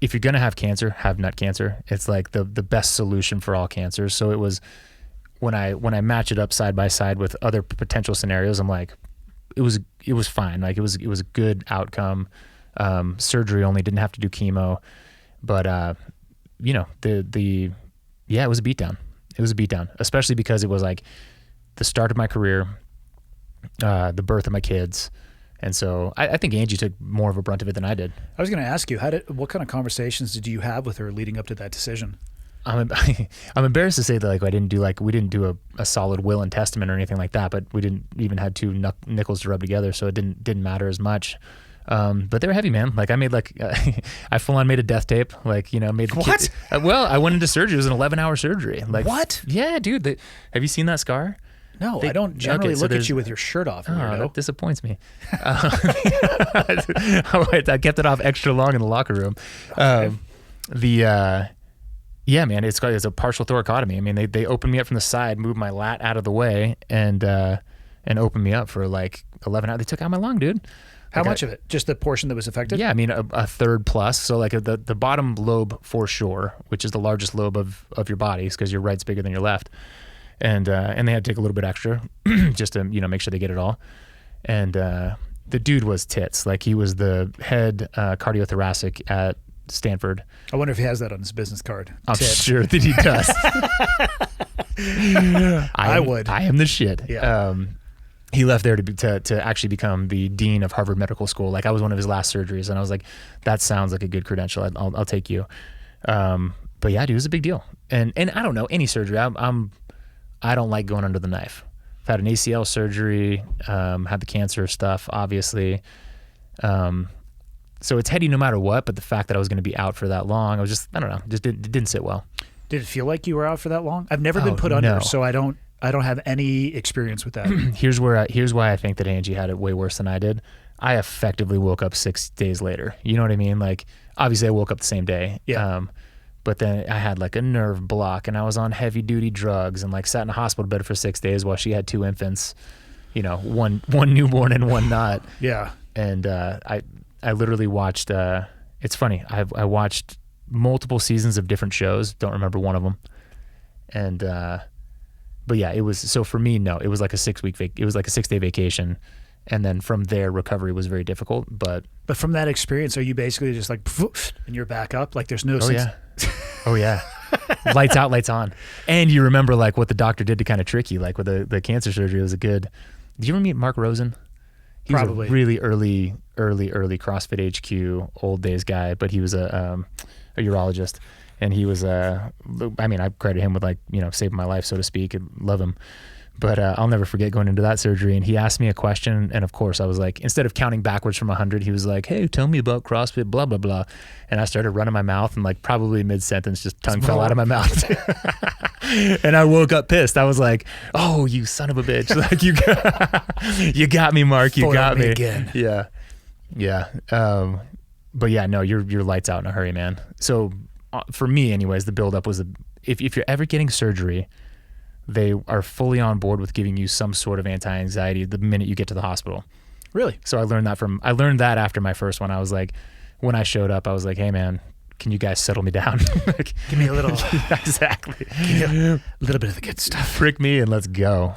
if you're gonna have cancer, have nut cancer. It's like the best solution for all cancers. So it was when I match it up side by side with other potential scenarios, I'm like, it was fine. Like it was a good outcome. Surgery only, didn't have to do chemo, but it was a beatdown. It was a beatdown, especially because it was like the start of my career, the birth of my kids. And so I think Angie took more of a brunt of it than I did. I was going to ask you, what kind of conversations did you have with her leading up to that decision? I'm embarrassed to say that we didn't do a solid will and testament or anything like that, but we didn't even had two nickels to rub together, so it didn't matter as much. But they were heavy, man. Like I made I full on made a death tape. Made what? Well, I went into surgery. It was an 11-hour surgery. Like what? Yeah, dude. Have you seen that scar? No, I don't generally look at you with your shirt off. That disappoints me. I kept it off extra long in the locker room. Yeah, man, it's a partial thoracotomy. I mean, they opened me up from the side, moved my lat out of the way, and opened me up for like 11 hours. They took out my lung, dude. How much of it? Just the portion that was affected? Yeah, I mean, a third plus. So like the bottom lobe for sure, which is the largest lobe of your body, because your right's bigger than your left. And they had to take a little bit extra just to, make sure they get it all. And the dude was tits. Like he was the head cardiothoracic at Stanford. I wonder if he has that on his business card. I'm sure that he does. I would. I am the shit. Yeah. He left there to actually become the dean of Harvard Medical School. Like I was one of his last surgeries, and I was like, that sounds like a good credential. I'll take you. But yeah, dude, it was a big deal. And I don't know, any surgery. I don't like going under the knife. I've had an ACL surgery, had the cancer stuff, obviously. So it's heady no matter what, but the fact that I was going to be out for that long, I don't know, it didn't sit well. Did it feel like you were out for that long? I've never been put under, so I don't have any experience with that. Here's why I think that Angie had it way worse than I did. I effectively woke up 6 days later. You know what I mean? Like, obviously I woke up the same day. Yeah. But then I had like a nerve block, and I was on heavy duty drugs, and like sat in a hospital bed for 6 days while she had 2 infants, one newborn and one not. Yeah. And I literally watched, it's funny, I watched multiple seasons of different shows, don't remember one of them. And, but yeah, it was, so for me, no, it was like a 6-day vacation. And then from there, recovery was very difficult, but from that experience, are you basically just like, and you're back up? Like there's no sense. Oh yeah. Lights out, lights on. And you remember like what the doctor did to kind of trick you, like with the cancer surgery. It was did you ever meet Mark Rosen? He Probably. was a really early CrossFit HQ old days guy, but he was a urologist, and he was I credit him with saving my life, so to speak, and love him. But I'll never forget going into that surgery, and he asked me a question, and of course I was like, instead of counting backwards from 100, he was like, "Hey, tell me about CrossFit, blah blah blah," and I started running my mouth, and like probably mid sentence, just tongue fell out of my mouth, and I woke up pissed. I was like, "Oh, you son of a bitch! Like you got me, Mark. You got me again." Yeah. But yeah, no, you're lights out in a hurry, man. So for me, anyways, the buildup was if you're ever getting surgery, they are fully on board with giving you some sort of anti-anxiety the minute you get to the hospital. Really? So I learned that after my first one. I was like, when I showed up, I was like, "Hey man, can you guys settle me down? Give me a little, exactly, a little bit of the good stuff. Prick me and let's go."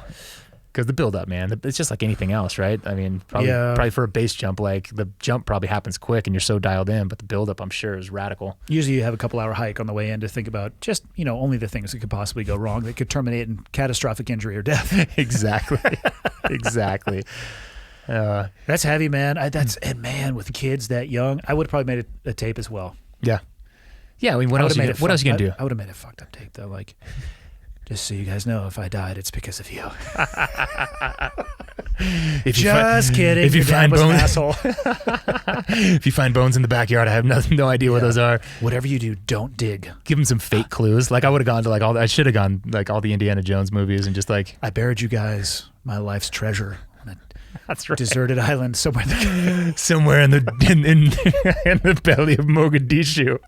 Because the build up, man, it's just like anything else, right? I mean, probably for a base jump, like the jump probably happens quick and you're so dialed in, but the build up, I'm sure, is radical. Usually you have a couple hour hike on the way in to think about just, only the things that could possibly go wrong that could terminate in catastrophic injury or death. Exactly. Exactly. That's heavy, man. And man, with kids that young, I would have probably made a tape as well. Yeah. Yeah. I mean, what else are you going to do? I would have made a fucked up tape though. Like, just so you guys know, if I died, it's because of you. Just kidding. If you find bones, asshole. If you find bones in the backyard, I have no idea what those are. Whatever you do, don't dig. Give them some fake clues. Like I would have gone to I should have gone like all the Indiana Jones movies and just like I buried you guys, my life's treasure. That's right. Deserted island somewhere. Somewhere in the in the belly of Mogadishu.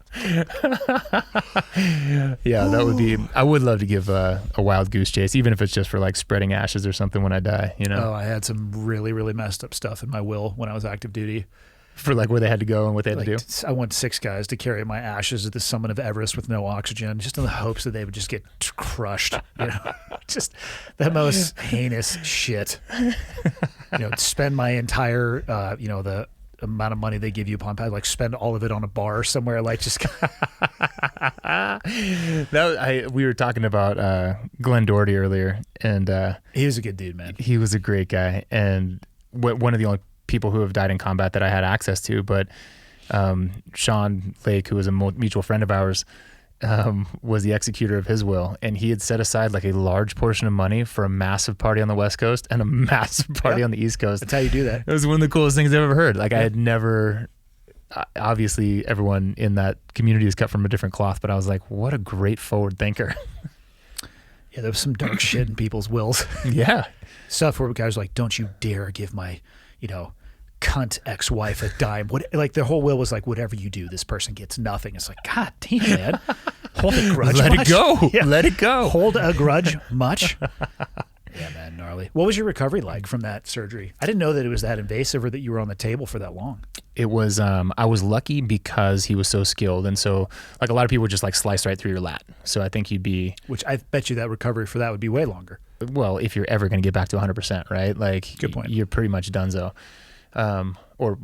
Yeah, that would be. I would love to give a wild goose chase, even if it's just for like spreading ashes or something when I die. Oh, I had some really, really messed up stuff in my will when I was active duty. For like where they had to go and what they had to do. I want 6 guys to carry my ashes to the summit of Everest with no oxygen, just in the hopes that they would just get crushed. Just the most heinous shit. Spend my entire, the amount of money they give you upon, like spend all of it on a bar somewhere, like just. We were talking about Glenn Doherty earlier, and he was a good dude, man. He was a great guy, and one of the only people who have died in combat that I had access to, but Sean Lake, who was a mutual friend of ours, was the executor of his will, and he had set aside like a large portion of money for a massive party on the West Coast and a massive party on the East Coast. That's how you do that. It was one of the coolest things I've ever heard. Like I had never, obviously everyone in that community is cut from a different cloth, but I was like, what a great forward thinker. Yeah, there was some dark shit in people's wills. Yeah. Stuff where guys were like, don't you dare give my, cunt ex-wife a dime. Like the whole will was like, whatever you do, this person gets nothing. It's like, God damn, man. Hold a grudge Let much? it go. Yeah. Let it go. Hold a grudge much? Yeah, man, gnarly. What was your recovery like from that surgery? I didn't know that it was that invasive or that you were on the table for that long. It was, I was lucky because he was so skilled. And so like a lot of people would just like slice right through your lat. So I think you'd be. Which I bet you that recovery for that would be way longer. Well, if you're ever going to get back to 100%, right? Like good point. You're pretty much donezo. Or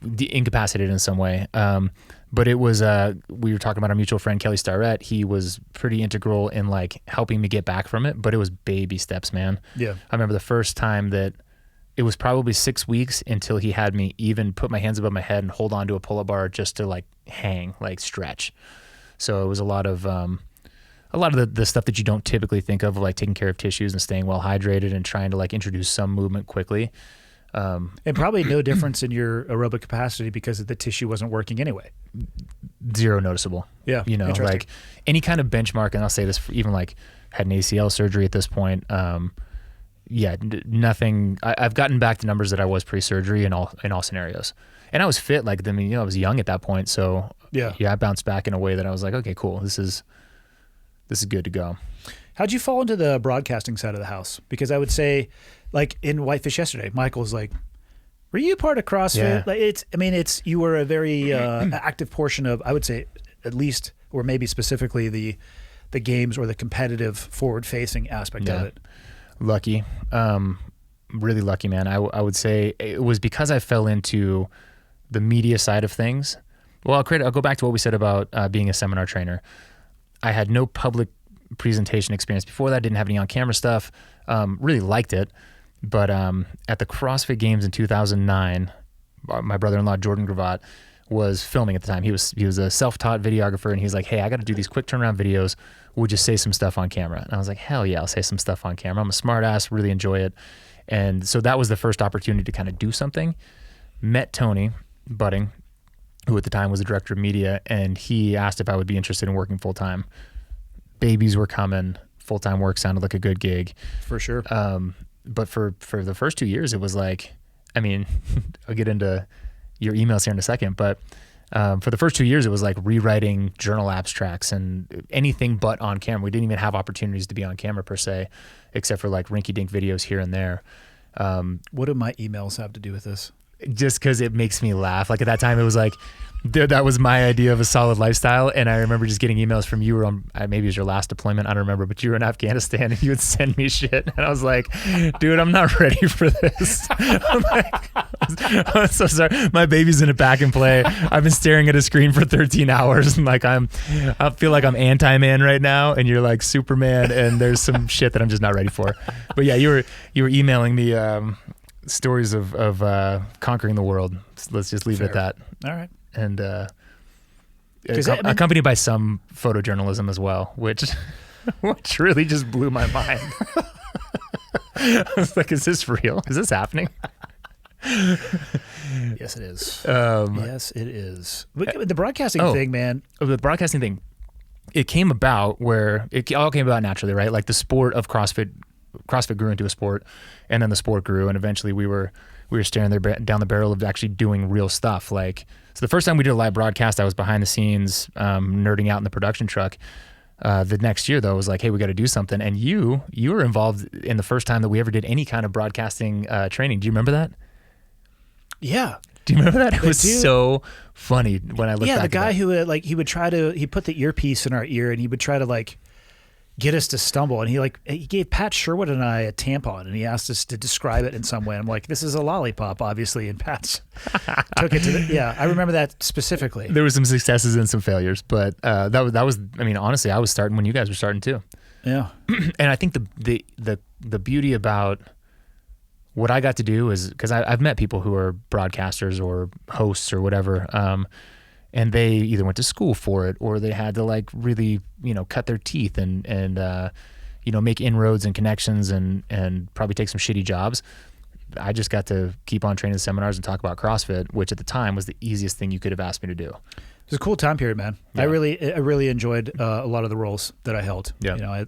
incapacitated in some way. But it was, we were talking about our mutual friend, Kelly Starrett. He was pretty integral in like helping me get back from it, but it was baby steps, man. Yeah. I remember the first time that it was probably 6 weeks until he had me even put my hands above my head and hold on to a pull-up bar just to like hang, like stretch. So it was a lot of the stuff that you don't typically think of like taking care of tissues and staying well hydrated and trying to like introduce some movement quickly. And probably no difference in your aerobic capacity because the tissue wasn't working anyway. Zero noticeable. Yeah. Like any kind of benchmark, and I'll say this for even like had an ACL surgery at this point. Nothing. I've gotten back to numbers that I was pre-surgery in all scenarios. And I was fit. Like, I mean, I was young at that point. So yeah, I bounced back in a way that I was like, okay, cool. This is good to go. How'd you fall into the broadcasting side of the house? Because I would say, like in Whitefish yesterday, Michael's like, were you part of CrossFit? Yeah. Like you were a very active portion of, I would say, at least, or maybe specifically the games or the competitive forward-facing aspect of it. Lucky, really lucky, man. I would say it was because I fell into the media side of things. Well, I'll go back to what we said about being a seminar trainer. I had no public presentation experience before that. Didn't have any on-camera stuff. Really liked it. But at the CrossFit Games in 2009, my brother-in-law, Jordan Gravatt, was filming at the time. He was a self-taught videographer, and he's like, hey, I got to do these quick turnaround videos. We'll just say some stuff on camera. And I was like, hell yeah, I'll say some stuff on camera. I'm a smart ass, really enjoy it. And so that was the first opportunity to kind of do something. Met Tony Budding, who at the time was the director of media, and he asked if I would be interested in working full-time. Babies were coming. Full-time work sounded like a good gig. For sure. But for the first 2 years, it was like, I mean, I'll get into your emails here in a second, but for the first 2 years, it was like rewriting journal abstracts and anything but on camera. We didn't even have opportunities to be on camera per se, except for like rinky-dink videos here and there. What do my emails have to do with this? Just because it makes me laugh. Like at that time, it was like That was my idea of a solid lifestyle. And I remember just getting emails from you were on, maybe it was your last deployment. I don't remember, but you were in Afghanistan and you would send me shit. And I was like, dude, I'm not ready for this. I'm so sorry. My baby's in a pack and play. I've been staring at a screen for 13 hours. And like, I feel like I'm anti-man right now. And you're like Superman. And there's some shit that I'm just not ready for. But yeah, you were emailing me, stories of conquering the world. So let's just leave it at that. All right. And accompanied by some photojournalism as well, which really just blew my mind. I was like, is this real? Is this happening? Yes, it is. Yes, it is. But the broadcasting thing, man. The broadcasting thing, it came about where it all came about naturally, right? Like the sport of CrossFit grew into a sport, and then the sport grew, and eventually we were staring down the barrel of actually doing real stuff. Like, so the first time we did a live broadcast, I was behind the scenes, nerding out in the production truck. The next year, though, I was like, hey, we got to do something. And you were involved in the first time that we ever did any kind of broadcasting training. Do you remember that? Yeah. Do you remember that? It was so funny when I look back. Yeah, the guy who he put the earpiece in our ear and he would try to like get us to stumble, and he gave Pat Sherwood and I a tampon, and he asked us to describe it in some way. I'm like, this is a lollipop, obviously, and Pat took it to I remember that specifically. There were some successes and some failures, but that was. I mean, honestly, I was starting when you guys were starting too. Yeah, and I think the beauty about what I got to do is because I've met people who are broadcasters or hosts or whatever. And they either went to school for it, or they had to like really, cut their teeth and make inroads and connections and probably take some shitty jobs. I just got to keep on training seminars and talk about CrossFit, which at the time was the easiest thing you could have asked me to do. It was a cool time period, man. Yeah. I really enjoyed a lot of the roles that I held. Yeah. I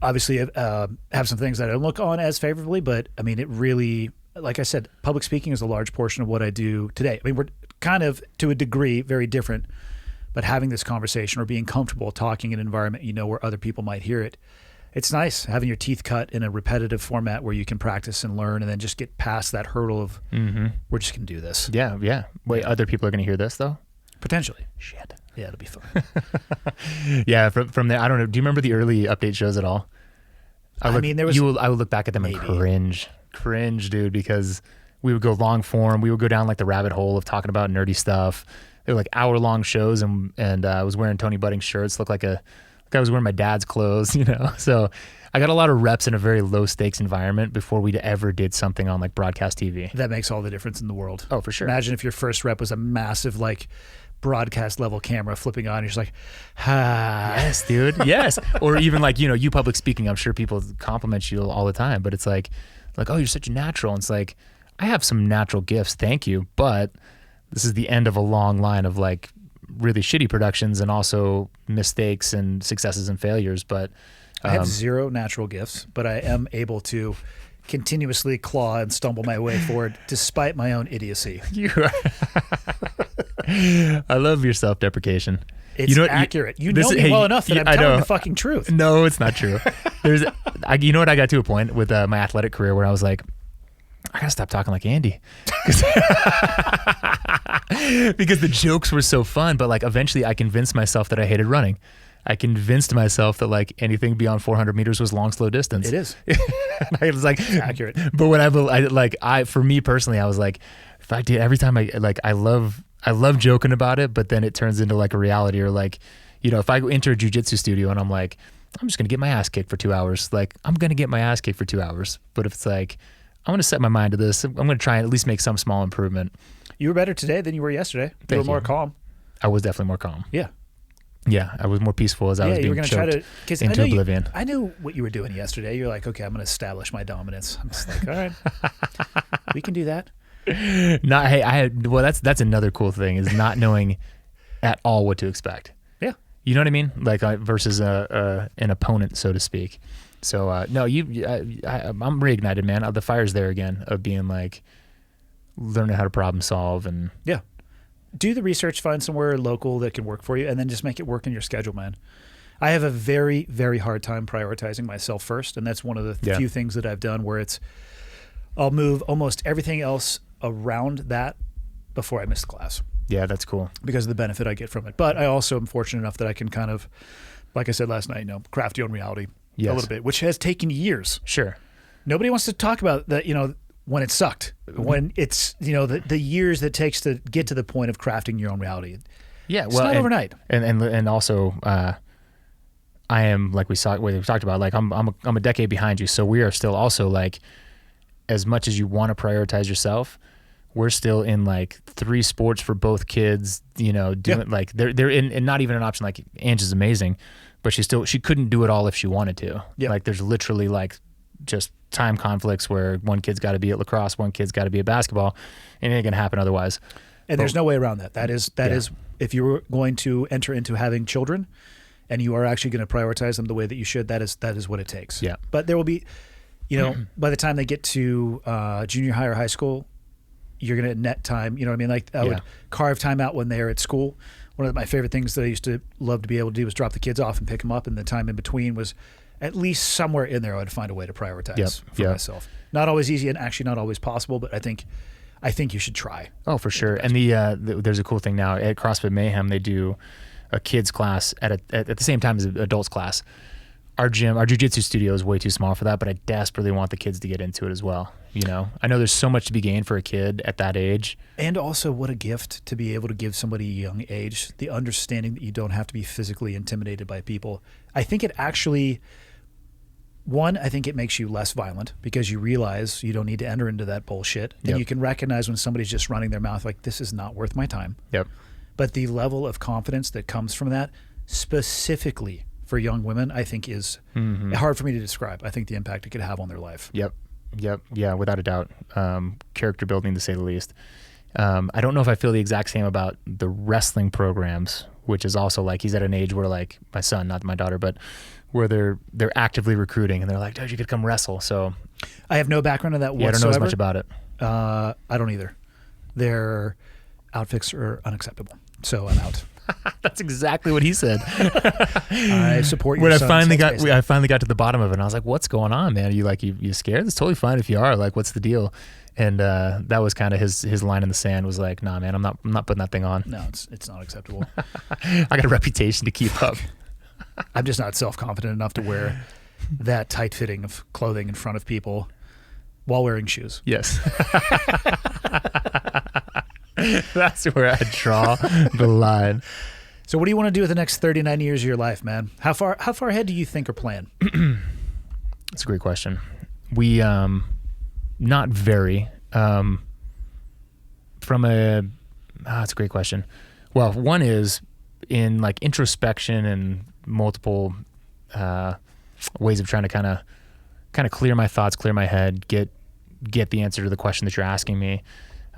obviously have some things that I don't look on as favorably, but I mean, it really, like I said, public speaking is a large portion of what I do today. I mean, we're kind of, to a degree, very different, but having this conversation or being comfortable talking in an environment where other people might hear it, it's nice having your teeth cut in a repetitive format where you can practice and learn and then just get past that hurdle of we're just going to do this. Yeah. Wait, other people are going to hear this though? Potentially. Shit. Yeah, it'll be fun. Yeah, from there, I don't know. Do you remember the early update shows at all? I would look back at them and cringe, dude, because we would go long form. We would go down like the rabbit hole of talking about nerdy stuff. They were like hour-long shows, and I was wearing Tony Budding shirts. Looked like I was wearing my dad's clothes, So I got a lot of reps in a very low-stakes environment before we ever did something on like broadcast TV. That makes all the difference in the world. Oh, for sure. Imagine if your first rep was a massive like broadcast level camera flipping on. And you're just like, yes, dude, yes. Or even like you public speaking. I'm sure people compliment you all the time, but it's like, oh, you're such a natural. And it's like, I have some natural gifts, thank you, but this is the end of a long line of like really shitty productions and also mistakes and successes and failures. But I have zero natural gifts, but I am able to continuously claw and stumble my way forward despite my own idiocy. You are. I love your self-deprecation. It's accurate. You know me well enough that I'm telling the fucking truth. No, it's not true. You know what? I got to a point with my athletic career where I was like, I gotta stop talking like Andy, because the jokes were so fun. But like eventually, I convinced myself that I hated running. I convinced myself that like anything beyond 400 meters was long, slow distance. It is. I was like, it's accurate. But when for me personally, I was like, if I did every time I love joking about it, but then it turns into like a reality, or like, if I go into a jiu-jitsu studio and I'm like, I'm just gonna get my ass kicked for 2 hours. Like I'm gonna get my ass kicked for 2 hours. But if it's like, I'm going to set my mind to this, I'm going to try and at least make some small improvement. You were better today than you were yesterday. You were more calm. I was definitely more calm. Yeah. Yeah, I was more peaceful as I was being choked into oblivion. I knew what you were doing yesterday. You're like, okay, I'm going to establish my dominance. I'm just like, all right, we can do that. That's another cool thing, is not knowing at all what to expect. Yeah. You know what I mean? Like versus an opponent, so to speak. So I'm reignited, man. The fire's there again of being like learning how to problem solve and yeah. Do the research, find somewhere local that can work for you, and then just make it work in your schedule, man. I have a very, very hard time prioritizing myself first, and that's one of the few things that I've done where I'll move almost everything else around that before I miss the class. Yeah, that's cool. because of the benefit I get from it. But I also am fortunate enough that I can kind of, like I said last night, craft your own reality a little bit, which has taken years. Sure. Nobody wants to talk about that, when it sucked, when it's, the years that it takes to get to the point of crafting your own reality. Yeah, It's not overnight. And also, I am, like we talked about, like I'm a decade behind you, so we are still also like, as much as you want to prioritize yourself, we're still in like 3 sports for both kids, doing like they're in, and not even an option. Like Ange is amazing, but she couldn't do it all if she wanted to. Yeah. Like there's literally like just time conflicts where one kid's got to be at lacrosse, one kid's got to be at basketball, and it ain't gonna happen otherwise. And there's no way around that. That is if you were going to enter into having children, and you are actually going to prioritize them the way that you should, that is what it takes. Yeah. But there will be, by the time they get to junior high or high school, you're going to net time. You know what I mean? Like I would carve time out when they're at school. One of my favorite things that I used to love to be able to do was drop the kids off and pick them up, and the time in between was at least somewhere in there I would find a way to prioritize for myself. Not always easy, and actually not always possible, but I think you should try. Oh, for sure. And there's a cool thing now at CrossFit Mayhem. They do a kids class at the same time as an adults class. Our jiu-jitsu studio is way too small for that, but I desperately want the kids to get into it as well. I know there's so much to be gained for a kid at that age. And also what a gift to be able to give somebody a young age, the understanding that you don't have to be physically intimidated by people. I think it actually, I think it makes you less violent because you realize you don't need to enter into that bullshit. And you can recognize when somebody's just running their mouth like, this is not worth my time. Yep. But the level of confidence that comes from that, specifically for young women, I think is hard for me to describe. I think the impact it could have on their life. Yep. Yeah, without a doubt. Character building, to say the least. I don't know if I feel the exact same about the wrestling programs, which is also like, he's at an age where, like, my son, not my daughter, but where they're actively recruiting, and they're like, dude, you could come wrestle. So I have no background in that whatsoever. I don't know as much about it. I don't either. Their outfits are unacceptable, so I'm out. That's exactly what he said. I support you. When I finally got to the bottom of it, and I was like, "What's going on, man? Are you like you scared? It's totally fine if you are. Like, what's the deal?" And that was kind of his line in the sand. Was like, "Nah, man, I'm not putting that thing on. No, it's not acceptable. I got a reputation to keep up. I'm just not self-confident enough to wear that tight fitting of clothing in front of people while wearing shoes. Yes." That's where I draw the line. So what do you want to do with the next 39 years of your life, man? How far ahead do you think or plan? That's a great question. We, not very, that's a great question. Well, one is in like introspection and multiple, ways of trying to kind of clear my thoughts, clear my head, get the answer to the question that you're asking me.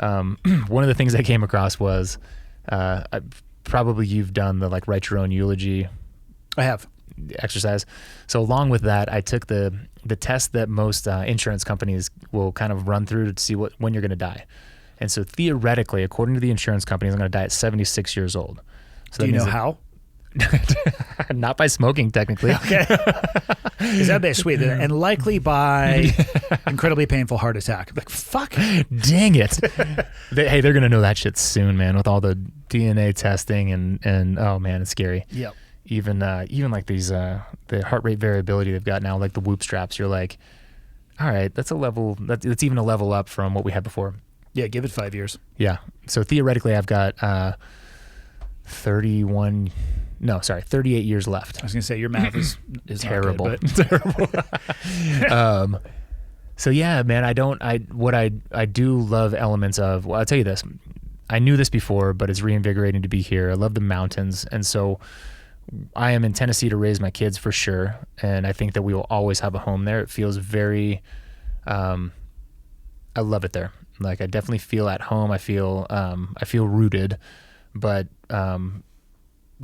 One of the things I came across was, probably you've done the like write your own eulogy. I have. Exercise. So along with that, I took the test that most insurance companies will kind of run through to see when you're going to die. And so theoretically, according to the insurance companies, I'm going to die at 76 years old. So do you know how? Not by smoking, technically. Okay. Is that be sweet? And likely by incredibly painful heart attack. Like, fuck. Dang it. They're going to know that shit soon, man, with all the DNA testing and oh, man, it's scary. Yep. Even like these, the heart rate variability they've got now, like the Whoop straps, you're like, all right, that's even a level up from what we had before. Yeah, give it 5 years. Yeah. So theoretically, I've got 38 years left. I was going to say, your math is terrible. Not good, terrible. So yeah, man, I do love elements of, well, I'll tell you this. I knew this before, but it's reinvigorating to be here. I love the mountains. And so I am in Tennessee to raise my kids for sure. And I think that we will always have a home there. It feels very, I love it there. Like I definitely feel at home. I feel rooted, but,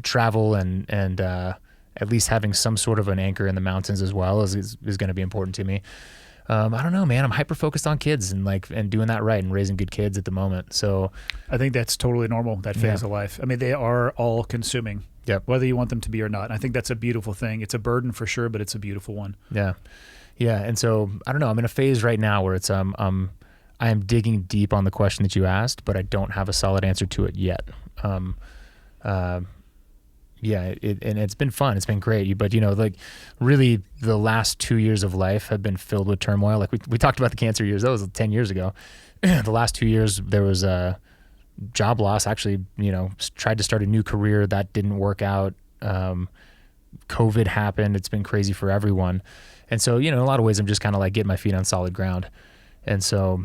travel and at least having some sort of an anchor in the mountains as well is going to be important to me. I don't know, man. I'm hyper focused on kids and doing that right and raising good kids at the moment. So I think that's totally normal, that phase of life. I mean, they are all consuming, whether you want them to be or not. And I think that's a beautiful thing. It's a burden for sure, but it's a beautiful one. Yeah. Yeah. And so I don't know, I'm in a phase right now where it's, I'm I am digging deep on the question that you asked, but I don't have a solid answer to it yet. And it's been fun. It's been great. But, like really the last 2 years of life have been filled with turmoil. Like we talked about the cancer years. That was 10 years ago. The last 2 years, there was a job loss. Actually, tried to start a new career. That didn't work out. COVID happened. It's been crazy for everyone. And so, in a lot of ways, I'm just kind of like getting my feet on solid ground. And so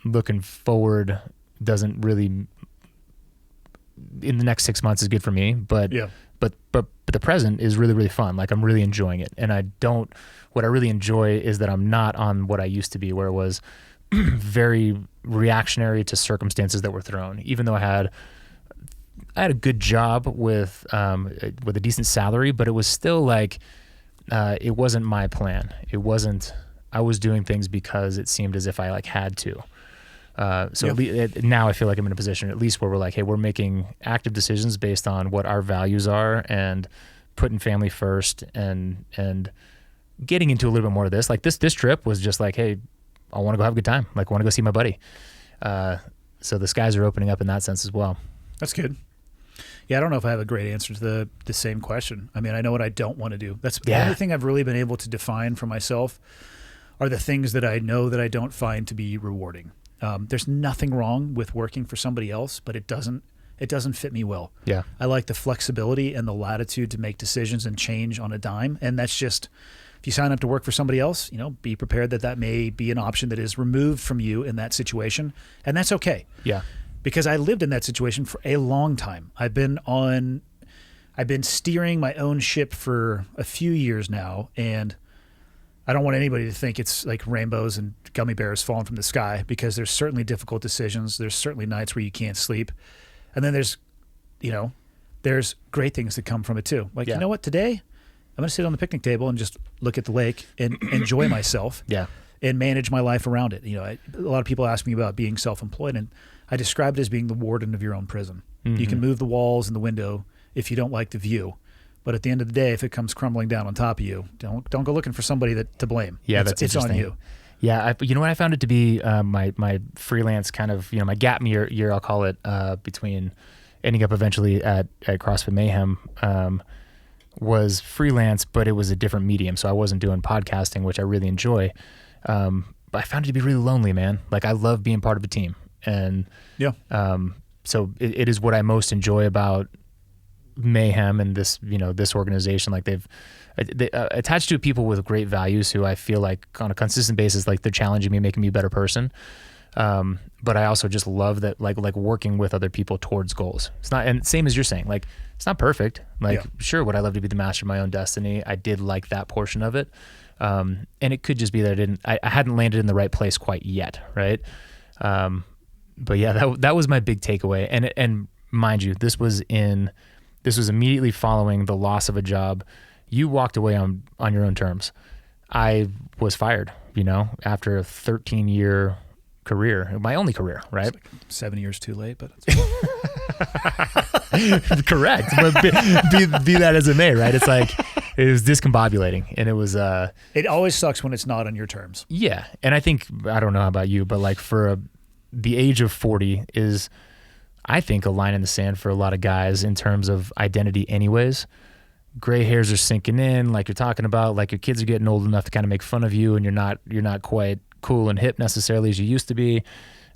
looking forward doesn't really, in the next 6 months is good for me, but the present is really, really fun. Like I'm really enjoying it. And what I really enjoy is that I'm not on what I used to be, where it was very reactionary to circumstances that were thrown. Even though I had a good job with a decent salary, but it was still like, it wasn't my plan. I was doing things because it seemed as if I like had to. Now I feel like I'm in a position at least where we're like, hey, we're making active decisions based on what our values are and putting family first and getting into a little bit more of this. Like this trip was just like, hey, I want to go have a good time. Like I want to go see my buddy. So the skies are opening up in that sense as well. That's good. Yeah, I don't know if I have a great answer to the same question. I mean, I know what I don't want to do. That's the only thing I've really been able to define for myself are the things that I know that I don't find to be rewarding. There's nothing wrong with working for somebody else, but it doesn't fit me well. Yeah. I like the flexibility and the latitude to make decisions and change on a dime. And that's just, if you sign up to work for somebody else, be prepared that may be an option that is removed from you in that situation. And that's okay. Yeah. Because I lived in that situation for a long time. I've been steering my own ship for a few years now, and I don't want anybody to think it's like rainbows and gummy bears falling from the sky, because there's certainly difficult decisions. There's certainly nights where you can't sleep. And then there's great things that come from it too. Like, you know what, today I'm going to sit on the picnic table and just look at the lake and enjoy myself and manage my life around it. A lot of people ask me about being self-employed, and I describe it as being the warden of your own prison. Mm-hmm. You can move the walls and the window if you don't like the view. But at the end of the day, if it comes crumbling down on top of you, don't go looking for somebody to blame. Yeah, it's on you. Yeah, you know what I found it to be, my freelance kind of, my gap year, I'll call it, between ending up eventually at CrossFit Mayhem, was freelance, but it was a different medium. So I wasn't doing podcasting, which I really enjoy. But I found it to be really lonely, man. Like I love being part of a team. And so it is what I most enjoy about Mayhem and this, this organization. Like they attached to people with great values who I feel like on a consistent basis, like they're challenging me, making me a better person. But I also just love that, like working with other people towards goals. It's not, and same as you're saying, like it's not perfect. Like sure, would I love to be the master of my own destiny? I did like that portion of it. And it could just be that I hadn't landed in the right place quite yet. Right. But yeah, that was my big takeaway. And mind you, this was immediately following the loss of a job. You walked away on your own terms. I was fired, after a 13-year career, my only career, right? It's like 7 years too late, but correct. But be that as it may, right? It's like, it was discombobulating, and it was, it always sucks when it's not on your terms. Yeah. And I think, I don't know about you, but like the age of 40 is, I think, a line in the sand for a lot of guys in terms of identity anyways. Gray hairs are sinking in, like you're talking about, like your kids are getting old enough to kind of make fun of you, and you're not quite cool and hip necessarily as you used to be.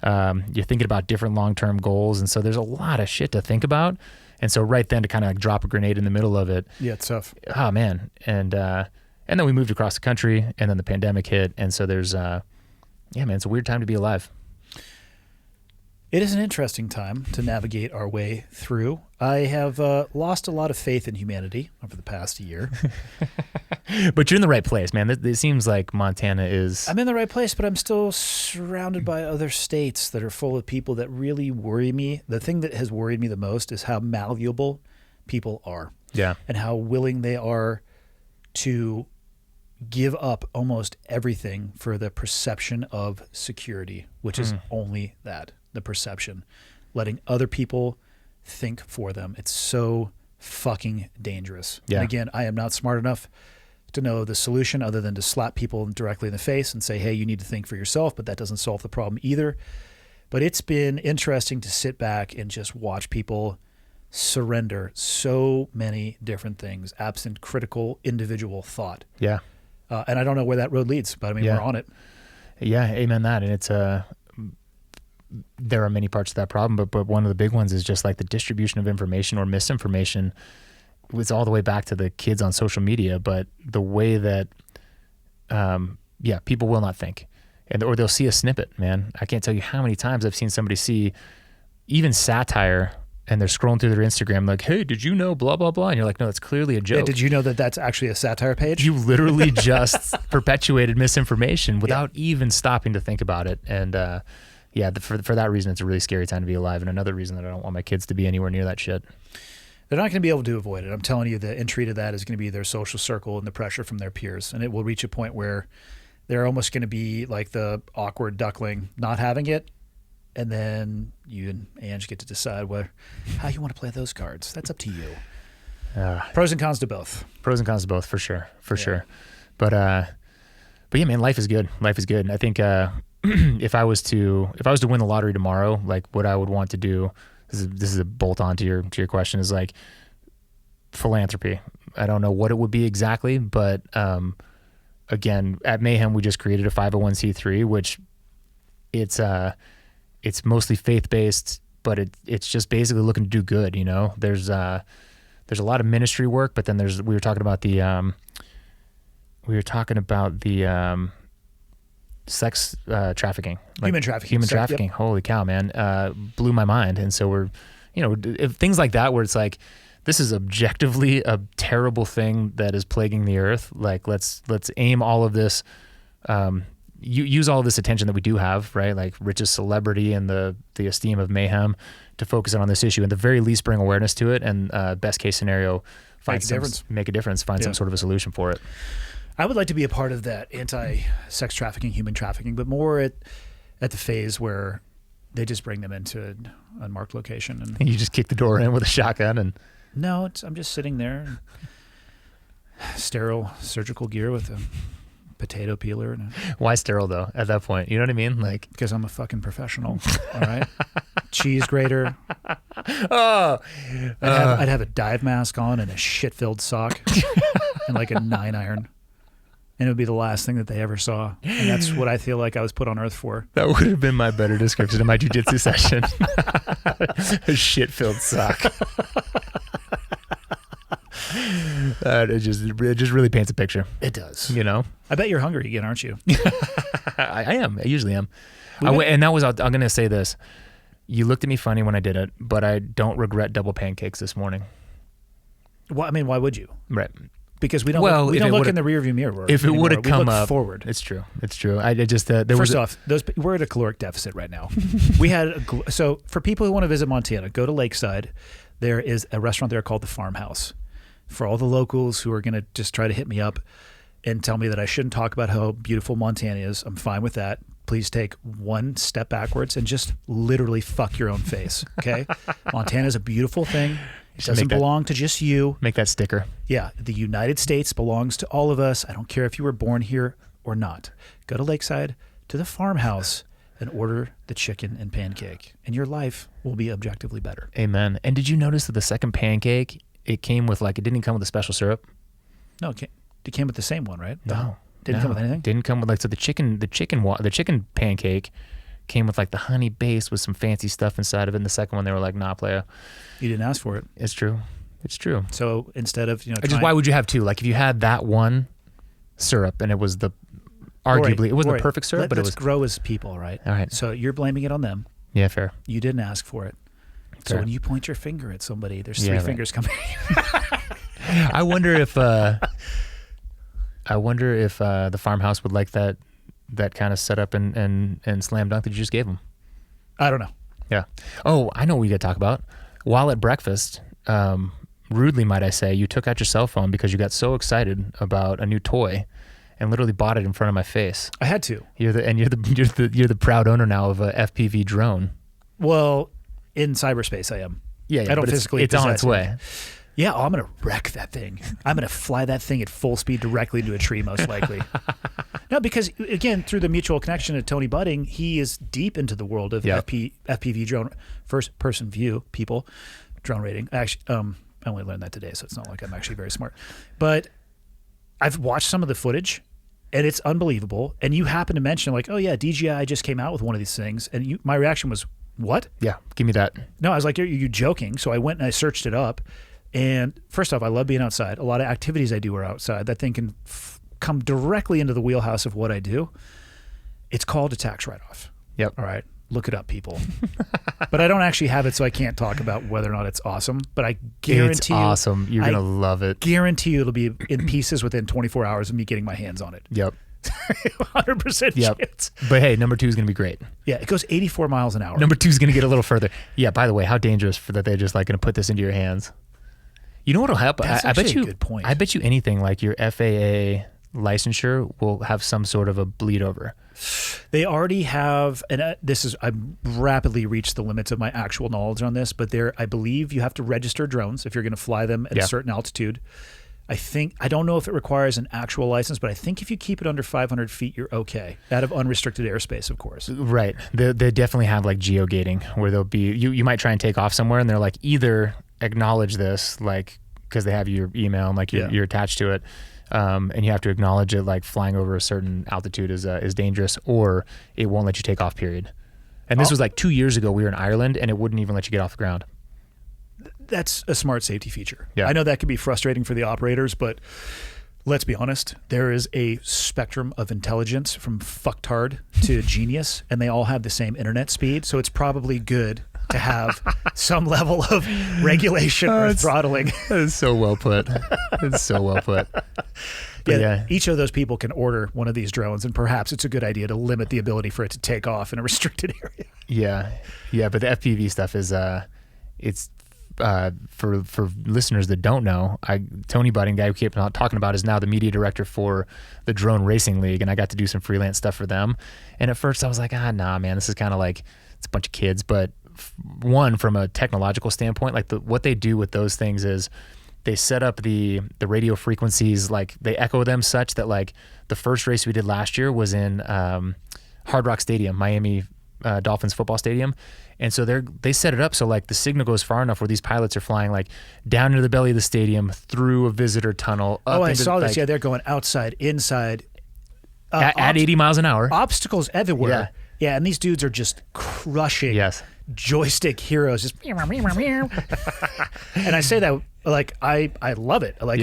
You're thinking about different long-term goals, and so there's a lot of shit to think about. And so right then to kind of like drop a grenade in the middle of it. Yeah, it's tough. Oh man. And then we moved across the country, and then the pandemic hit, and so there's it's a weird time to be alive. It is an interesting time to navigate our way through. I have lost a lot of faith in humanity over the past year. But you're in the right place, man. It seems like Montana is... I'm in the right place, but I'm still surrounded by other states that are full of people that really worry me. The thing that has worried me the most is how malleable people are. Yeah. And how willing they are to give up almost everything for the perception of security, which is only that. The perception, letting other people think for them. It's so fucking dangerous. Yeah. And again, I am not smart enough to know the solution other than to slap people directly in the face and say, hey, you need to think for yourself, but that doesn't solve the problem either. But it's been interesting to sit back and just watch people surrender so many different things, absent critical individual thought. Yeah. And I don't know where that road leads, but I mean, we're on it. Yeah, amen that. And it's there are many parts of that problem, but one of the big ones is just like the distribution of information or misinformation. It's all the way back to the kids on social media, but the way that, people will not think. Or they'll see a snippet, man. I can't tell you how many times I've seen somebody see even satire and they're scrolling through their Instagram like, hey, did you know blah, blah, blah? And you're like, no, it's clearly a joke. Yeah, did you know that that's actually a satire page? You literally just perpetuated misinformation without even stopping to think about it. And for that reason, it's a really scary time to be alive. And another reason that I don't want my kids to be anywhere near that shit. They're not going to be able to avoid it. I'm telling you, the entry to that is going to be their social circle and the pressure from their peers. And it will reach a point where they're almost going to be like the awkward duckling not having it. And then you and Ange get to decide how you want to play those cards. That's up to you. Pros and cons to both. Pros and cons to both, for sure. Sure. But yeah, man, life is good. Life is good. And I think if I was to win the lottery tomorrow, like what I would want to do, this is a bolt on to your question, is like philanthropy. I don't know what it would be exactly, but again, at Mayhem, we just created a 501c3, which it's mostly faith-based, but it's just basically looking to do good. You know, there's a lot of ministry work, but then we were talking about the sex trafficking, like human trafficking. Yep. Holy cow, man. Blew my mind. And so we're, if things like that, where it's like, this is objectively a terrible thing that is plaguing the earth. Like, let's aim all of this, use all of this attention that we do have, right? Like Rich's celebrity and the esteem of Mayhem to focus on this issue, and the very least bring awareness to it, and best case scenario, make a difference, find some sort of a solution for it. I would like to be a part of that anti-sex trafficking, human trafficking, but more at the phase where they just bring them into an unmarked location. And you just kick the door in with a shotgun and... No, I'm just sitting there, sterile surgical gear with a potato peeler. Why sterile though? At that point, you know what I mean? Like, because I'm a fucking professional. All right, cheese grater. Oh, I'd have a dive mask on and a shit-filled sock and like a 9-iron, and it would be the last thing that they ever saw. And that's what I feel like I was put on Earth for. That would have been my better description of my jiu-jitsu session. A shit-filled sock. It just really paints a picture. It does. You know? I bet you're hungry again, aren't you? I am. I usually am. And that was, I'm going to say this. You looked at me funny when I did it, but I don't regret double pancakes this morning. Well, I mean, why would you? Right. Because we don't look in the rearview mirror. If it would have come up forward. It's true. I just First off, we're at a caloric deficit right now. So for people who want to visit Montana, go to Lakeside. There is a restaurant there called the Farmhouse. For all the locals who are going to just try to hit me up and tell me that I shouldn't talk about how beautiful Montana is, I'm fine with that. Please take one step backwards and just literally fuck your own face, okay? Montana is a beautiful thing. It doesn't belong to just you. Make that sticker. Yeah, the United States belongs to all of us. I don't care if you were born here or not. Go to Lakeside, to the Farmhouse, and order the chicken and pancake, and your life will be objectively better. Amen. And did you notice that the second pancake, it came with it didn't come with a special syrup? No, it came with the same one, right? No. Didn't come with anything? Didn't come with so the chicken pancake came with the honey base with some fancy stuff inside of it. And the second one, they were like, nah, playa. You didn't ask for it. It's true. It's true. So instead of, why would you have two? Like if you had that one syrup and it was arguably, it wasn't the perfect syrup, but it was. Let's grow as people, right? All right. So you're blaming it on them. Yeah, fair. You didn't ask for it. So fair. When you point your finger at somebody, there's three fingers coming. I wonder if the Farmhouse would like that kind of setup and slam dunk that you just gave them. I don't know. Yeah. Oh, I know what we got to talk about. While at breakfast, rudely might I say, you took out your cell phone because you got so excited about a new toy and literally bought it in front of my face. I had to. You're the proud owner now of a FPV drone. Well, in cyberspace I am. Yeah, I don't physically. It's on its way. Yeah, I'm going to wreck that thing. I'm going to fly that thing at full speed directly into a tree, most likely. No, because, again, through the mutual connection of Tony Budding, he is deep into the world of FPV drone, first-person view, drone rating. Actually, I only learned that today, so it's not like I'm actually very smart. But I've watched some of the footage, and it's unbelievable. And you happen to mention, like, oh, yeah, DJI just came out with one of these things. And my reaction was, what? Yeah, give me that. No, I was like, are you joking? So I went and I searched it up. And first off, I love being outside. A lot of activities I do are outside. That thing can come directly into the wheelhouse of what I do. It's called a tax write-off. Yep. All right. Look it up, people. But I don't actually have it, so I can't talk about whether or not it's awesome. But I guarantee it's awesome. You're going to love it. Guarantee you it'll be in pieces within 24 hours of me getting my hands on it. Yep. 100% chance. But hey, number 2 is going to be great. Yeah, it goes 84 miles an hour. Number 2 is going to get a little further. Yeah, by the way, how dangerous for that they're just like going to put this into your hands. You know what'll help? That's I bet actually you. a good point. I bet you anything like your FAA licensure will have some sort of a bleed over. They already have, and I've rapidly reached the limits of my actual knowledge on this, but I believe you have to register drones if you're going to fly them at a certain altitude. I don't know if it requires an actual license, but I think if you keep it under 500 feet, you're okay. Out of unrestricted airspace, of course. Right. They definitely have like geogating where they'll be, you might try and take off somewhere and they're like, either acknowledge this, like, because they have your email and like you're attached to it. And you have to acknowledge it, like flying over a certain altitude is dangerous, or it won't let you take off, period. And this was like 2 years ago. We were in Ireland and it wouldn't even let you get off the ground. That's a smart safety feature. Yeah. I know that can be frustrating for the operators, but let's be honest. There is a spectrum of intelligence from fucktard to genius, and they all have the same internet speed. So it's probably good to have some level of regulation or throttling. That is so well put. It's so well put. But each of those people can order one of these drones, and perhaps it's a good idea to limit the ability for it to take off in a restricted area. Yeah, but the FPV stuff is it's for listeners that don't know, Tony Budding, guy who kept talking about, is now the media director for the Drone Racing League, and I got to do some freelance stuff for them. And at first I was like, nah, man, this is kind of like, it's a bunch of kids. But one, from a technological standpoint, like what they do with those things is they set up the radio frequencies, like they echo them such that, like, the first race we did last year was in Hard Rock Stadium, Miami Dolphins football stadium. And so they set it up so like the signal goes far enough where these pilots are flying like down into the belly of the stadium, through a visitor tunnel. Up I into, saw this. like, Yeah, they're going outside, inside. At 80 miles an hour. Obstacles everywhere. Yeah, and these dudes are just crushing joystick heroes. Just and I say that like I love it. Like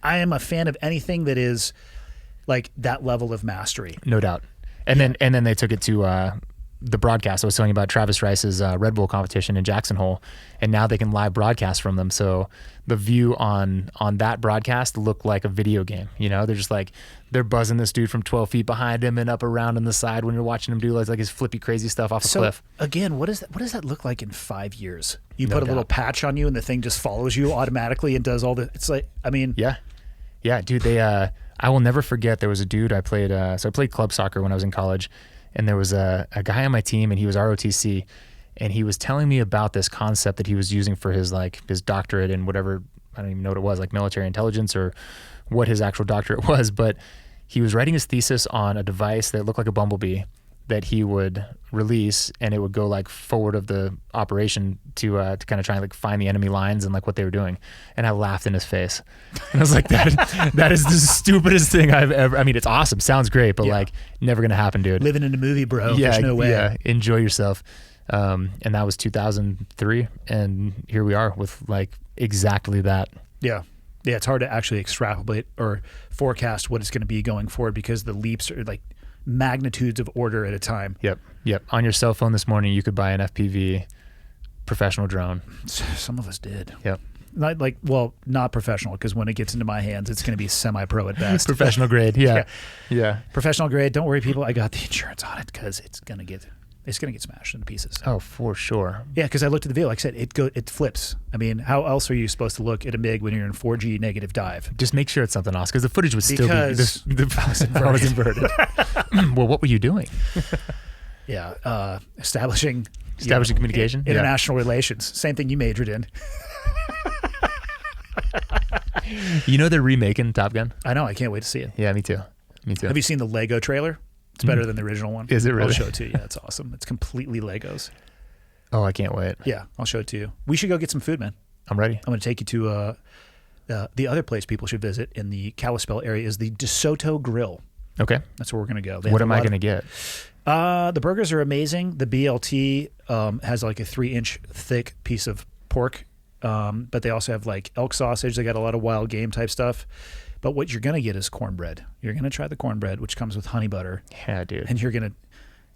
I am a fan of anything that is like that level of mastery. No doubt. And then they took it to the broadcast. I was telling you about Travis Rice's Red Bull competition in Jackson Hole, and now they can live broadcast from them. So the view on that broadcast looked like a video game. You know, they're just like, they're buzzing this dude from 12 feet behind him and up around on the side when you're watching him do like his flippy crazy stuff off a cliff. Again, what does that look like in 5 years? You put a little patch on you and the thing just follows you automatically and does all the, it's like, I mean. Yeah, dude, they, I will never forget, there was a dude I played club soccer when I was in college, and there was a guy on my team, and he was ROTC, and he was telling me about this concept that he was using for his doctorate in whatever, I don't even know what it was, like military intelligence or what his actual doctorate was, but he was writing his thesis on a device that looked like a bumblebee that he would release, and it would go like forward of the operation to kind of try and like find the enemy lines and like what they were doing. And I laughed in his face. And I was like, that is the stupidest thing I've ever, I mean, it's awesome. Sounds great, but like never going to happen, dude. Living in a movie, bro. There's no way. Yeah. Enjoy yourself. And that was 2003. And here we are with like exactly that. Yeah. Yeah. It's hard to actually extrapolate or forecast what it's going to be going forward because the leaps are like magnitudes of order at a time. Yep. On your cell phone this morning, you could buy an FPV professional drone. Some of us did. Yep. Not professional, because when it gets into my hands, it's going to be semi-pro at best. Professional grade. Yeah. Professional grade. Don't worry, people. I got the insurance on it because it's going to get smashed into pieces. Oh, for sure. Yeah, because I looked at the video. Like I said, it flips. I mean, how else are you supposed to look at a MiG when you're in 4G negative dive? Just make sure it's something else, because the footage was still I was inverted. Well, what were you doing? Yeah, establishing communication, international relations. Same thing you majored in. You know they're remaking Top Gun? I know. I can't wait to see it. Yeah, me too. Have you seen the Lego trailer? It's better than the original one. Is it really? I'll show it to you. Yeah, it's awesome. It's completely Legos. Oh, I can't wait. Yeah, I'll show it to you. We should go get some food, man. I'm ready. I'm going to take you to the other place people should visit in the Kalispell area is the DeSoto Grill. Okay. That's where we're going to go. What am I going to get? The burgers are amazing. The BLT has like a 3-inch thick piece of pork, but they also have like elk sausage. They got a lot of wild game type stuff. But what you're going to get is cornbread. You're going to try the cornbread, which comes with honey butter. Yeah, dude. And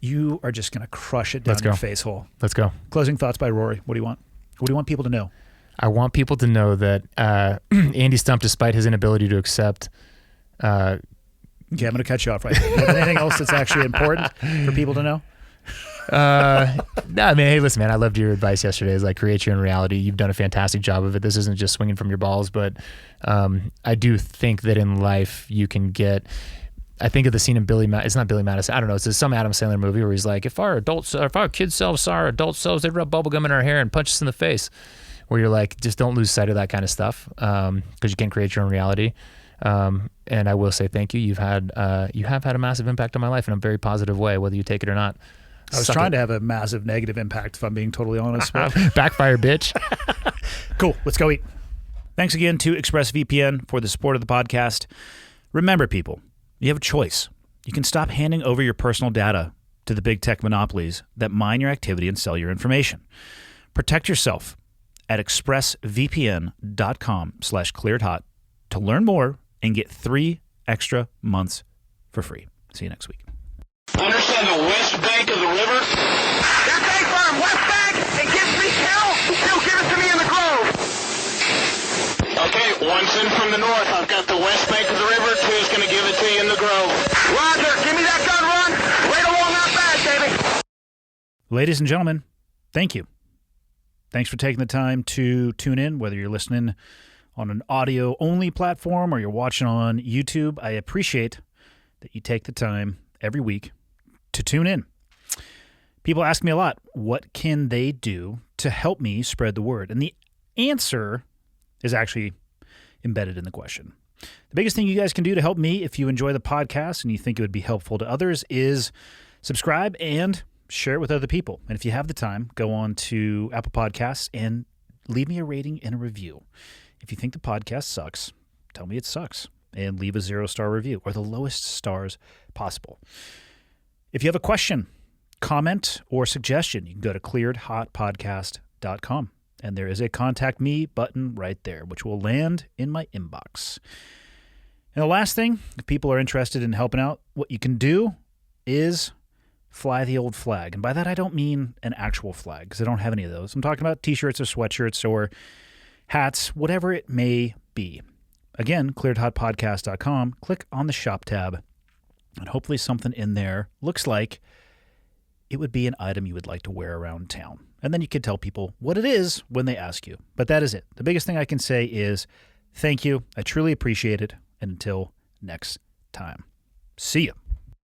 you are just going to crush it down your face hole. Let's go. Closing thoughts by Rory. What do you want? What do you want people to know? I want people to know that Andy stumped despite his inability to accept. Okay, I'm going to cut you off right now. Anything else that's actually important for people to know? Nah, man. Hey, listen, man. I loved your advice yesterday. It's like create your own reality. You've done a fantastic job of it. This isn't just swinging from your balls, but I do think that in life you can get. I think of the scene in it's not Billy Madison. I don't know. It's some Adam Sandler movie where he's like, if our kids selves saw our adult selves, they'd rub bubblegum in our hair and punch us in the face. Where you're like, just don't lose sight of that kind of stuff because you can create your own reality. And I will say thank you. You have had a massive impact on my life in a very positive way, whether you take it or not. I was trying to have a massive negative impact, if I'm being totally honest. Backfire, bitch. Cool. Let's go eat. Thanks again to ExpressVPN for the support of the podcast. Remember, people, you have a choice. You can stop handing over your personal data to the big tech monopolies that mine your activity and sell your information. Protect yourself at expressvpn.com/clearedhot to learn more and get 3 extra months for free. See you next week. Understand the west bank of the river? That's A firm, west bank. It gives me kill. Still give it to me in the grove. Okay, one's in from the north. I've got the west bank of the river. Two's going to give it to you in the grove. Roger, give me that gun run. Right along that bag, baby. Ladies and gentlemen, thank you. Thanks for taking the time to tune in, whether you're listening on an audio-only platform or you're watching on YouTube. I appreciate that you take the time every week to tune in. People ask me a lot, what can they do to help me spread the word? And the answer is actually embedded in the question. The biggest thing you guys can do to help me if you enjoy the podcast and you think it would be helpful to others is subscribe and share it with other people. And if you have the time, go on to Apple Podcasts and leave me a rating and a review. If you think the podcast sucks, tell me it sucks and leave a 0-star review or the lowest stars possible. If you have a question, comment, or suggestion, you can go to clearedhotpodcast.com and there is a contact me button right there, which will land in my inbox. And the last thing, if people are interested in helping out, what you can do is fly the old flag. And by that, I don't mean an actual flag because I don't have any of those. I'm talking about t-shirts or sweatshirts or hats, whatever it may be. Again, clearedhotpodcast.com. Click on the shop tab and hopefully something in there looks like it would be an item you would like to wear around town. And then you can tell people what it is when they ask you. But that is it. The biggest thing I can say is thank you. I truly appreciate it. And until next time, see you.